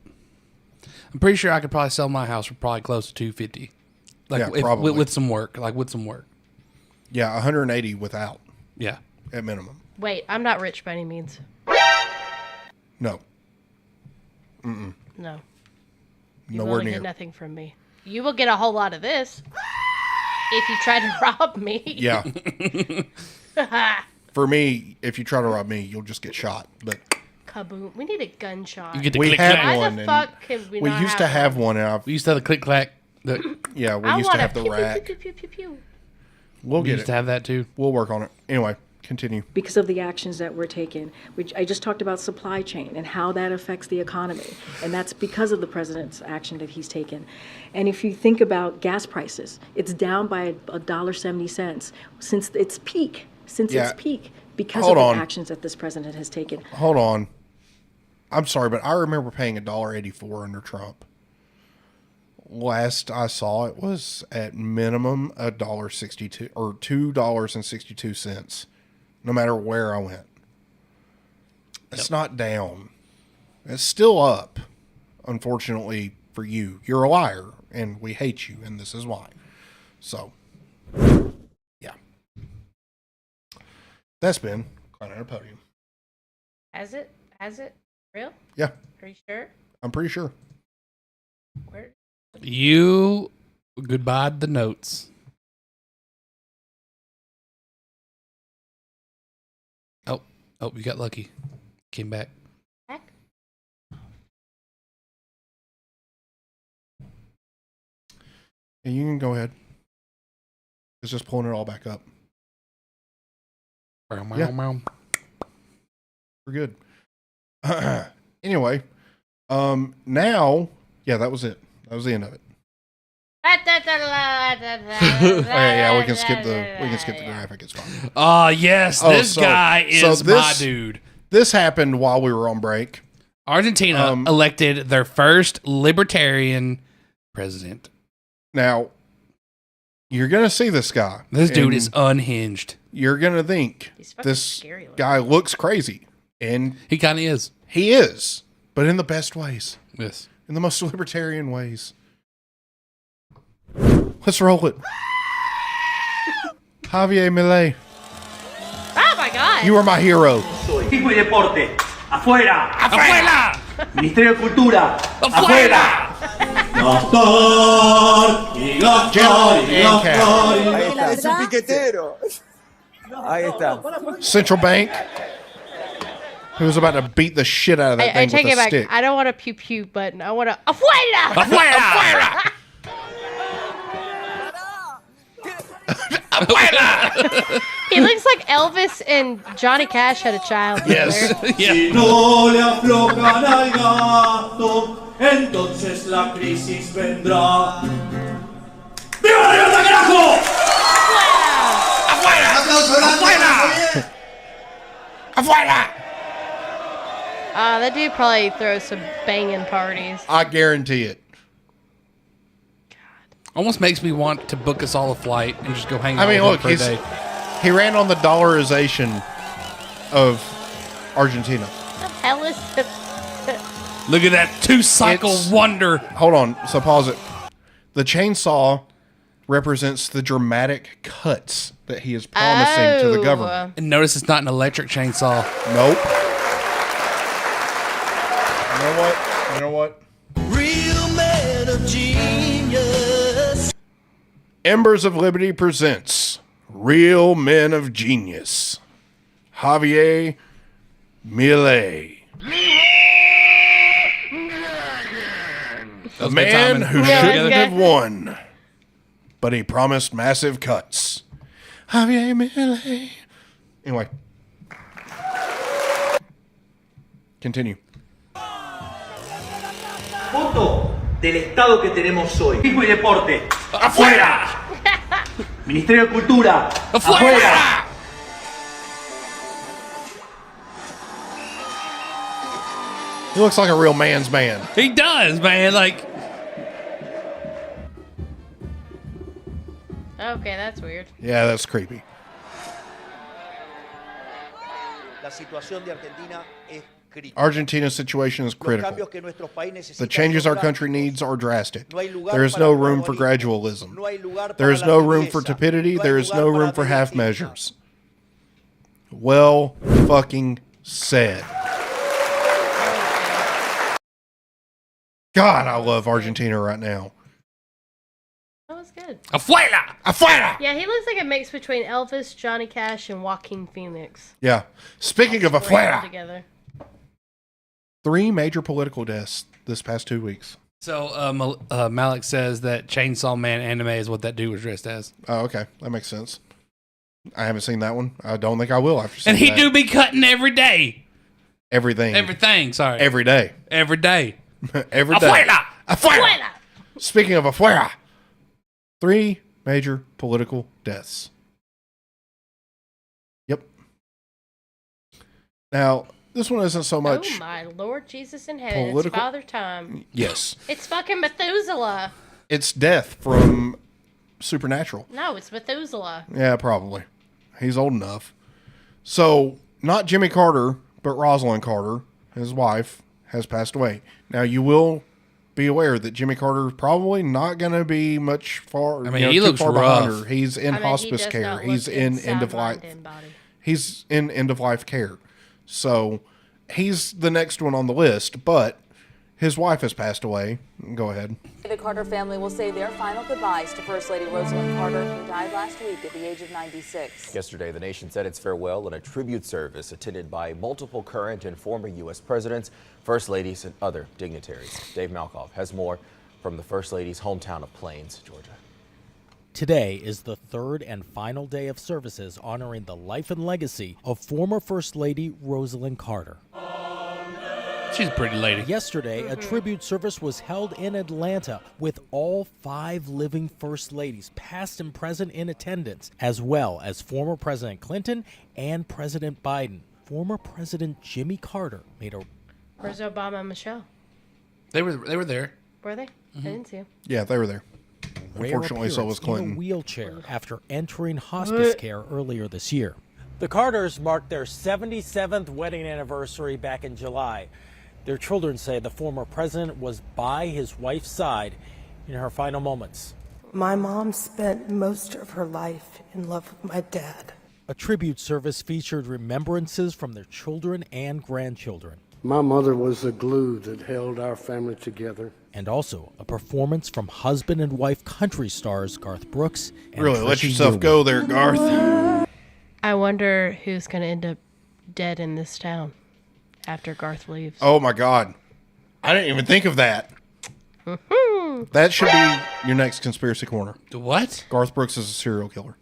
I'm pretty sure I could probably sell my house for probably close to $250,000. Like probably. with some work. Yeah, 180 without. Yeah. At minimum. Wait, I'm not rich by any means. No. Mm-mm. No. You Nowhere will near. get nothing from me. You will get a whole lot of this if you try to rob me. Yeah. For me, if you try to rob me, you'll just get shot. But Kaboom. We need a gunshot. You get the we click had clack. one. Why the fuck can we not used to have one. And We used to have the click clack. yeah, we I used to want have a the rack. pew, pew, pew, pew, pew. We'll We get used it. to have that too. We'll work on it. Anyway, continue. Because of the actions that were taken, which I just talked about supply chain and how that affects the economy. And that's because of the president's action that he's taken. And if you think about gas prices, it's down by $1.70 since its peak, because Hold of on. the actions that this president has taken. Hold on. I'm sorry, but I remember paying $1.84 under Trump. Last I saw, it was at minimum $1.62 or $2.62, no matter where I went. It's not down. It's still up. Unfortunately for you, you're a liar, and we hate you, and this is why. So, yeah, that's been Clown at a Podium. Has it? Real? Yeah, Are you sure? I'm pretty sure. Where? You goodbye the notes. Oh, you got lucky. Came back. Back? Yeah, you can go ahead. It's just pulling it all back up. Yeah. We're good. Anyway, now, yeah, that was it. That was the end of it. Yeah, we can skip the graphic. It's fine. Yes, this guy is my dude. This happened while we were on break. Argentina elected their first libertarian president. Now, you're gonna see this guy. This dude is unhinged. You're gonna think this guy looks crazy, and he kind of is. He is, but in the best ways. Yes, in the most libertarian ways. Let's roll it. Javier Milei. Oh my God! You are my hero. Tipo y deporte. Afuera. Afuera. Ministerio de Cultura. Afuera. Doctor y Ahí está, es un piquetero. Ahí está. Central Bank. He was about to beat the shit out of that I thing take with it a back. stick. I don't want a pew pew button. I want a afuera. Afuera. He looks like Elvis and Johnny Cash had a child. Yes. Si no le aflojan al gato, entonces la crisis vendrá. ¡Viva la libertad, carajo! ¡Afuera! ¡Afuera! That dude probably throws some banging parties. I guarantee it. Almost makes me want to book us all a flight and just go hang out I mean, with look, him for a day. he ran on the dollarization of Argentina. What the hell is this? Look at that two-cycle wonder. Hold on. So pause it. The chainsaw represents the dramatic cuts that he is promising to the government. And notice it's not an electric chainsaw. Nope. You know what? Real man of genius. Embers of Liberty presents Real Men of Genius. Javier Milei. A man who shouldn't have won, but he promised massive cuts. Javier Milei. Anyway. Continue. Voto del Estado que tenemos hoy. Tipo y deporte. ¡Afuera! Ministerio de Cultura. ¡Afuera! He looks like a real man's man. He does, man. Like, Okay, that's weird. yeah, that's creepy. La situación de Argentina es crítica. Argentina's situation is Los critical. cambios que nuestro país necesita The changes our son country drásticos. needs are drastic. No hay lugar There is para no el room for gradualismo. gradualism. No hay lugar There para is la no room for tibieza. tepidity. No hay There is lugar no para room for la half mediocridad. measures. Well fucking said. God, I love Argentina right now. That was good. afuera! Afuera! Yeah, he looks like a mix between Elvis, Johnny Cash, and Joaquin Phoenix. Yeah. Speaking of All afuera, together. 3 major political deaths this past 2 weeks. So Malik says that Chainsaw Man anime is what that dude was dressed as. Oh, okay. That makes sense. I haven't seen that one. I don't think I will after seeing And he that. do be cutting every day. Everything. Everything, sorry. Every day. Every day. Every day. Afuera! Afuera! Speaking of afuera, 3 major political deaths. Yep. Now, this one isn't so much. Oh my Lord Jesus in heaven. political- It's Father Time. Yes. It's fucking Methuselah. It's death from Supernatural. No, it's Methuselah. Yeah, probably. He's old enough. So, not Jimmy Carter, but Rosalind Carter, his wife, has passed away. Now, you will be aware that Jimmy Carter is probably not going to be much far. I mean, he looks behind rough. her. He's in hospice care. He's in end of life. He's in end of life care. So, he's the next one on the list, but his wife has passed away. Go ahead. The Carter family will say their final goodbyes to First Lady Rosalind Carter, who died last week at the age of 96. Yesterday, the nation said its farewell in a tribute service attended by multiple current and former U.S. presidents, first ladies, and other dignitaries. Dave Malkoff has more from the First Lady's hometown of Plains, Georgia. Today is the third and final day of services honoring the life and legacy of former First Lady Rosalind Carter. She's a pretty lady. Yesterday, a tribute service was held in Atlanta with all 5 living First Ladies, past and present, in attendance, as well as former President Clinton and President Biden. Former President Jimmy Carter made a... Where's Obama and Michelle? They were there. Were they? I didn't see them. Yeah, they were there. rare Unfortunately, so was appearance in Clinton. a wheelchair after entering hospice care earlier this year. The Carters marked their 77th wedding anniversary back in July. Their children say the former president was by his wife's side in her final moments. My mom spent most of her life in love with my dad. A tribute service featured remembrances from their children and grandchildren. My mother was the glue that held our family together. And also a performance from husband and wife country stars Garth Brooks and Really, let Trisha yourself Yearwood. go there, Garth. I wonder who's going to end up dead in this town after Garth leaves. Oh my God, I didn't even think of that. That should be your next conspiracy corner. What? Garth Brooks is a serial killer.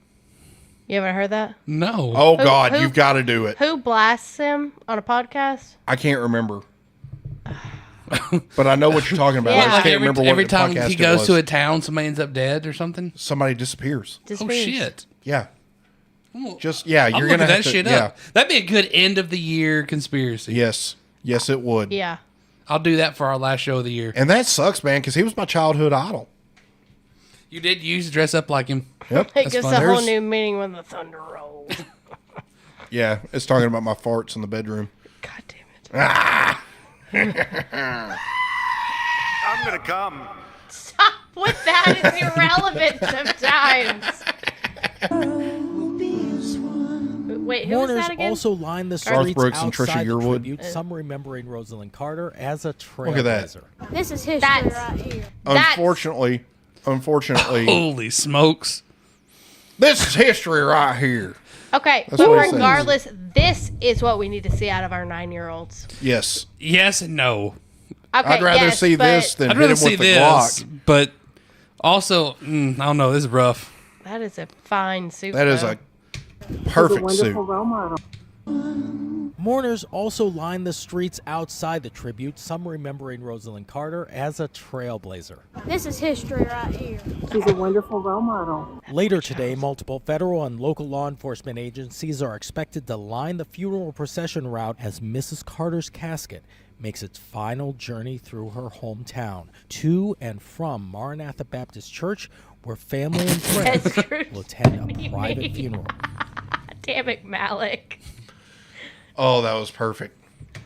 You haven't heard that? No. Oh God, you've got to do it. Who blasts him on a podcast? I can't remember. But I know what you're talking about. Yeah. I just can't remember what Every the time podcast he it goes was. to a town, somebody ends up dead or something. Somebody disappears. Oh shit! Yeah. Just yeah, I'm you're looking gonna have that to, shit yeah. up. That'd be a good end of the year conspiracy. Yes, yes, it would. Yeah. I'll do that for our last show of the year. And that sucks, man, because he was my childhood idol. You did used to dress up like him. Yep. It gives a whole new meaning when the thunder rolls. Yeah, it's talking about my farts in the bedroom. God damn it. Ah! I'm gonna come. Stop with that. It's irrelevant sometimes. Wait, who was Mourners that again? also lined the Garth streets Brooks and Trisha outside the Yearwood. tribute, some remembering Rosalind Carter as a Look at that. trailblazer. This is history right here. Unfortunately, Holy smokes. This is history right here. Okay, That's but what it says. regardless, this is what we need to see out of our 9-year-olds. Yes. Yes and no. Okay, I'd rather yes, see but this than I'd hit rather him see with the this, Glock. but also, I don't know. This is rough. That is a fine suit. That is though. a perfect suit. role model. Mourners also lined the streets outside the tribute, some remembering Rosalind Carter as a trailblazer. This is history right here. She's a wonderful role model. Later today, multiple federal and local law enforcement agencies are expected to line the funeral procession route as Mrs. Carter's casket makes its final journey through her hometown to and from Maranatha Baptist Church, where family and friends will attend a private funeral. Damn it, Malik. Oh, that was perfect.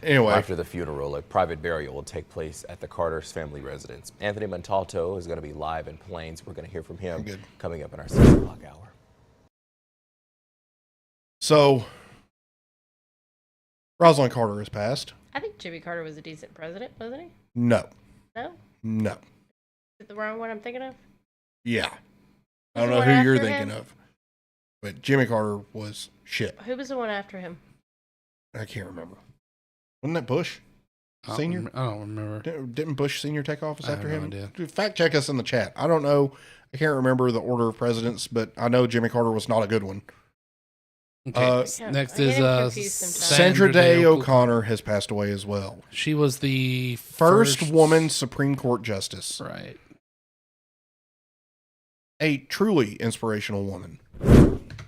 Anyway. After the funeral, a private burial will take place at the Carter's family residence. Anthony Montalto is going to be live in Plains. We're going to hear from him coming up in our 6 o'clock hour. So, Rosalind Carter has passed. I think Jimmy Carter was a decent president, wasn't he? No. No? No. Is it the wrong one I'm thinking of? Yeah. I Who's don't the know one who you're after thinking him? of. But Jimmy Carter was shit. Who was the one after him? I can't remember. Wasn't that Bush Senior? I don't remember. Didn't Bush Senior take office I after have no him? idea. Dude, fact check us in the chat. I don't know. I can't remember the order of presidents, but I know Jimmy Carter was not a good one. Okay. Next is Sandra Day O'Connor has passed away as well. She was the first woman Supreme Court justice. Right. A truly inspirational woman.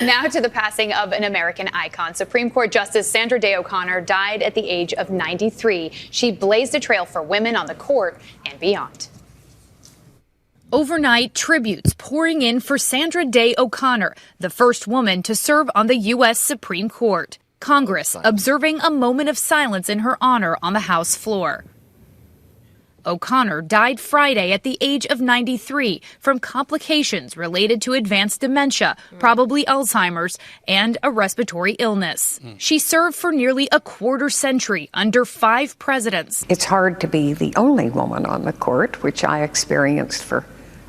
Now to the passing of an American icon. Supreme Court Justice Sandra Day O'Connor died at the age of 93. She blazed a trail for women on the court and beyond. Overnight, tributes pouring in for Sandra Day O'Connor, the first woman to serve on the U.S. Supreme Court. Congress observing a moment of silence in her honor on the House floor. O'Connor died Friday at the age of 93 from complications related to advanced dementia, probably Alzheimer's, and a respiratory illness. She served for nearly a quarter century under 5 presidents. It's hard to be the only woman on the court, which I experienced for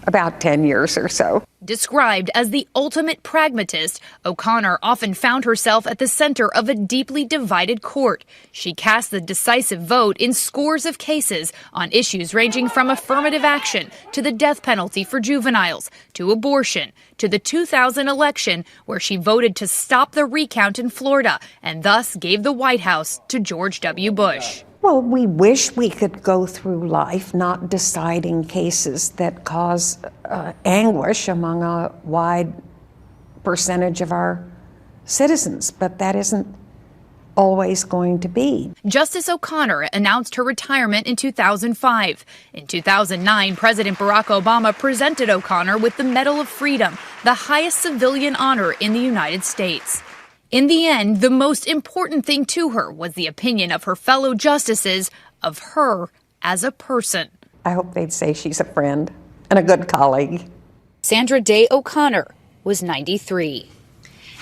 about 10 years or so. Described as the ultimate pragmatist, O'Connor often found herself at the center of a deeply divided court. She cast the decisive vote in scores of cases on issues ranging from affirmative action to the death penalty for juveniles, to abortion, to the 2000 election, where she voted to stop the recount in Florida and thus gave the White House to George W. Bush. Well, we wish we could go through life not deciding cases that cause anguish among a wide percentage of our citizens, but that isn't always going to be. Justice O'Connor announced her retirement in 2005. In 2009, President Barack Obama presented O'Connor with the Medal of Freedom, the highest civilian honor in the United States. In the end, the most important thing to her was the opinion of her fellow justices of her as a person. I hope they'd say she's a friend and a good colleague. Sandra Day O'Connor was 93.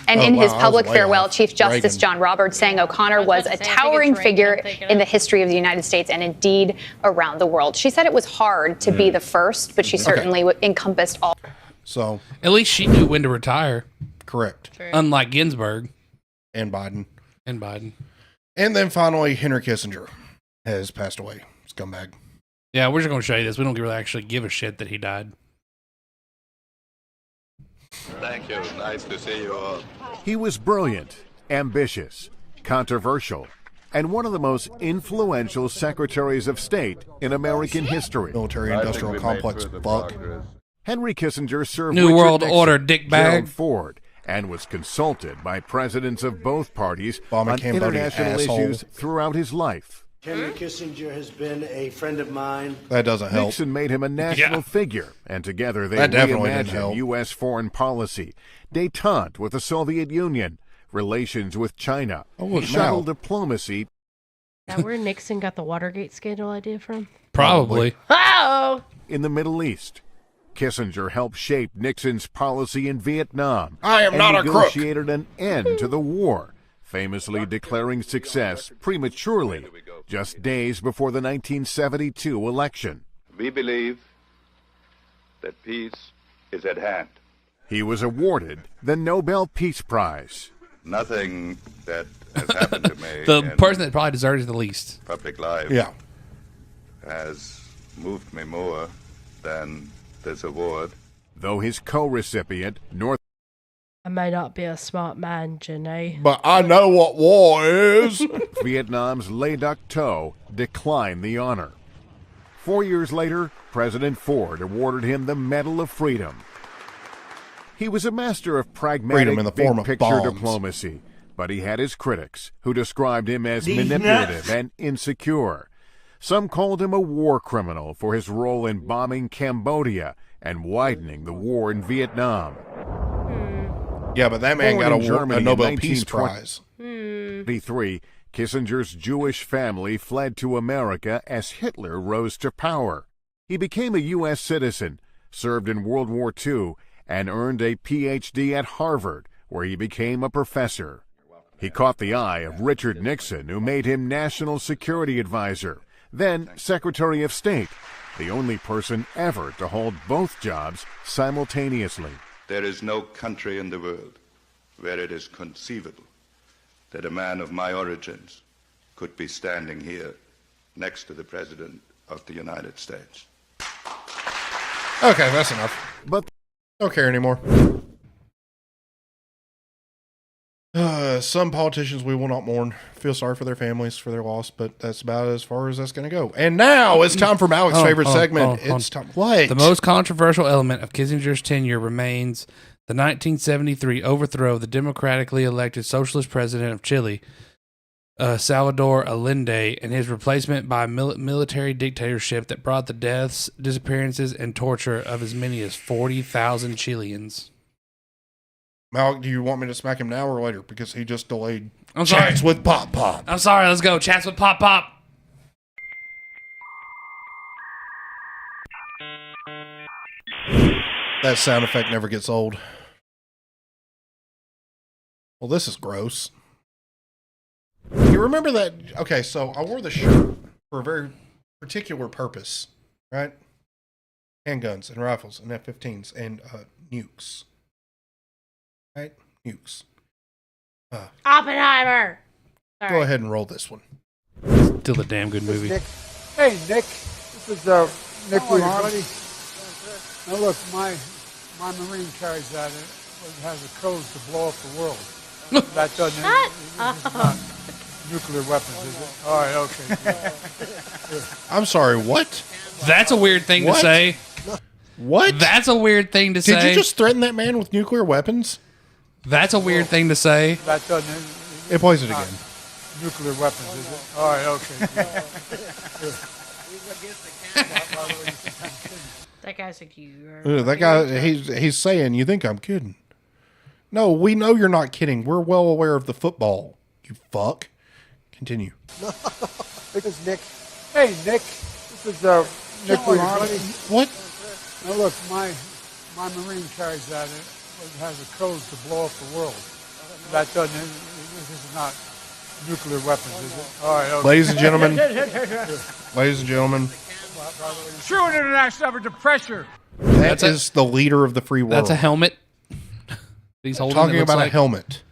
And in his public farewell, Chief Justice John Roberts saying O'Connor was a towering figure in the history of the United States and indeed around the world. She said it was hard to be the first, but she certainly encompassed all. So at least she knew when to retire. Correct. True. Unlike Ginsburg. And Biden. And then finally, Henry Kissinger has passed away. Scumbag. Yeah, we're just going to show you this. We don't really actually give a shit that he died. Thank you. Nice to see you all. He was brilliant, ambitious, controversial, and one of the most influential secretaries of state in American history. Military-industrial complex. Fuck. Henry Kissinger served New Richard World Nixon, Order, dickbag. Gerald Ford, and was consulted by presidents of both parties on international issues throughout his life. Henry Kissinger has been a friend of mine. That doesn't help. Nixon made him a national figure, and together they reimagined U.S. foreign policy, détente with the Soviet Union, relations with China, shuttle diplomacy. Is that where Nixon got the Watergate scandal idea from? Probably. Oh! In the Middle East. Kissinger helped shape Nixon's policy in Vietnam. I am not a crook. Negotiated an end to the war, famously declaring success prematurely, just days before the 1972 election. We believe that peace is at hand. He was awarded the Nobel Peace Prize. Nothing that has happened to me the person that probably deserves it the least. Public life has moved me more than this award. Though his co-recipient, North I may not be a smart man, Janae. But I know what war is. Vietnam's Le Duc Tho declined the honor. 4 years later, President Ford awarded him the Medal of Freedom. He was a master of pragmatic, in the form of big-picture bombs. diplomacy, but he had his critics, who described him as manipulative and insecure. Some called him a war criminal for his role in bombing Cambodia and widening the war in Vietnam. Yeah, but that man Born got in a Nobel Peace 1923, Kissinger's Jewish family fled to America as Hitler rose to power. He became a U.S. citizen, served in World War II, and earned a Ph.D. at Harvard, where he became a professor. He caught the eye of Richard Nixon, who made him National Security Advisor, then Secretary of State, the only person ever to hold both jobs simultaneously. There is no country in the world where it is conceivable that a man of my origins could be standing here next to the President of the United States. Okay, that's enough. But don't care anymore. Some politicians we will not mourn. Feel sorry for their families for their loss, but that's about as far as that's going to go. And now it's time for Malik's favorite segment. It's time. What? The most controversial element of Kissinger's tenure remains the 1973 overthrow of the democratically elected socialist president of Chile, Salvador Allende, and his replacement by a military dictatorship that brought the deaths, disappearances, and torture of as many as 40,000 Chileans. Malik, do you want me to smack him now or later? Because he just delayed I'm sorry. Chats with Pop Pop. I'm sorry, let's go. Chats with Pop Pop. That sound effect never gets old. Well, this is gross. You remember that? Okay, so I wore the shirt for a very particular purpose, right? Handguns and rifles and F-15s and nukes. Right? Nukes. Oppenheimer! Go ahead and roll this one. Still a damn good movie. Nick. Hey, Nick. This is Nick Williams. Now look, my Marine carries that. It has a code to blow up the world. That doesn't. This is not nuclear weapons, is it? All right, okay. I'm sorry, what? That's a weird thing to say. What? That's a weird thing to say. Did you just threaten that man with nuclear weapons? That's a weird thing to say. That doesn't. It plays it again. Nuclear weapons, is it? All right, okay. That guy's like you. That guy, he's saying, you think I'm kidding. No, we know you're not kidding. We're well aware of the football, you fuck. Continue. This is Nick. Hey, Nick. This is Nick Williams. What? Now look, my Marine carries that. It has a code to blow up the world. That doesn't. This is not nuclear weapons, is it? All right, okay. Ladies and gentlemen. Ladies and gentlemen. True international effort to pressure. That is the leader of the free world. That's a helmet. He's holding. Talking about a helmet.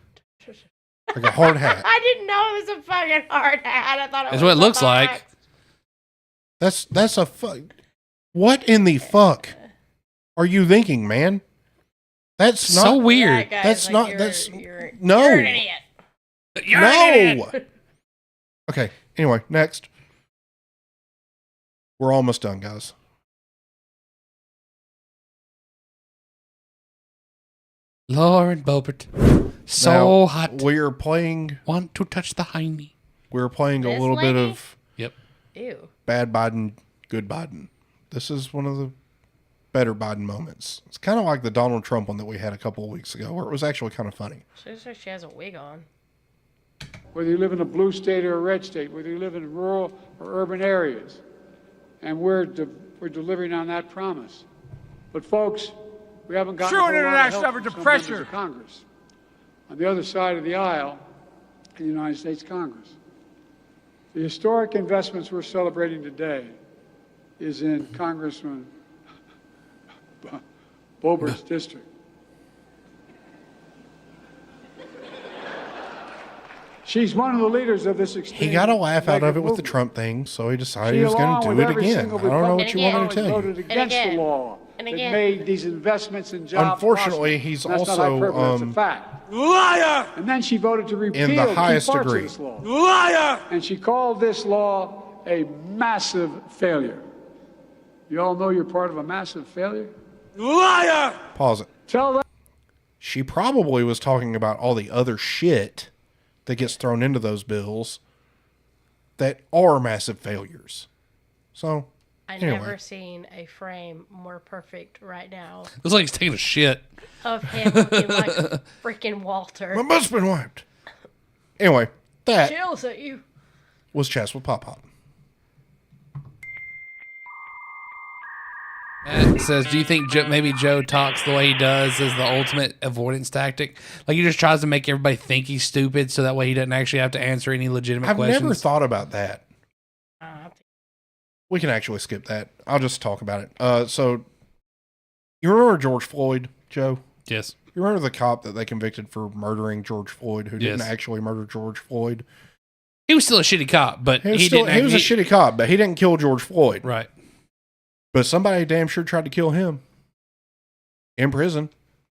Like a hard hat. I didn't know it was a fucking hard hat. I thought it was. That's what it looks like. That's a fuck. What in the fuck are you thinking, man? That's not so weird. That's like, not. No. You're an idiot. You're an idiot. Okay. Anyway, next. We're almost done, guys. Lord Bobert. So now, hot. We are playing. Want to touch the hiney. We're playing This a little bit lady? of Yep. Ew. bad Biden, good Biden. This is one of the better Biden moments. It's kind of like the Donald Trump one that we had a couple of weeks ago, where it was actually kind of funny. She looks like she has a wig on. Whether you live in a blue state or a red state, whether you live in rural or urban areas. And we're delivering on that promise. But folks, we haven't gotten a whole lot of help from some members of Congress. On the other side of the aisle, in the United States Congress. The historic investments we're celebrating today is in Congressman Boebert's district. She's one of the leaders of this extreme. He got a laugh out of it with the movement. Trump thing, so he decided he was going to do it again. I don't know what you want me to tell you. Voted against the law that made these investments in jobs. Unfortunately, possible. he's That's also not hyperbole, that's a fact. Liar! And then she voted to repeal in the highest key parts degree. of this law. Liar! And she called this law a massive failure. You all know you're part of a massive failure? Liar! Pause it. Tell them. She probably was talking about all the other shit that gets thrown into those bills that are massive failures. So, I've anyway. never seen a frame more perfect right now Looks like he's taking a shit. of him looking like freaking Walter. My butt's been wiped. Anyway, that Chills at you. was Chats with Pop Pop. Matt says, do you think maybe Joe talks the way he does as the ultimate avoidance tactic? Like he just tries to make everybody think he's stupid so that way he doesn't actually have to answer any legitimate questions? I've never thought about that. We can actually skip that. I'll just talk about it. So, you remember George Floyd, Joe? Yes. You remember the cop that they convicted for murdering George Floyd, who didn't actually murder George Floyd? He was still a shitty cop, but he was a shitty cop, but he didn't kill George Floyd. Right. But somebody damn sure tried to kill him. In prison.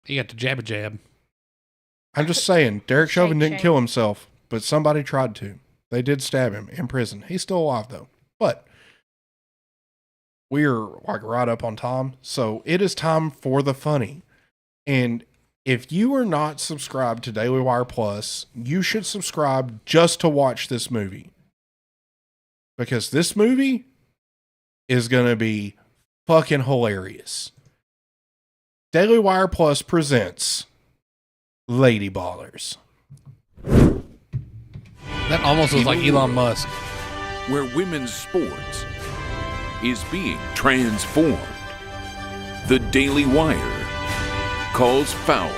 He got the jab. I'm just saying, Derek Chauvin didn't kill himself, but somebody tried to. They did stab him in prison. He's still alive, though. But we're like right up on time. So it is time for the funny. And if you are not subscribed to Daily Wire Plus, you should subscribe just to watch this movie. Because this movie is going to be fucking hilarious. Daily Wire Plus presents Lady Ballers. That almost looks like Elon Musk. Where women's sports is being transformed. The Daily Wire calls foul.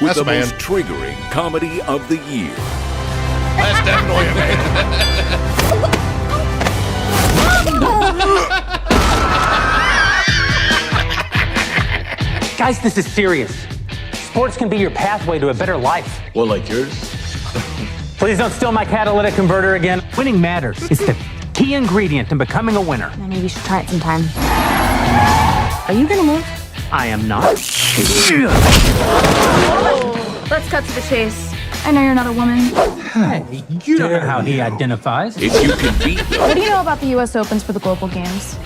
With the most triggering comedy of the year. That's definitely a man. Guys, this is serious. Sports can be your pathway to a better life. Well, like yours? Please don't steal my catalytic converter again. Winning matters. It's the key ingredient in becoming a winner. Maybe you should try it sometime. Are you gonna move? I am not. Let's cut to the chase. I know you're not a woman. Hey, you don't know how he identifies. If you can beat them. What do you know about the U.S. Opens for the global games?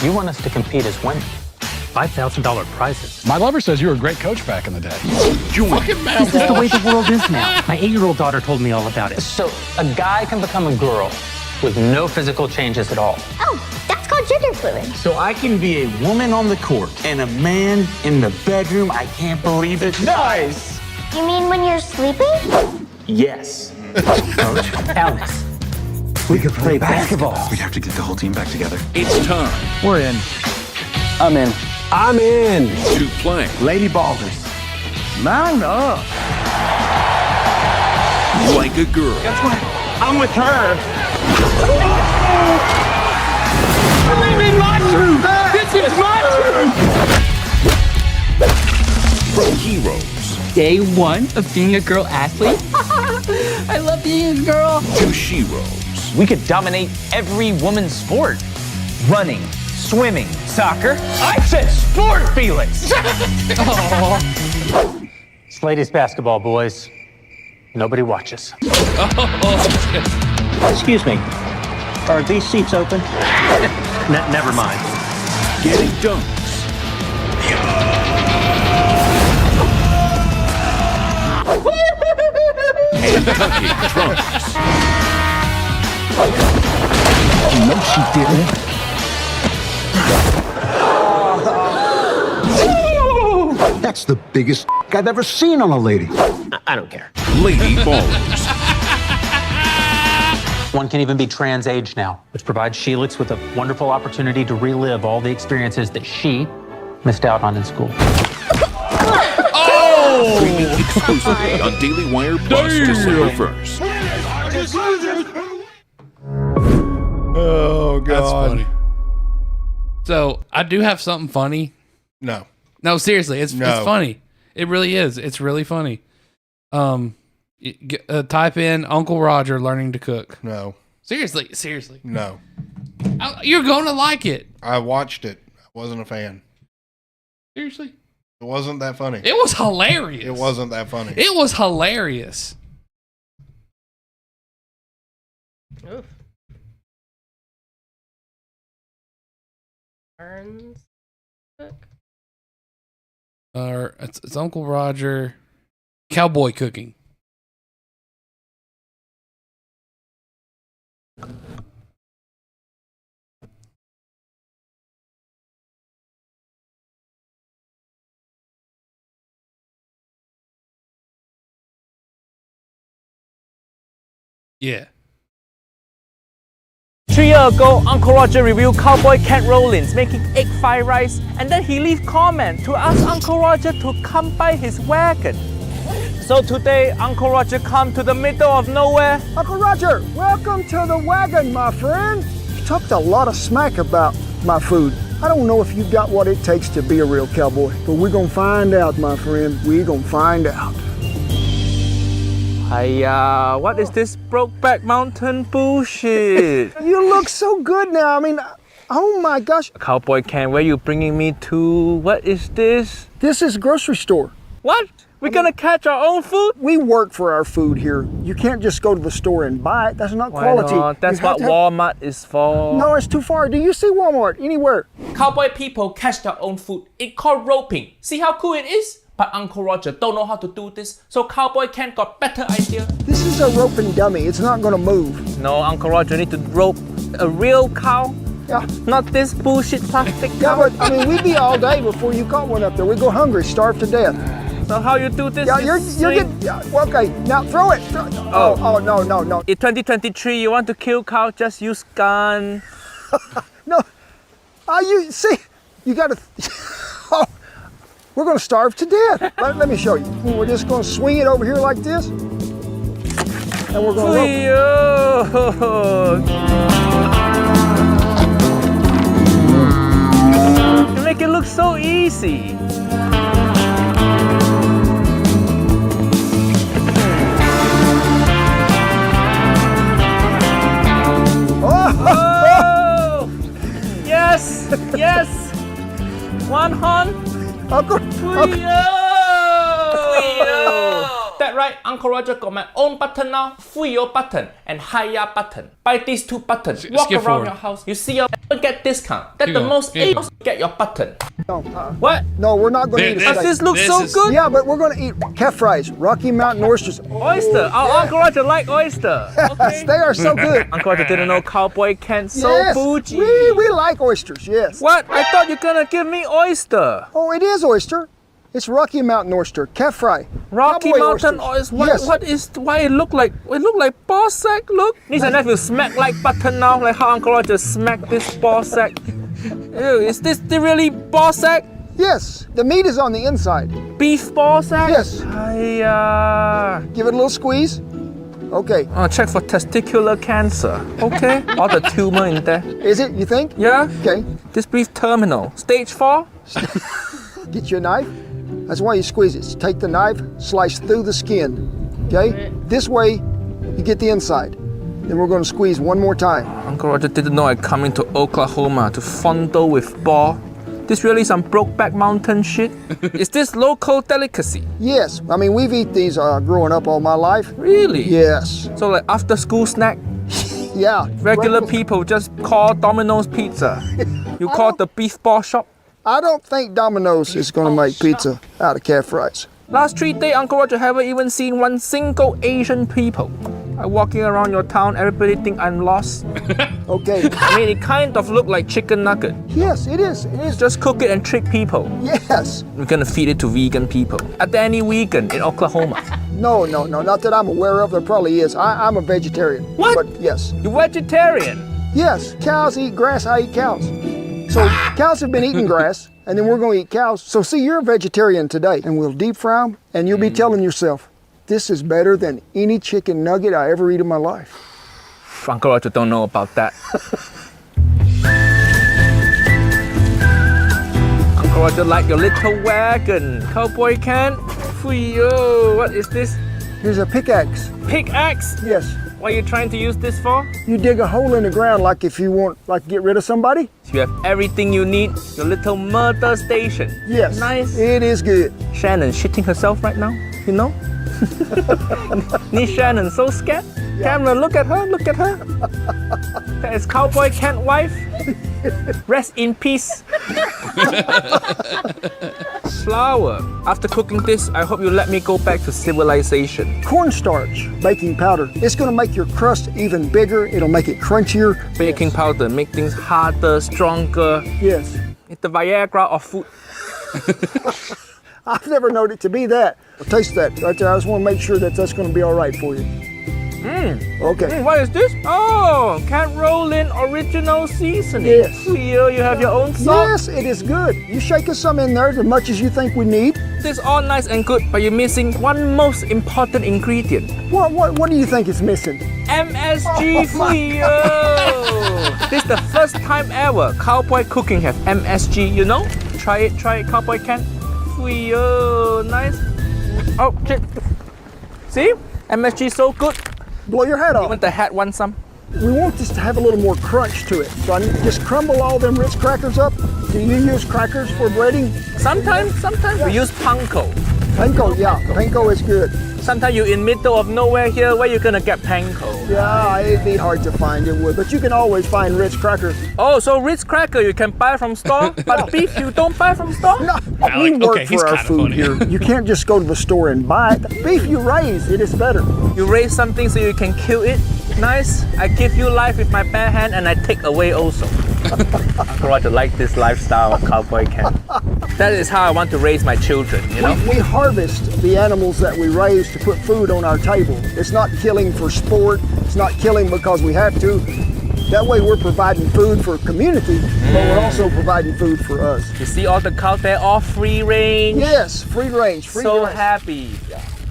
You want us to compete as women. $5,000 prizes. My lover says you were a great coach back in the day. This is the way the world is now. My 8-year-old daughter told me all about it. So a guy can become a girl with no physical changes at all. Oh, that's called gender fluid. So I can be a woman on the court and a man in the bedroom. I can't believe it. Nice! You mean when you're sleeping? Yes. Coach, Alex, we could play basketball. We have to get the whole team back together. It's time. We're in. I'm in. I'm in. To play. Lady Ballers. Mount up. Like a girl. That's right. I'm with her. Believe in my truth. This is my truth. From heroes. Day one of being a girl athlete. I love being a girl. To sheroes. We could dominate every woman's sport. Running, swimming, soccer. I said sport, Felix. It's ladies basketball, boys. Nobody watches. Excuse me. Are these seats open? Never mind. Getting dunks. And tucking trunks. No, she didn't. That's the biggest I've ever seen on a lady. I don't care. Lady Ballers. One can even be trans age now, which provides Sheelix with a wonderful opportunity to relive all the experiences that she missed out on in school. Streaming exclusively on Daily Wire Plus December 1st. Oh, God. That's funny. So I do have something funny. No. No, seriously, it's funny. It really is. It's really funny. Type in Uncle Roger learning to cook. No. Seriously. No. You're going to like it. I watched it. I wasn't a fan. Seriously? It wasn't that funny. It was hilarious. It wasn't that funny. It was hilarious. Oof. Burns cook. It's Uncle Roger. Cowboy cooking. Yeah. 3 years ago, Uncle Roger reviewed Cowboy Cat Rollins making egg fried rice, and then he leaves comment to ask Uncle Roger to come by his wagon. So today, Uncle Roger come to the middle of nowhere. Uncle Roger, welcome to the wagon, my friend. You talked a lot of smack about my food. I don't know if you got what it takes to be a real cowboy, but we're gonna find out, my friend. We're gonna find out. What is this Brokeback Mountain bullshit? You look so good now. I mean, oh my gosh. Cowboy Can, where you bringing me to? What is this? This is a grocery store. What? We're gonna catch our own food? We work for our food here. You can't just go to the store and buy it. That's not quality. Not? That's what Walmart is for. No, it's too far. Do you see Walmart anywhere? Cowboy people catch their own food. It's called roping. See how cool it is? But Uncle Roger don't know how to do this, so Cowboy Ken got better idea. This is a roping dummy. It's not gonna move. No, Uncle Roger need to rope a real cow. Yeah. Not this bullshit plastic cow. Yeah, but I mean, we'd be all day before you caught one up there. We'd go hungry, starve to death. So how you do this? Yeah, you're getting, yeah, okay, now throw it. Oh, no. In 2023, you want to kill cow, just use gun. No, you see, you gotta, We're going to starve to death. Let me show you. We're just going to swing it over here like this. And we're going to You make it look so easy. Oh! Yes! Yes! One horn. That right, Uncle Roger got my own button now. Fuyo button and Hiya button. Buy these two buttons. Walk around your house. You see your get discount. That's the most able to get your button. What? No, we're not going to eat a steak. Does this look so good? Yeah, but we're going to eat calf fries, Rocky Mountain oysters. Oyster. Our Uncle Roger like oyster. Yes, they are so good. Uncle Roger didn't know cowboy can't so Yes, bougie. we like oysters, yes. What? I thought you were gonna give me oyster. Oh, it is oyster. It's Rocky Mountain oyster, calf fry. Rocky Cowboy Mountain oysters. oyster. Yes. What is? Why it look like ball sack? Look. Niece and nephew smack like button now, like how Uncle Roger smack this ball sack. Ew, is this the really ball sack? Yes, the meat is on the inside. Beef ball sack? Yes. Hiya. Give it a little squeeze. Okay. Check for testicular cancer. Okay. All the tumor in there. Is it, you think? Yeah. Okay. This brief terminal. Stage 4? Get you a knife. That's why you squeeze it. Take the knife, slice through the skin. Okay? This way, you get the inside. Then we're going to squeeze one more time. Uncle Roger didn't know I'd come into Oklahoma to fondle with ball. This really some Brokeback Mountain shit? Is this local delicacy? Yes. I mean, we've eaten these growing up all my life. Really? Yes. So like after school snack? Yeah. Regular people just call Domino's Pizza. You call the beef ball shop? I don't think Domino's is going to make pizza out of calf fries. Last 3 days, Uncle Roger haven't even seen one single Asian people. I'm walking around your town, everybody think I'm lost. Okay. I mean, it kind of look like chicken nugget. Yes, it is. It is. Just cook it and trick people. Yes. We're gonna feed it to vegan people. Are there any vegan in Oklahoma? No, not that I'm aware of. There probably is. I'm a vegetarian. What? But yes. You're vegetarian? Yes. Cows eat grass. I eat cows. So cows have been eating grass, and then we're going to eat cows. So see, you're a vegetarian today, and we'll deep fry them, and you'll be telling yourself, this is better than any chicken nugget I ever eat in my life. Uncle Roger don't know about that. Uncle Roger like your little wagon. Cowboy can. Fuyo, what is this? Here's a pickaxe. Pickaxe? Yes. What are you trying to use this for? You dig a hole in the ground like if you want, like get rid of somebody. So you have everything you need. Your little murder station. Yes. Nice. It is good. Shannon shitting herself right now, you know? Shannon so scared. Yeah. Camera, look at her, look at her. That is Cowboy Kent wife. Rest in peace. Flour. After cooking this, I hope you let me go back to civilization. Cornstarch, baking powder. It's going to make your crust even bigger. It'll make it crunchier. Baking powder make things harder, stronger. Yes. It's the Viagra of food. I've never known it to be that. Taste that right there. I just want to make sure that that's going to be all right for you. Okay. What is this? Oh, Cat Rollin' original seasoning. Yes. You have your own salt? Yes, it is good. You shake some in there as much as you think we need. This is all nice and good, but you're missing one most important ingredient. What do you think is missing? MSG Fuyo! This is the first time ever Cowboy Cooking have MSG, you know? Try it, Cowboy Cat. Fuyo, nice. Oh, shit. See? MSG so good. Blow your hat off. You want the hat, want some? We want this to have a little more crunch to it. So I just crumble all them Ritz crackers up. Do you use crackers for breading? Sometimes. We use panko. Panko, yeah. Panko is good. Sometimes you're in middle of nowhere here, where you gonna get panko? Yeah, it'd be hard to find, it would. But you can always find Ritz crackers. Oh, so Ritz cracker you can buy from store, but beef you don't buy from store? No, we work for our food here. You can't just go to the store and buy it. The beef you raise, it is better. You raise something so you can kill it. Nice. I give you life with my bare hand and I take away also. Uncle Roger like this lifestyle of Cowboy Ken. That is how I want to raise my children, you know? We harvest the animals that we raise to put food on our table. It's not killing for sport. It's not killing because we have to. That way we're providing food for community, but we're also providing food for us. You see all the cows there, all free range. Yes, free range. So happy.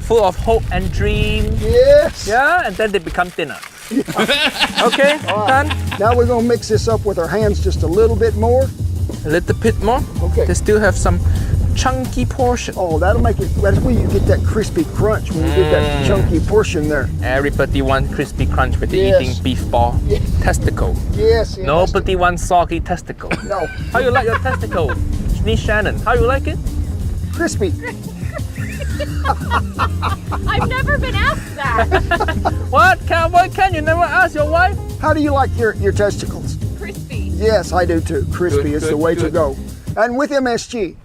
Full of hope and dream. Yes. Yeah, and then they become thinner. Okay, done. Now we're gonna mix this up with our hands just a little bit more. A little bit more. Okay. They still have some chunky portion. Oh, that'll make it. That's where you get that crispy crunch when you get that chunky portion there. Everybody wants crispy crunch when they're eating beef ball. Yes. Testicle. Yes. Nobody wants soggy testicle. No. How you like your testicle, Miss Shannon? How you like it? Crispy. I've never been asked that. What, Cowboy Ken? You never asked your wife? How do you like your testicles? Crispy. Yes, I do too. Crispy is the way to go. And with MSG.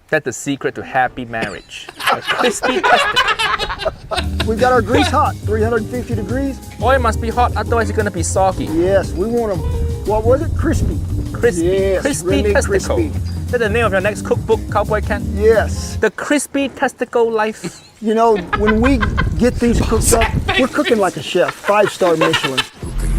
That's the secret to happy marriage. A crispy testicle. We've got our grease hot, 350 degrees. Oil must be hot, otherwise it's gonna be soggy. Yes, we want them. What was it? Crispy. Crispy. Yes, crispy really testicle. crispy. That's the name of your next cookbook, Cowboy Ken? Yes. The crispy testicle life. You know, when we get these cooked up, we're cooking like a chef, 5-star Michelin.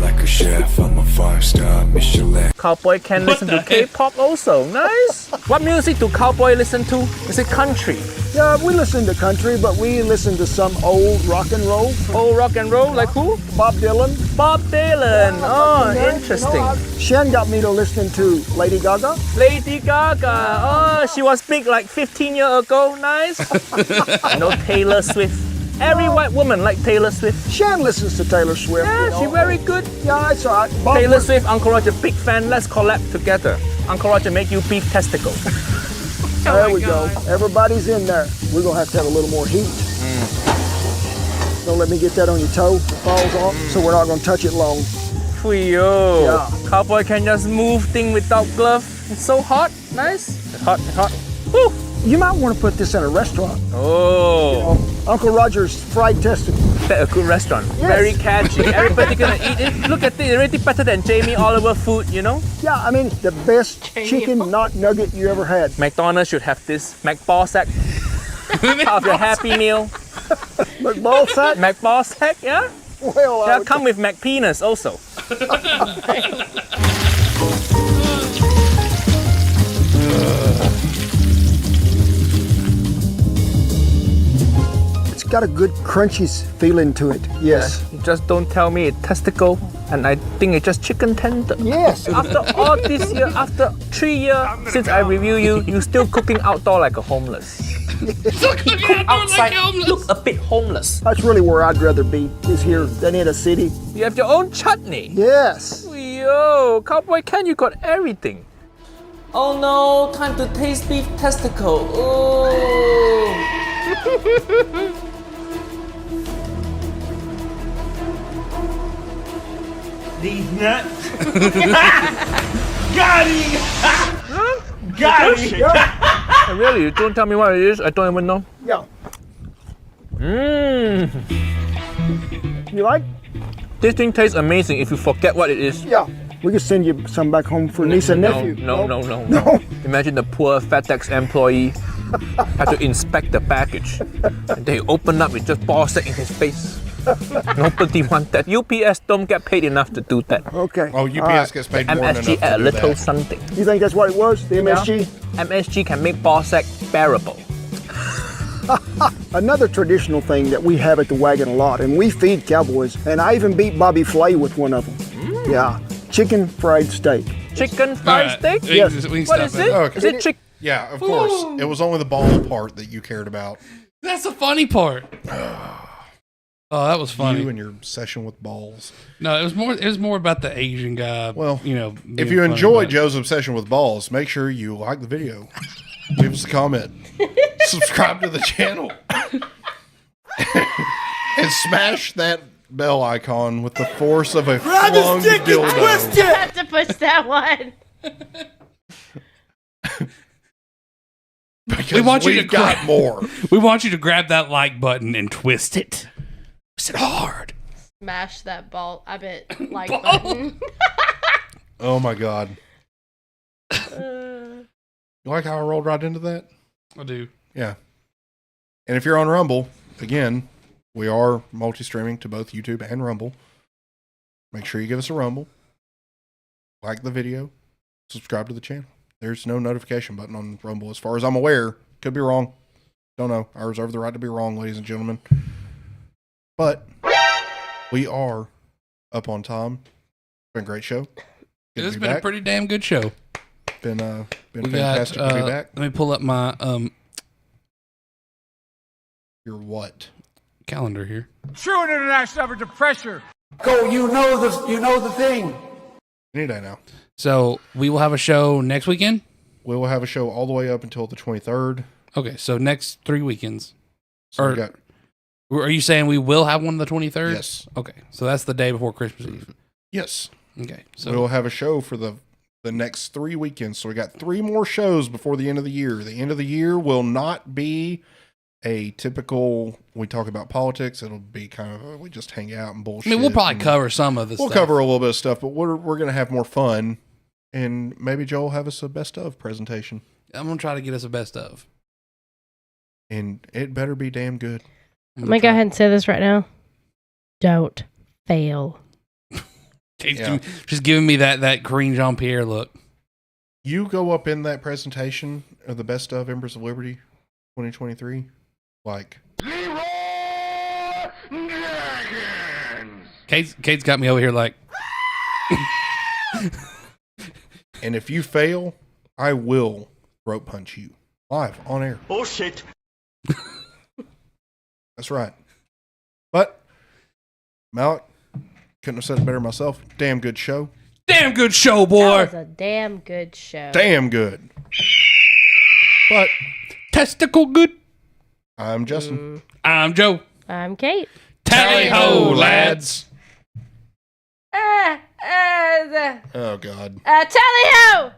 Like a chef, I'm a 5-star Michelin. Cowboy can listen to K-pop also. Nice. What music do cowboy listen to? Is it country? Yeah, we listen to country, but we listen to some old rock and roll. Old rock and roll, like who? Bob Dylan. Bob Dylan. Oh, interesting. Shan got me to listen to Lady Gaga. Lady Gaga. Oh, she was big like 15 years ago. Nice. No Taylor Swift. Every white woman like Taylor Swift. Shan listens to Taylor Swift. Yeah, she's very good. Yeah, it's all right. Taylor Swift, Uncle Roger, big fan. Let's collab together. Uncle Roger, make you beef testicle. There we go. Everybody's in there. We're going to have a little more heat. Don't let me get that on your toe. It falls off, so we're not going to touch it long. Yo. Yeah. Cowboy can just move thing without glove. It's so hot. Nice. It's hot. It's hot. Woo. You might want to put this in a restaurant. Oh. You know, Uncle Roger's fried testicle. That's a good restaurant. Yes. Very catchy. Everybody gonna eat it. Look at it. Already better than Jamie Oliver food, you know? Yeah, I mean, the best chicken not nugget you ever had. McDonald's should have this McBall sack. Part of your Happy Meal. McBall sack? McBall sack, yeah? Well, yeah, come with McPenis also. It's got a good crunchy feeling to it. Yes. Yeah, just don't tell me it's testicle, and I think it's just chicken tender. Yes. After all this year, after 3 years since I review you, you still cooking outdoor like a homeless. Outside, look a bit homeless. That's really where I'd rather be, is here than in a city. You have your own chutney. Yes. Yo, Cowboy Ken, you got everything. Oh no, time to taste beef testicle. Oh. These nuts. Got him! Got him! Really? You don't tell me what it is? I don't even know. Yeah. Mmm. You like? This thing tastes amazing if you forget what it is. Yeah. We could send you some back home for niece and nephew. No. No. Imagine the poor FedEx employee had to inspect the package. And they open up with just ball sack in his face. Nobody wants that. UPS don't get paid enough to do that. Okay. Oh, UPS gets paid more than enough MSG to add a do little that. something. You think that's what it was, the MSG? Yeah. MSG can make ball sack bearable. Another traditional thing that we have at the wagon a lot, and we feed cowboys, and I even beat Bobby Flay with one of them. Yeah. Chicken fried steak. Chicken fried steak? Yes. What is it? Okay. Is it chicken? Yeah, of course. It was only the ball part that you cared about. That's the funny part. Oh, that was funny. You and your obsession with balls. No, it was more about the Asian guy. Well, you know, if you enjoy Joe's obsession with balls, make sure you like the video, leave us a comment, subscribe to the channel, and smash that bell icon with the force of a flung dildo. You have to push that one. We want you to got more. We want you to grab that like button and twist it. Twist it hard. Smash that ball. I bet like button. Oh my god. You like how I rolled right into that? I do. Yeah. And if you're on Rumble, again, we are multi-streaming to both YouTube and Rumble. make sure you give us a rumble, like the video, subscribe to the channel. There's no notification button on Rumble as far as I'm aware. Could be wrong. Don't know. I reserve the right to be wrong, ladies and gentlemen. But we are up on time. Been a great show. It has been a pretty damn good show. Been fantastic to be back. Let me pull up my your what? Calendar here. True international effort to pressure. Go, you know the thing. Any day now. So we will have a show next weekend? We will have a show all the way up until the 23rd. Okay, so next 3 weekends. So are you saying we will have one on the 23rd? Yes. Okay, so that's the day before Christmas Eve. Yes. Okay, so we'll have a show for the next 3 weekends. So we got 3 more shows before the end of the year. The end of the year will not be a typical, we talk about politics. It'll be kind of, we just hang out and bullshit. I mean, we'll probably cover some of this stuff. We'll cover a little bit of stuff, but we're going to have more fun. And maybe Joel will have us a best of presentation. I'm going to try to get us a best of. And it better be damn good. I'm going to go ahead and say this right now. Don't fail. Just giving me that Corinne Jean-Pierre look. You go up in that presentation of the best of Embers of Liberty 2023. Like, Kate's got me over here like. And if you fail, I will rope punch you live on air. Oh shit. That's right. But Malik, couldn't have said it better myself. Damn good show. Damn good show, boy. That was a damn good show. Damn good. But testicle good. I'm Justin. I'm Joe. I'm Kate. Tally ho, lads. Oh God. Tally ho.